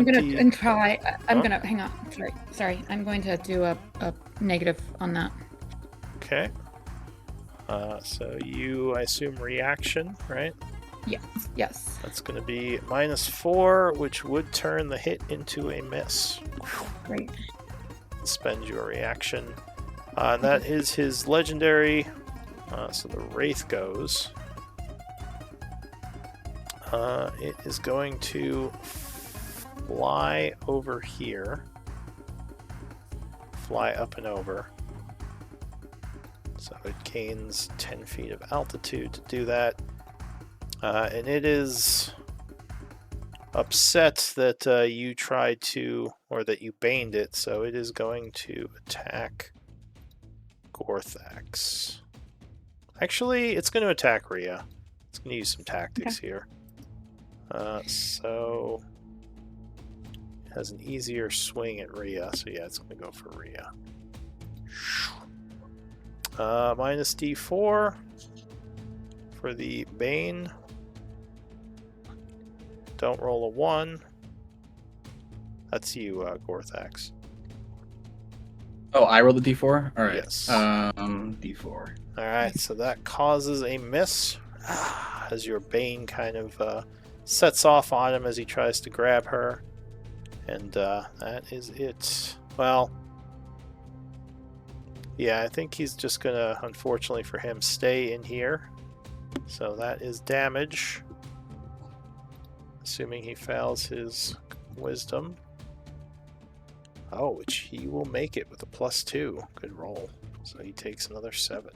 20 gonna try. I'm Huh? gonna hang on. Sorry. I'm going to do a negative on that. Okay. So you, I assume, reaction, right? Yes. That's going to be -4, which would turn the hit into a miss. Great. Spend your reaction. And that is his legendary. So the Wraith goes. It is going to fly over here. Fly up and over. So it gains 10 feet of altitude to do that. And it is upset that you tried to, or that you baned it, so it is going to attack Gorthax. Actually, it's going to attack Rhea. It's going to use some tactics here. So it has an easier swing at Rhea, so yeah, it's going to go for Rhea. Minus D4 for the Bane. Don't roll a 1. That's you, Gorthax. Oh, I rolled a d4? Alright. Yes. D4. Alright, so that causes a miss as your Bane kind of sets off on him as he tries to grab her. And that is it. Well, yeah, I think he's just gonna, unfortunately for him, stay in here. So that is damage. Assuming he fails his wisdom. Oh, which he will make it with a +2. Good roll. So he takes another 7.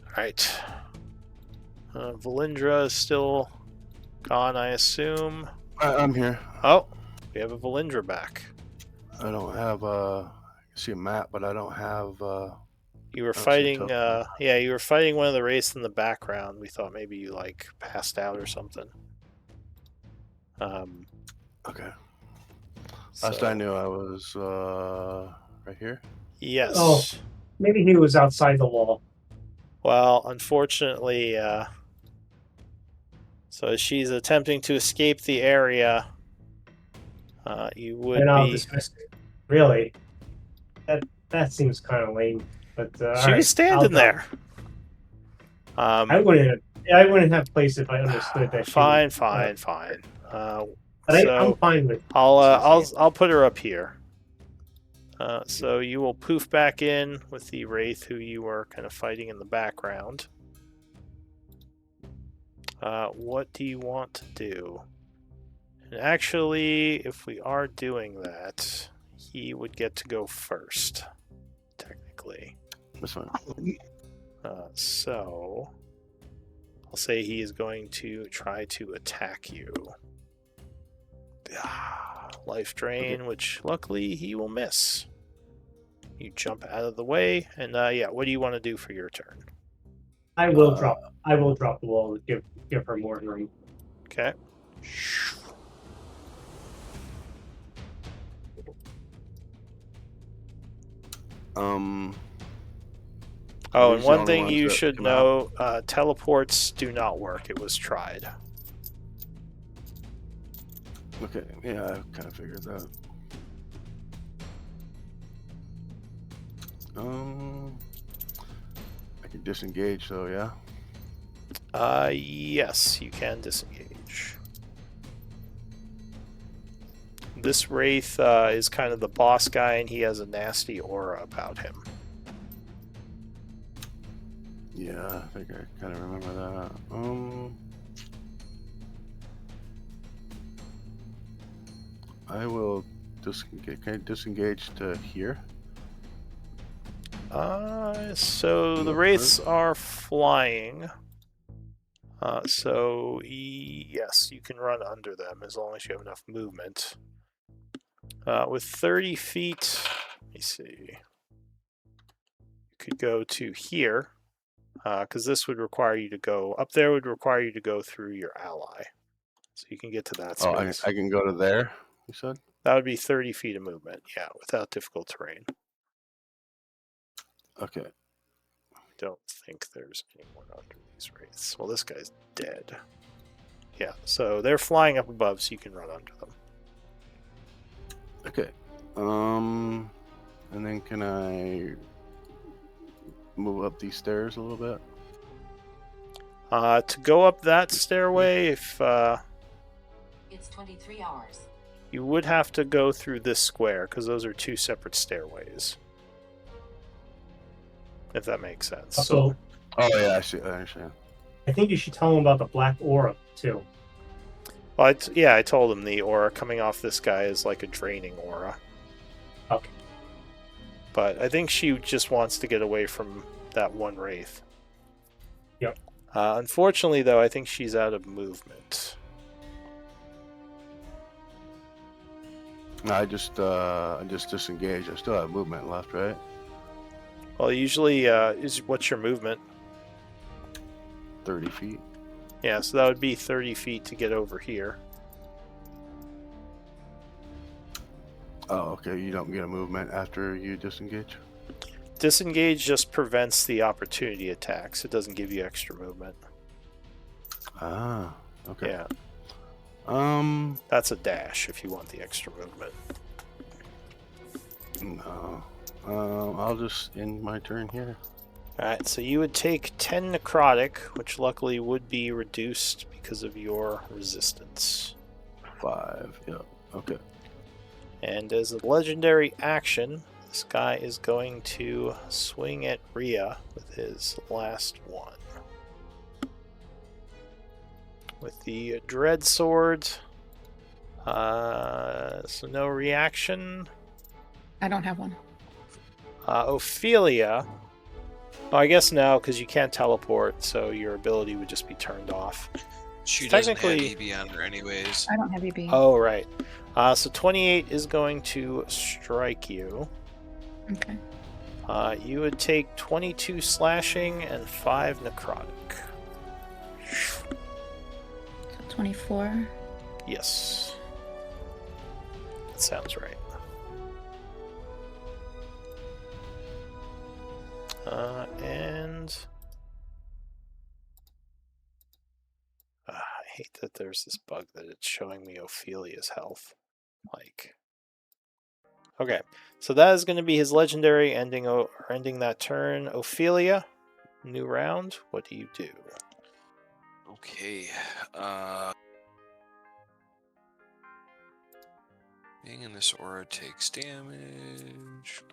Alright. Valindra is still gone, I assume. I'm here. Oh, we have a Valindra back. I don't have I see a map, but I don't have You were That's fighting, a tough yeah, you were fighting one of the wraiths in the background. We thought maybe you, like, passed out or something. okay. Last I knew I was right here. Yes. Oh. Maybe he was outside the wall. Well, unfortunately, so as she's attempting to escape the area, you would And I'll be... dismiss it. Really? That seems kind of lame. But She alright, was standing I'll go. there. I wouldn't have placed if I understood that. Fine. But I'm So fine with. I'll put her up here. So you will poof back in with the wraith who you were kind of fighting in the background. What do you want to do? And actually, if we are doing that, he would get to go first, technically. This one. So I'll say he is going to try to attack you. Life drain, which luckily he will miss. You jump out of the way, and yeah, what do you want to do for your turn? I will drop the wall to give her more room. Okay. Oh, and these the one only thing ones you that should come out? know, teleports do not work. It was tried. Okay, yeah, I kind of figured that. I can disengage though, yeah? Yes, you can disengage. This Wraith is kind of the boss guy, and he has a nasty aura about him. Yeah, I think I kind of remember that. I will disengage. Can I disengage to here? So the Wraiths are flying. So yes, you can run under them as long as you have enough movement. With 30 feet, let me see. You could go to here, because this would require you to go up there. Would require you to go through your ally, so you can get to that space. I can go to there. You said that would be 30 feet of movement. Yeah, without difficult terrain. okay. Don't think there's anyone under these Wraiths. Well, this guy's dead. Yeah, so they're flying up above, so you can run under them. Okay. And then can I move up these stairs a little bit? To go up that stairway, if it's 23 hours. You would have to go through this square, because those are two separate stairways. If that makes sense. So, oh yeah, I see. I understand. I think you should tell him about the black aura too. Well, I told him the aura coming off this guy is like a draining aura. Okay. But I think she just wants to get away from that one Wraith. Yep. Unfortunately, though, I think she's out of movement. No, I just disengaged. I still have movement left, right? Well, usually, what's your movement? 30 feet. Yeah, so that would be 30 feet to get over here. Oh, okay. You don't get a movement after you disengage? Disengage just prevents the opportunity attacks. It doesn't give you extra movement. Ah, okay. Yeah. That's a dash if you want the extra movement. No. I'll just end my turn here. Alright, so you would take 10 necrotic, which luckily would be reduced because of your resistance. 5, yeah, okay. And as a legendary action, this guy is going to swing at Rhea with his last one. With the Dread Sword, so no reaction. I don't have one. Ophelia. Oh, I guess no, because you can't teleport, so your ability would just be turned off. She doesn't have EB on her anyways. I don't have EB. Oh, right. So 28 is going to strike you. Okay. You would take 22 slashing and 5 necrotic. So 24. Yes. That sounds right. And I hate that there's this bug that it's showing me Ophelia's health. Okay, so that is going to be his legendary ending that turn. Ophelia, new round. What do you do? Okay. Being in this aura takes damage.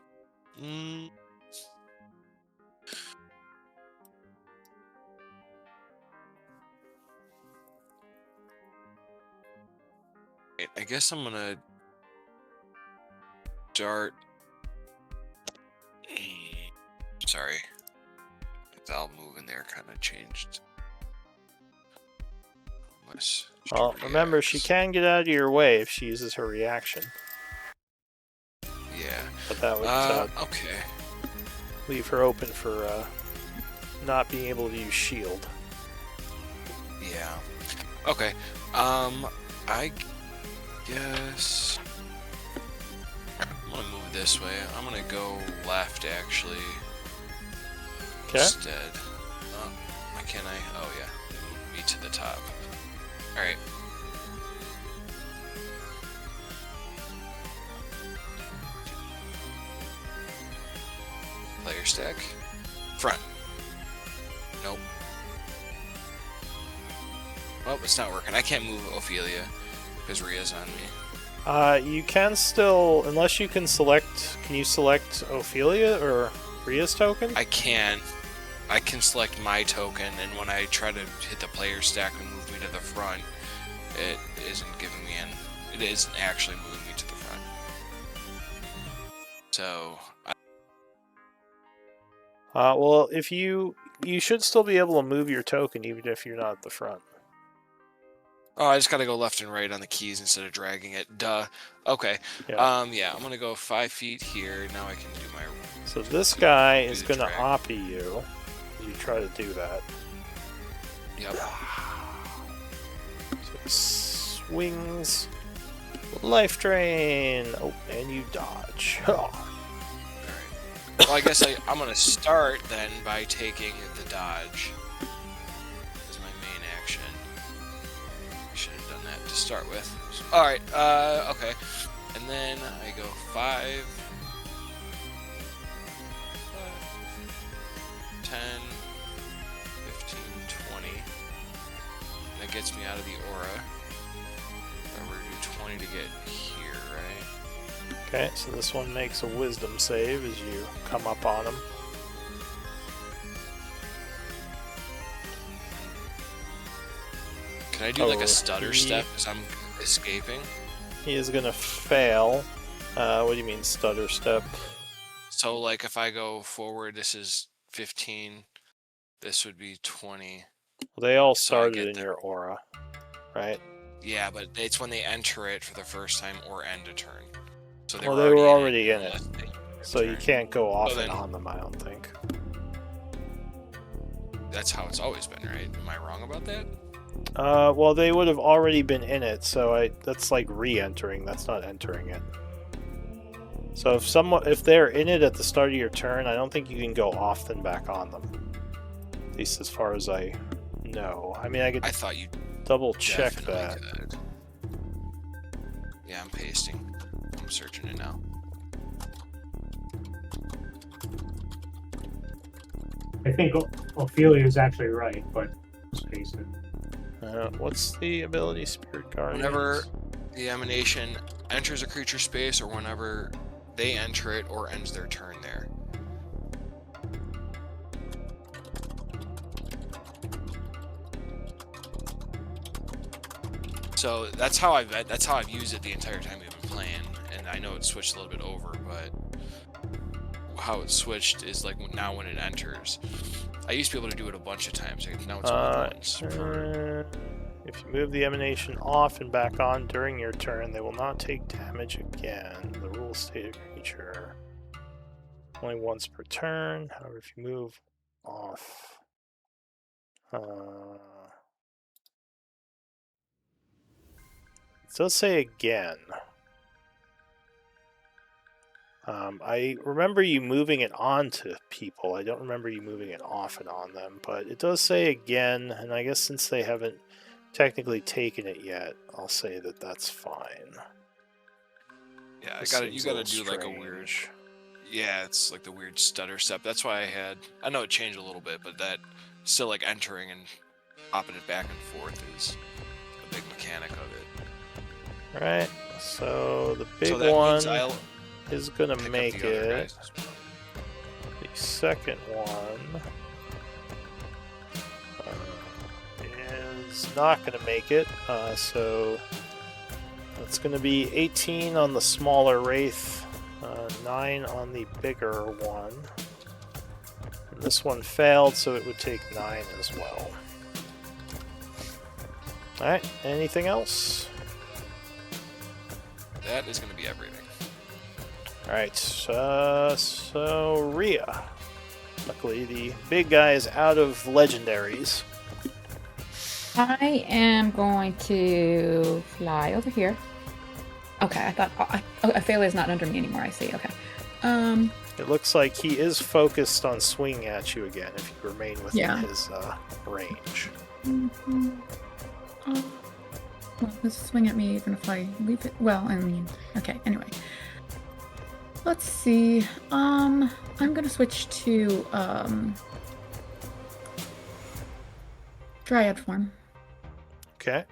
I guess I'm gonna dart. Sorry, Valve move in there kind of changed. Well, remember, she can get out of your way if she uses her reaction. Yeah. But that would okay. leave her open for not being able to use shield. Yeah. Okay. I guess I'm gonna move this way. I'm gonna go left, actually. Okay. Instead. Can I? Oh yeah. Move me to the top. All right. Player stack. Front. Nope. Well, it's not working. I can't move Ophelia because Rhea's on me. You can still, unless you can select. Can you select Ophelia or Rhea's token? I can. I can select my token, and when I try to hit the player stack and move me to the front, it isn't giving me in. It isn't actually moving me to the front. So. Well, if you should still be able to move your token even if you're not at the front. Oh, I just gotta go left and right on the keys instead of dragging it. Duh. Okay. Yeah. Yeah, I'm gonna go 5 feet here. Now I can do my. So this guy is the gonna drag. oppie you. You try to do that. Yep. So he swings. Life drain. Oh, and you dodge. Oh. Well, I guess I'm gonna start then by taking the dodge as my main action. I should have done that to start with. All right. Okay. And then I go 5, 10, 15, 20. That gets me out of the aura. We're gonna do 20 to get here, right? Okay, so this one makes a wisdom save as you come up on him. Can I do like Oh, a stutter he- step as I'm escaping? He is gonna fail. What do you mean stutter step? So like if I go forward, this is 15. This would be 20. Well, they all So I started get in the- your aura, right? Yeah, but it's when they enter it for the first time or end a turn. So Well, they were already in it. unless they So you turn. can't go off then- and on them, I don't think. That's how it's always been, right? Am I wrong about that? Well, they would have already been in it, so that's like re-entering. That's not entering it. So if they're in it at the start of your turn, I don't think you can go off and back on them. At least as far as I know. I mean, I could I thought you double check that. definitely could. Yeah, I'm pasting. I'm searching it now. I think Ophelia is actually right, but just paste it. What's the ability, Spirit Guardian? Whenever the emanation enters a creature space or whenever they enter it or ends their turn there. So that's how I've used it the entire time we've been playing, and I know it switched a little bit over, but how it switched is like now when it enters. I used to be able to do it a bunch of times. Now it's only once per. If you move the emanation off and back on during your turn, they will not take damage again. The rules state a creature only once per turn. However, if you move off, it does say again. I remember you moving it onto people. I don't remember you moving it off and on them, but it does say again, and I guess since they haven't technically taken it yet, I'll say that that's fine. Yeah, This you seems gotta do little like a weird. strange. Yeah, it's like the weird stutter step. That's why I know it changed a little bit, but that still like entering and hopping it back and forth is a big mechanic of it. Right, so the big So that one means I'll is gonna pick up make the other it. guys as well. The second one is not gonna make it, so that's gonna be 18 on the smaller wraith, 9 on the bigger one. And this one failed, so it would take 9 as well. Alright, anything else? That is going to be everything. Alright, so Rhea. Luckily, the big guy is out of legendaries. I am going to fly over here. Okay, I thought Ophelia's not under me anymore. I see. Okay. It looks like he is focused on swinging at you again if you remain within his range. Well, let's swing at me even if I leave it. Well, I mean, okay. Anyway, let's see. I'm gonna switch to Dryad form. Okay.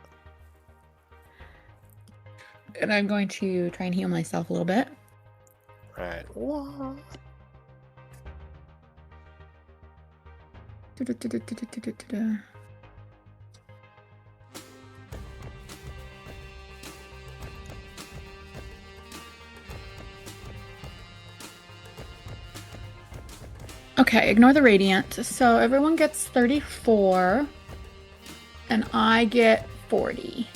And I'm going to try and heal myself a little bit. All right. Okay, ignore the radiant. So everyone gets 34, and I get 40.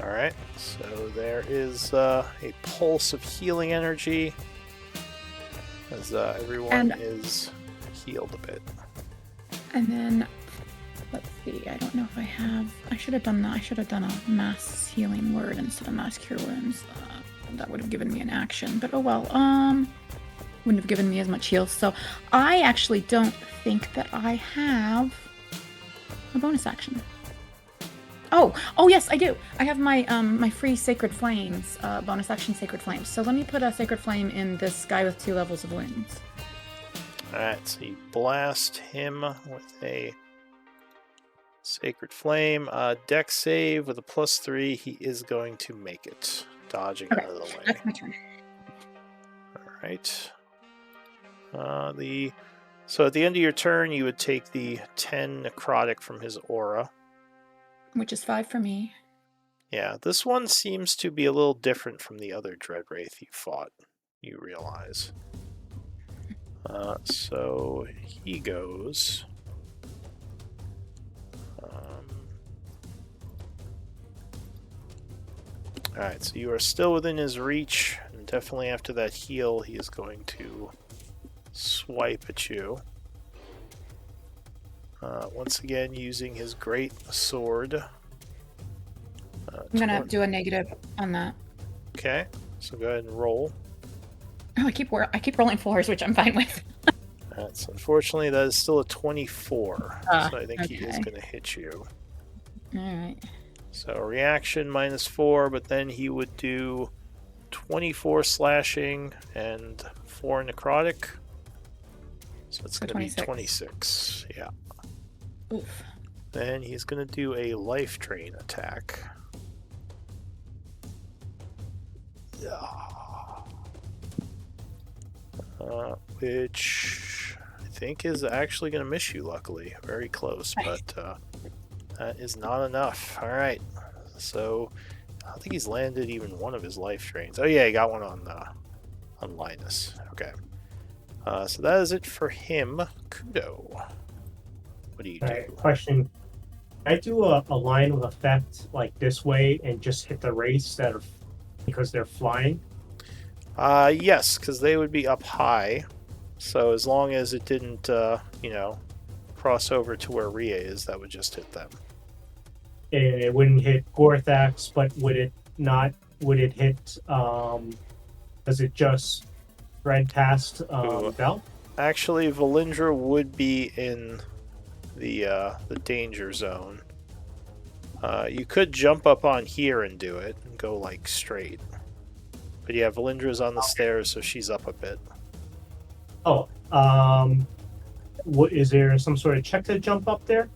All right. So there is a pulse of healing energy as everyone is healed a bit. And then, let's see. I don't know if I have. I should have done that. I should have done a mass healing word instead of mass cure wounds. That would have given me an action. But oh well. Wouldn't have given me as much heal. So I actually don't think that I have a bonus action. Oh yes, I do. I have my my free Sacred Flames, bonus action Sacred Flames. So let me put a Sacred Flame in this guy with 2 levels of wounds. Alright, so you blast him with a Sacred Flame. Dex save with a +3. He is going to make it. Dodging out of the way. That's my turn. Alright. So at the end of your turn, you would take the 10 necrotic from his aura. Which is 5 for me. Yeah, this one seems to be a little different from the other Dread Wraith you fought, you realize. So he goes. Alright, so you are still within his reach, and definitely after that heal, he is going to swipe at you. Once again, using his great sword. I'm gonna do a negative on that. Okay, so go ahead and roll. Oh, I keep rolling 4s, which I'm fine with. So unfortunately, that is still a 24. So I think he is okay. going to hit you. All right. So reaction -4, but then he would do 24 slashing and 4 necrotic. So it's going to be 26. Yeah. Oof. Then he's going to do a life drain attack. Which I think is actually going to miss you, luckily. Very close, but that is not enough. Alright, so I don't think he's landed even one of his life drains. Oh yeah, he got one on Linus. Okay. So that is it for him. Kudo. What do you do? Question. Can I do a line of effect like this way and just hit the wraiths that are because they're flying? Yes, because they would be up high. So as long as it didn't, cross over to where Rhea is, that would just hit them. And it wouldn't hit Gorthax, but would it not? Would it hit? Does it just spread past Bell? Actually, Valindra would be in the danger zone. You could jump up on here and do it and go like straight. But yeah, Valindra's on the stairs, so she's up a bit. Oh, what is there some sort of check to jump up there?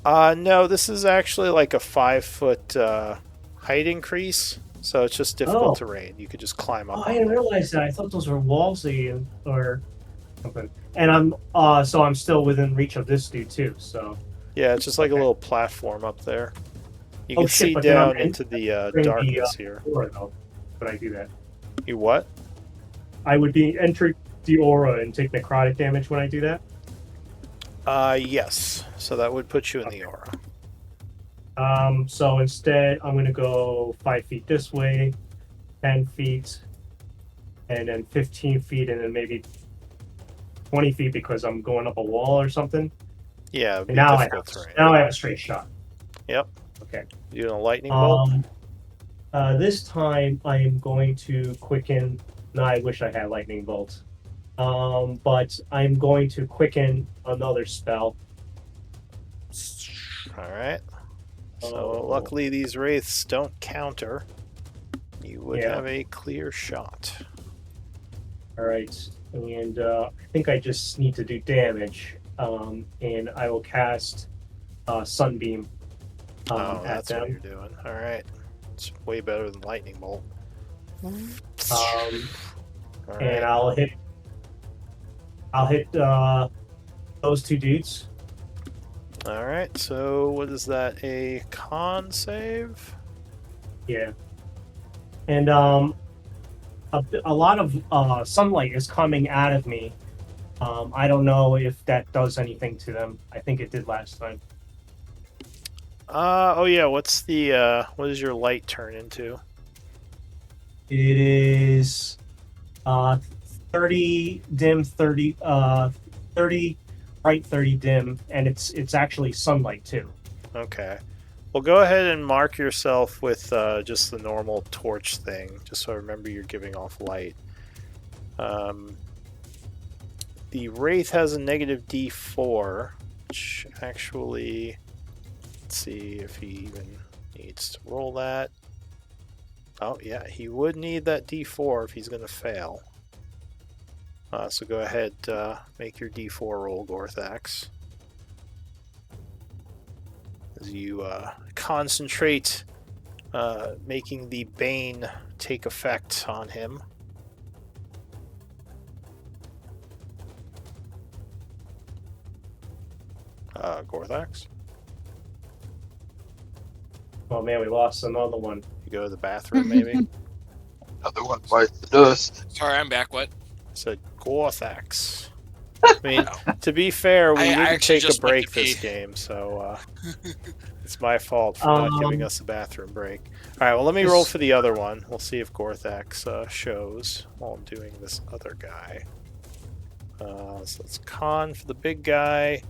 No, this is actually like a 5-foot height increase, so it's just difficult terrain. You could just climb up. I didn't realize that. I thought those were walls or something. And I'm still within reach of this dude too. So yeah, it's just like a little platform up there. You can see down into the darkness here. Would I do that? You what? I would be entering the aura and take necrotic damage when I do that? Yes. So that would put you in the aura. So instead, I'm going to go 5 feet this way, 10 feet, and then 15 feet, and then maybe 20 feet because I'm going up a wall or something. Yeah, it'd be And now difficult terrain. I have a straight shot. Yep. Okay. You doing a lightning bolt? This time I am going to quicken. No, I wish I had lightning bolt. But I'm going to quicken another spell. All right. So Oh. luckily these wraiths don't counter. You would Yeah. have a clear shot. All right, and I think I just need to do damage. And I will cast Sunbeam Oh, at that's what them. you're doing. All right. It's way better than lightning bolt. All right. And I'll hit those two dudes. All right. So what is that? A con save? Yeah. And a lot of sunlight is coming out of me. I don't know if that does anything to them. I think it did last time. Oh yeah. What's the what does your light turn into? It is 30 dim, 30 bright, 30 dim, and it's actually sunlight too. Okay. Well, go ahead and mark yourself with just the normal torch thing, just so I remember you're giving off light. The Wraith has a negative D4, which actually, let's see if he even needs to roll that. Oh, yeah, he would need that D4 if he's going to fail. So go ahead, make your D4 roll, Gorthax. As you concentrate making the Bane take effect on him. Gorthax? Oh man, we lost another one. You go to the bathroom, maybe? Another one bites the dust. Sorry, I'm back. What? I said Gorthax. I mean, to be fair, we I didn't actually take a just went break to pee. this game, so it's my fault for not giving us a bathroom break. Alright, well, let me roll for the other one. We'll see if Gorthax shows while I'm doing this other guy. So it's con for the big guy.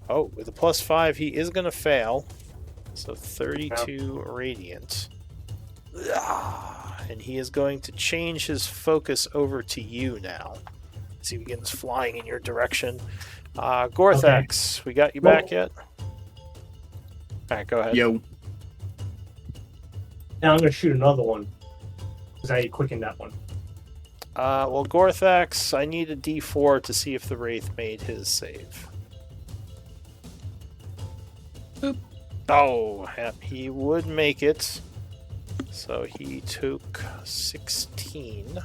Oh, with a +5, he is going to fail. So 32 radiant. And he is going to change his focus over to you now. As he begins flying in your direction. Gorthax, we got you back yet? Alright, go ahead. Yo, Now I'm gonna shoot another one because I quickened that one. Well, Gorthax, I need a D4 to see if the Wraith made his save. Boop. Oh, he would make it. So he took 16.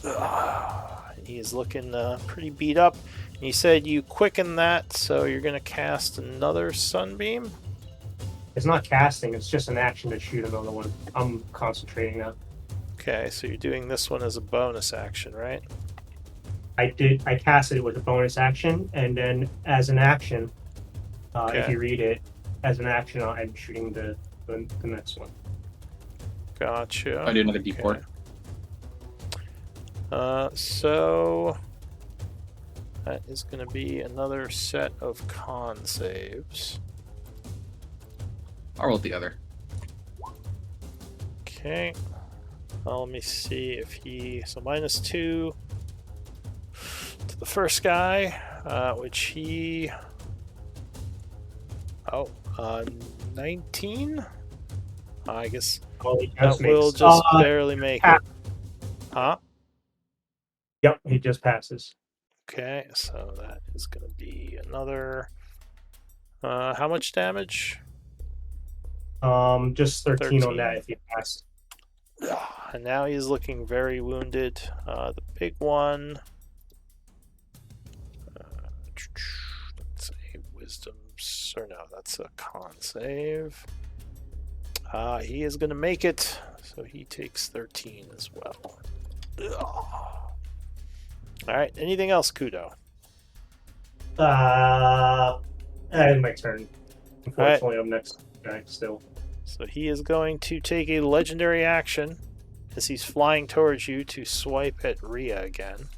And he is looking pretty beat up. And you said you quicken that, so you're going to cast another Sunbeam? It's not casting; it's just an action to shoot another one. I'm concentrating now. Okay, so you're doing this one as a bonus action, right? I casted it with a bonus action, and then as an action, Okay. if you read it, as an action, I'm shooting the next one. Gotcha. I did another D4. So that is going to be another set of con saves. I'll roll the other. Okay. Well, let me see if he... So -2 to the first guy, which he... 19? I guess Oh, he that just will makes. just barely make it. Huh? Yep, he just passes. Okay, so that is going to be another... how much damage? Just 13 on 13. that if you pass. And now he's looking very wounded. The big one... that's a wisdom... Or no, that's a con save. He is going to make it, so he takes 13 as well. Alright, anything else, Kudo? And my turn. Unfortunately, I'm next guy still. So he is going to take a legendary action as he's flying towards you to swipe at Rhea again.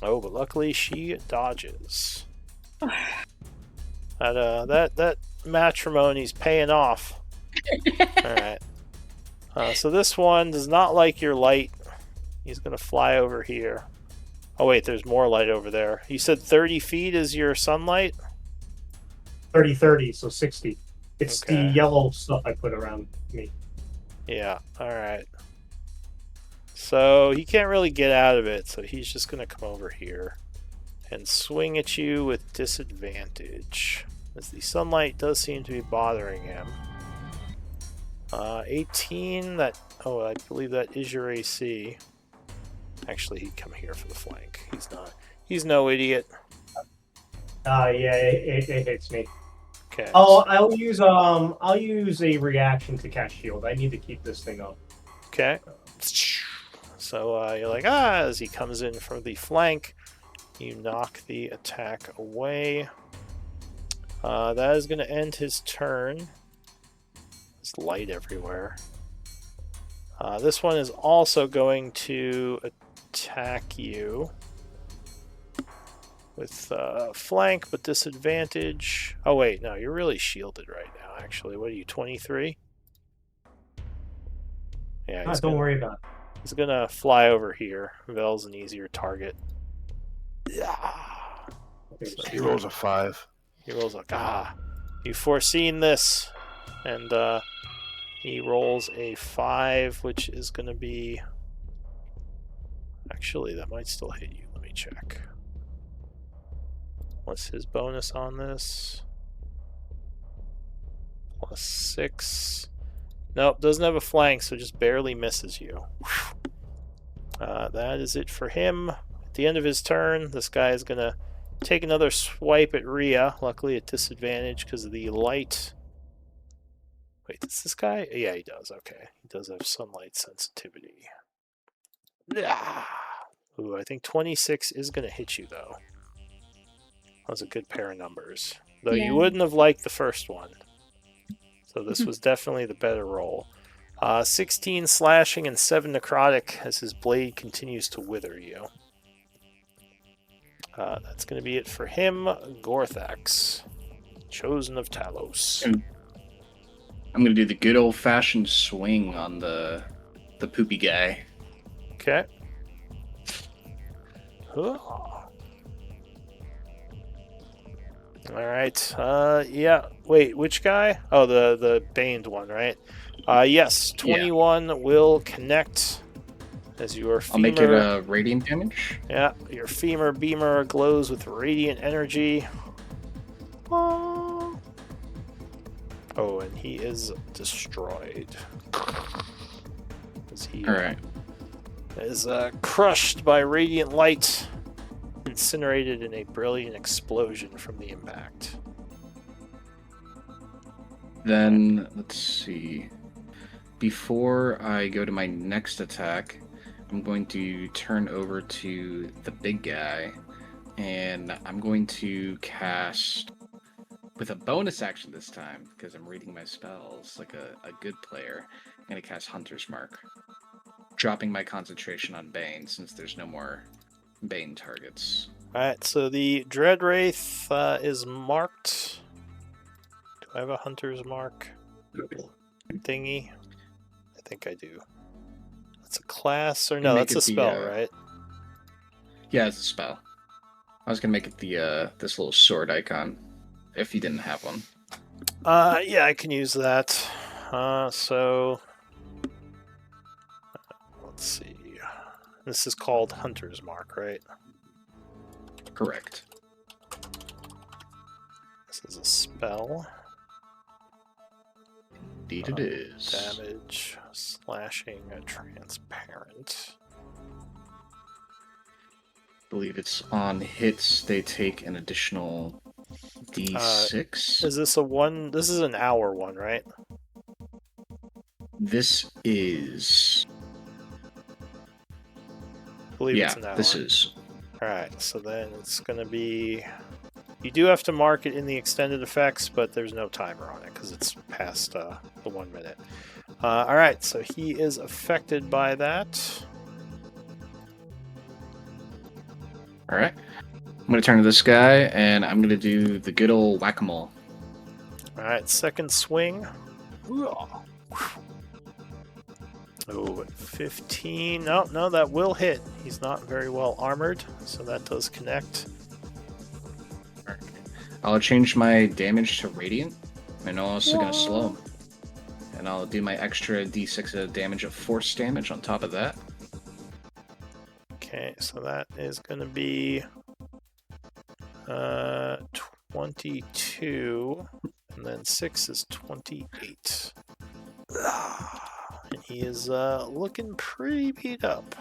Oh, but luckily she dodges. That matrimony's paying off. All right. So this one does not like your light. He's gonna fly over here. Oh wait, there's more light over there. You said 30 feet is your sunlight? 30, so 60. It's Okay. the yellow stuff I put around me. Yeah, alright. So he can't really get out of it, so he's just gonna come over here and swing at you with disadvantage, as the sunlight does seem to be bothering him. 18, oh, I believe that is your AC. Actually, he'd come here for the flank. He's no idiot. Yeah, it hits me. Okay. I'll use a reaction to cast shield. I need to keep this thing up. Okay. So you're like, as he comes in from the flank, you knock the attack away. That is going to end his turn. There's light everywhere. This one is also going to attack you with flank, but disadvantage. Oh wait, no, you're really shielded right now, actually. What are you, 23? Yeah, Don't worry about it. He's gonna fly over here. Vel's an easier target. Yeah. So he rolls a 5. He rolls a You've foreseen this, and he rolls a 5, which is gonna be. Actually, that might still hit you. Let me check. What's his bonus on this? +6. Nope, doesn't have a flank, so just barely misses you. That is it for him. At the end of his turn, this guy is going to take another swipe at Rhea. Luckily at disadvantage because of the light. Wait, does this guy? Yeah, he does. Okay. He does have sunlight sensitivity. Ooh, I think 26 is going to hit you, though. That was a good pair of numbers. Though you wouldn't have liked the first one. So this was definitely the better roll. 16 slashing and 7 necrotic as his blade continues to wither you. That's going to be it for him. Gorthax, Chosen of Talos. I'm going to do the good old-fashioned swing on the poopy guy. Okay. Alright, yeah, wait, which guy? Oh, the baned one, right? Yes, 21 will connect as your femur... I'll make it radiant damage. Yeah, your femur beamer glows with radiant energy. Oh, and he is destroyed. Alright. Is crushed by radiant light. Incinerated in a brilliant explosion from the impact. Then, let's see. Before I go to my next attack, I'm going to turn over to the big guy, and I'm going to cast, with a bonus action this time, because I'm reading my spells like a good player, I'm going to cast Hunter's Mark, dropping my concentration on Bane, since there's no more Bane targets. Alright, so the Dread Wraith is marked. Do I have a Hunter's Mark thingy? I think I do. That's a class, or no, that's a spell, right? Yeah, it's a spell. I was gonna make it the this little sword icon, if you didn't have one. Yeah, I can use that. So let's see. This is called Hunter's Mark, right? Correct. This is a spell. Indeed it is. Damage, slashing, transparent. I believe it's on hits, they take an additional D6. Is this a one? This is an hour one, right? This is... I believe it's an hour. This is. Alright, so then it's going to be... You do have to mark it in the extended effects, but there's no timer on it because it's past the 1 minute. Alright, so he is affected by that. All right. I'm going to turn to this guy, and I'm going to do the good old whack-a-mole. All right, second swing. Oh, 15. No, that will hit. He's not very well armored, so that does connect. I'll change my damage to radiant, and I'm also going to slow him. And I'll do my extra d6 of damage of force damage on top of that. Okay, so that is going to be 22, and then 6 is 28. And he is looking pretty beat up.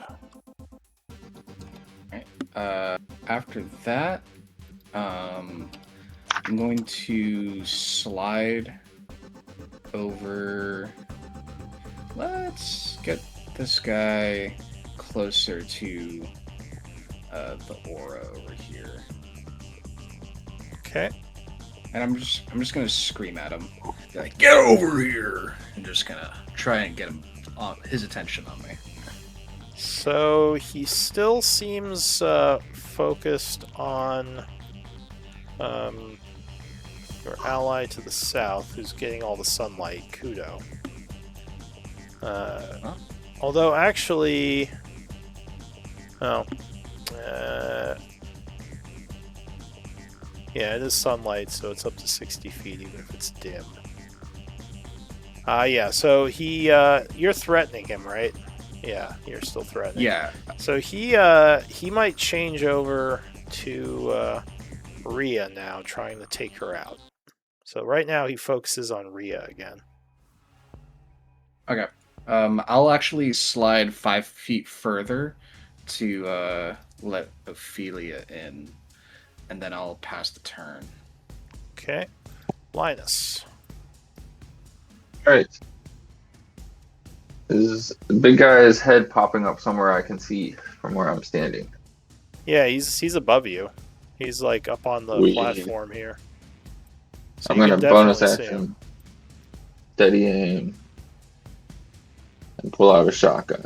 After that, I'm going to slide over. Let's get this guy closer to the aura over here. Okay. And I'm just gonna scream at him, be like, "Get over here!" I'm just gonna try and get him his attention on me. So he still seems focused on your ally to the south, who's getting all the sunlight, Kudo. Although actually, yeah, it is sunlight, so it's up to 60 feet, even if it's dim. Yeah, so you're threatening him, right? Yeah, you're still threatening. Yeah. So he might change over to Rhea now, trying to take her out. So right now he focuses on Rhea again. Okay. I'll actually slide 5 feet further to let Ophelia in, and then I'll pass the turn. Okay. Linus. Alright. Is the big guy's head popping up somewhere I can see from where I'm standing? Yeah, he's above you. He's like up on the platform here. So I'm gonna bonus action, steady aim, and pull out a shotgun.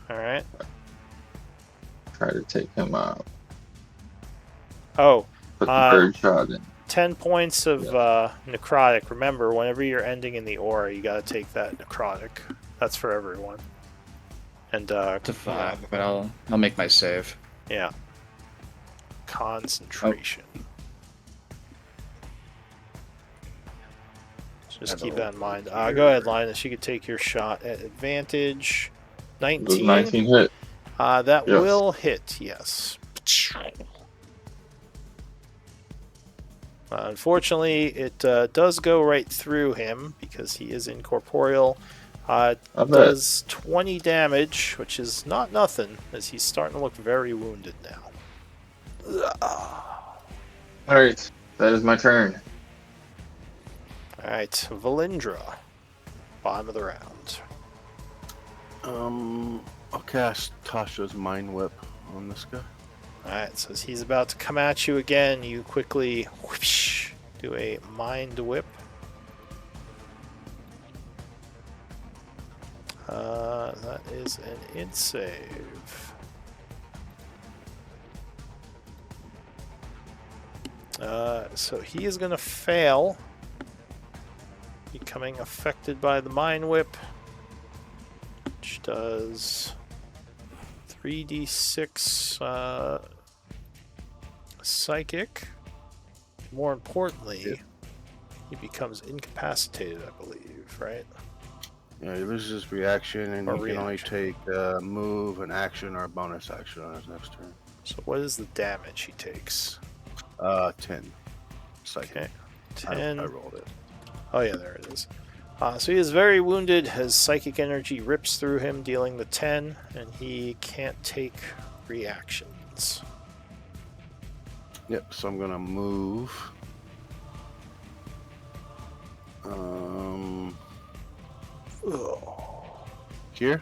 Alright. Try to take him out. Oh. Put the bird shot in. 10 points of necrotic. Remember, whenever you're ending in the aura, you gotta take that necrotic. That's for everyone. And to 5, but I'll make my save. Yeah. Concentration. Just keep that in mind. Go ahead, Linus. You could take your shot at advantage. 19. 19 hit. That will hit, yes. Unfortunately, it does go right through him because he is incorporeal. Does 20 damage, which is not nothing, as he's starting to look very wounded now. Alright, that is my turn. Alright, Valindra. Bottom of the round. I'll cast Tasha's Mind Whip on this guy. Alright, so as he's about to come at you again, you quickly whoosh, do a Mind Whip. That is an int save. So he is going to fail, becoming affected by the Mind Whip, which does 3d6 psychic. More importantly, he becomes incapacitated, I believe, right? Yeah, he loses his reaction, and he can only take a move, an action, or a bonus action on his next turn. So what is the damage he takes? 10. Psychic. Okay, 10. I rolled it. Oh yeah, there it is. So he is very wounded. His psychic energy rips through him, dealing the 10, and he can't take reactions. Yep, so I'm gonna move. Here?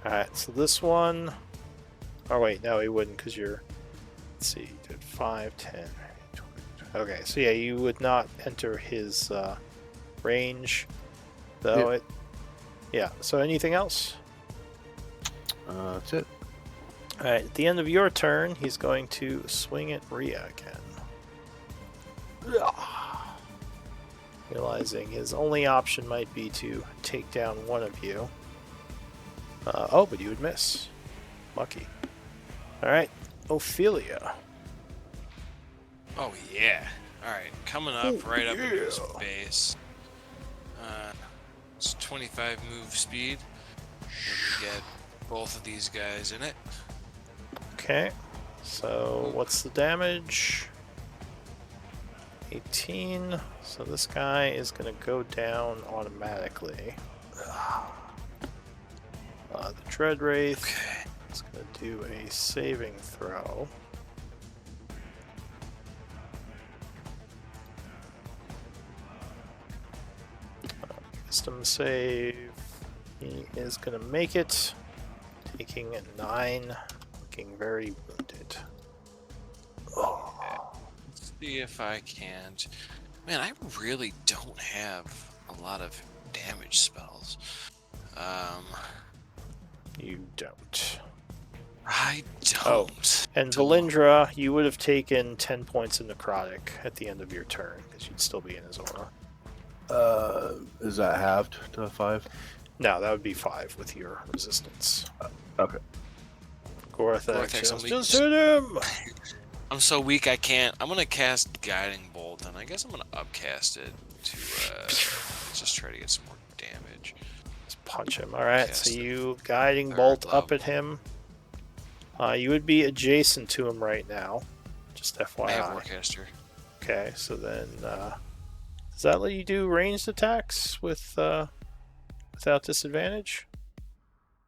Alright, so this one... Oh wait, no, he wouldn't, because you're... Let's see, you did 5, 10, 20. Okay, so yeah, you would not enter his range, though Yeah. it... Yeah, so anything else? That's it. Alright, at the end of your turn, he's going to swing at Rhea again. Realizing his only option might be to take down one of you. But you would miss. Lucky. Alright, Ophelia. Oh, yeah. Alright, coming up right up into his base. It's 25 move speed. Let me get both of these guys in it. Okay, so what's the damage? 18. So this guy is going to go down automatically. The Dread Wraith is going to do a saving throw. Wisdom save. He is going to make it, taking 9, looking very wounded. Let's see if I can't. Man, I really don't have a lot of damage spells. You don't. I don't. Oh, and Valindra, you would have taken 10 points of necrotic at the end of your turn, because you'd still be in his aura. Is that halved to 5? No, that would be 5 with your resistance. Okay. Gorthax, just hit him! I'm so weak I can't. I'm gonna cast Guiding Bolt, and I guess I'm gonna upcast it to just try to get some more damage. Just punch him. Alright, Cast so it. you Guiding Third Bolt up level. at him. You would be adjacent to him right now. Just FYI. I have Warcaster. Okay, so then does that let you do ranged attacks with without disadvantage?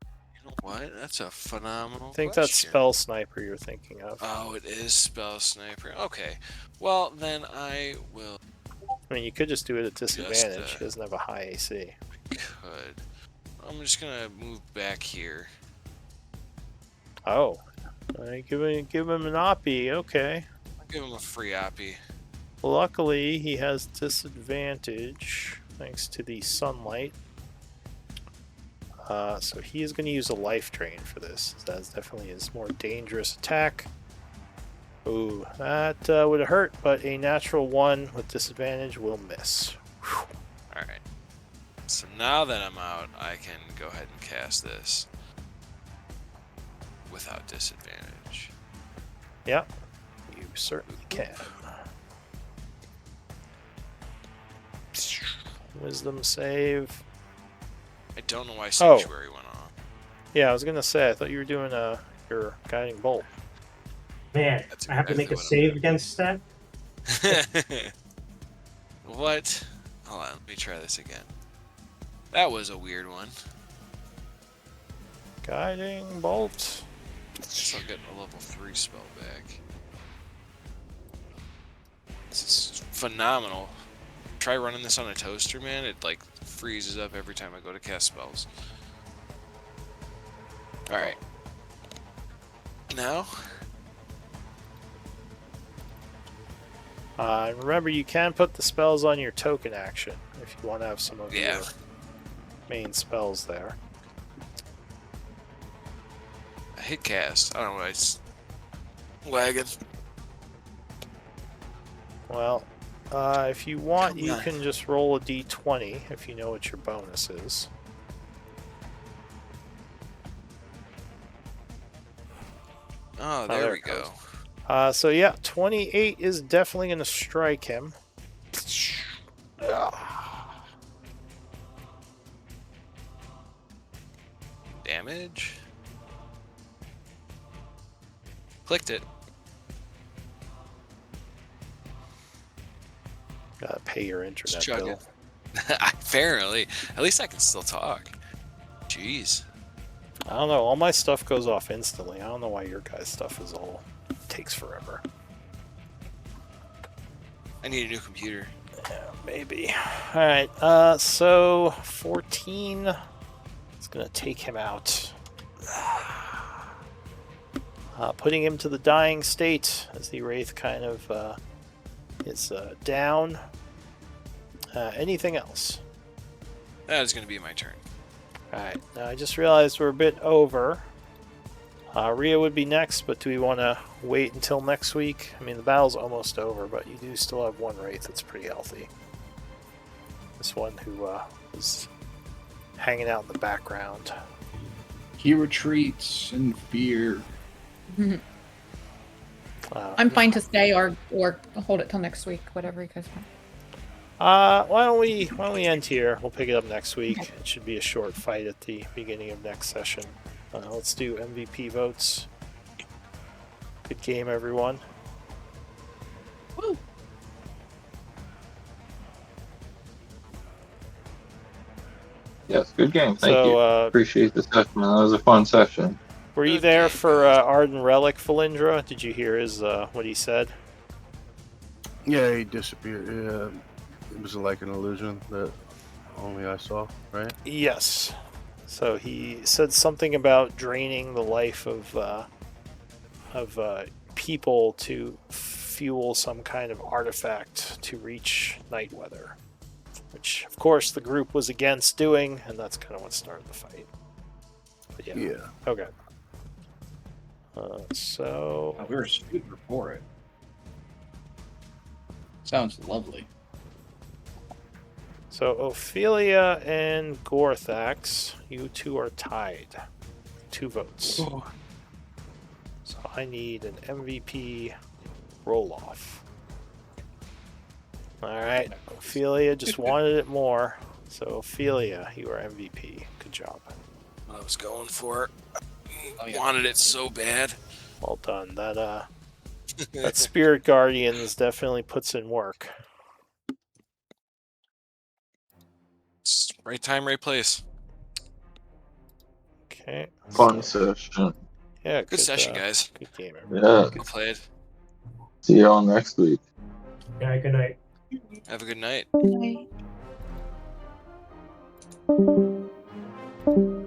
You know what? That's a phenomenal I think that's question. Spell Sniper you're thinking of. Oh, it is Spell Sniper. Okay. Well, then I will. I mean, you could just do it at disadvantage. Just, He doesn't have a high AC. Could. I'm just gonna move back here. Oh, give him an Oppie. Okay. I'll give him a free Oppie. Luckily, he has disadvantage thanks to the sunlight. So he is going to use a life drain for this. That's definitely his more dangerous attack. Ooh, that would have hurt, but a natural 1 with disadvantage will miss. Whew. Alright. So now that I'm out, I can go ahead and cast this without disadvantage. Yep, you certainly can. Wisdom save. I don't know why Sanctuary went on. Yeah, I was gonna say, I thought you were doing your Guiding Bolt. Man, That's I have to make a exactly what I'm save against that? What? Hold on, let me try this again. That was a weird one. Guiding Bolt. Guess I'll get a level 3 spell back. This is phenomenal. Try running this on a toaster, man. It like freezes up every time I go to cast spells. Alright. Now? Remember, you can put the spells on your token action if you want to have some of your main spells there. I hit cast. I don't know why it's lagging. Well, if you want, Come you on. can just roll a d20 if you know what your bonus is. Oh, there there it we go. So yeah, 28 is definitely going to strike him. Damage. Clicked it. Gotta pay your Just internet chug bill. it. Apparently. At least I can still talk. Jeez. I don't know, all my stuff goes off instantly. I don't know why your guys' stuff is all takes forever. I need a new computer. Yeah, maybe. Alright, so 14 is gonna take him out. Putting him to the dying state as the Wraith kind of is down. Anything else? That is going to be my turn. Alright, now I just realized we're a bit over. Rhea would be next, but do we want to wait until next week? I mean, the battle's almost over, but you do still have one Wraith that's pretty healthy. This one who was hanging out in the background. He retreats in fear. I'm fine to stay or hold it till next week, whatever you guys want. Why don't we end here? We'll pick it up next week. Okay. It should be a short fight at the beginning of next session. Let's do MVP votes. Good game, everyone. Woo. Yes, good game. Thank you. Appreciate the session. That was a fun session. Were you there for Arden Relic, Felindra? Did you hear his what he said? Yeah, he disappeared. Yeah, it was like an illusion that only I saw, right? Yes. So he said something about draining the life of people to fuel some kind of artifact to reach night weather, which of course the group was against doing, and that's kind of what started the fight. But yeah. Okay. So we were super for it. Sounds lovely. So Ophelia and Gorthax, you two are tied. 2 votes. Ooh. So I need an MVP roll-off. Alright, Ophelia just wanted it more. So Ophelia, you are MVP. Good job. I was going for it. Oh, yeah. Wanted it so bad. Well done. That Spirit Guardians definitely puts in work. It's right time, right place. Okay. Fun session. Yeah, good session, guys. Good game, everybody. Yeah. Good played. See y'all next week. Yeah, good night. Have a good night. Good night.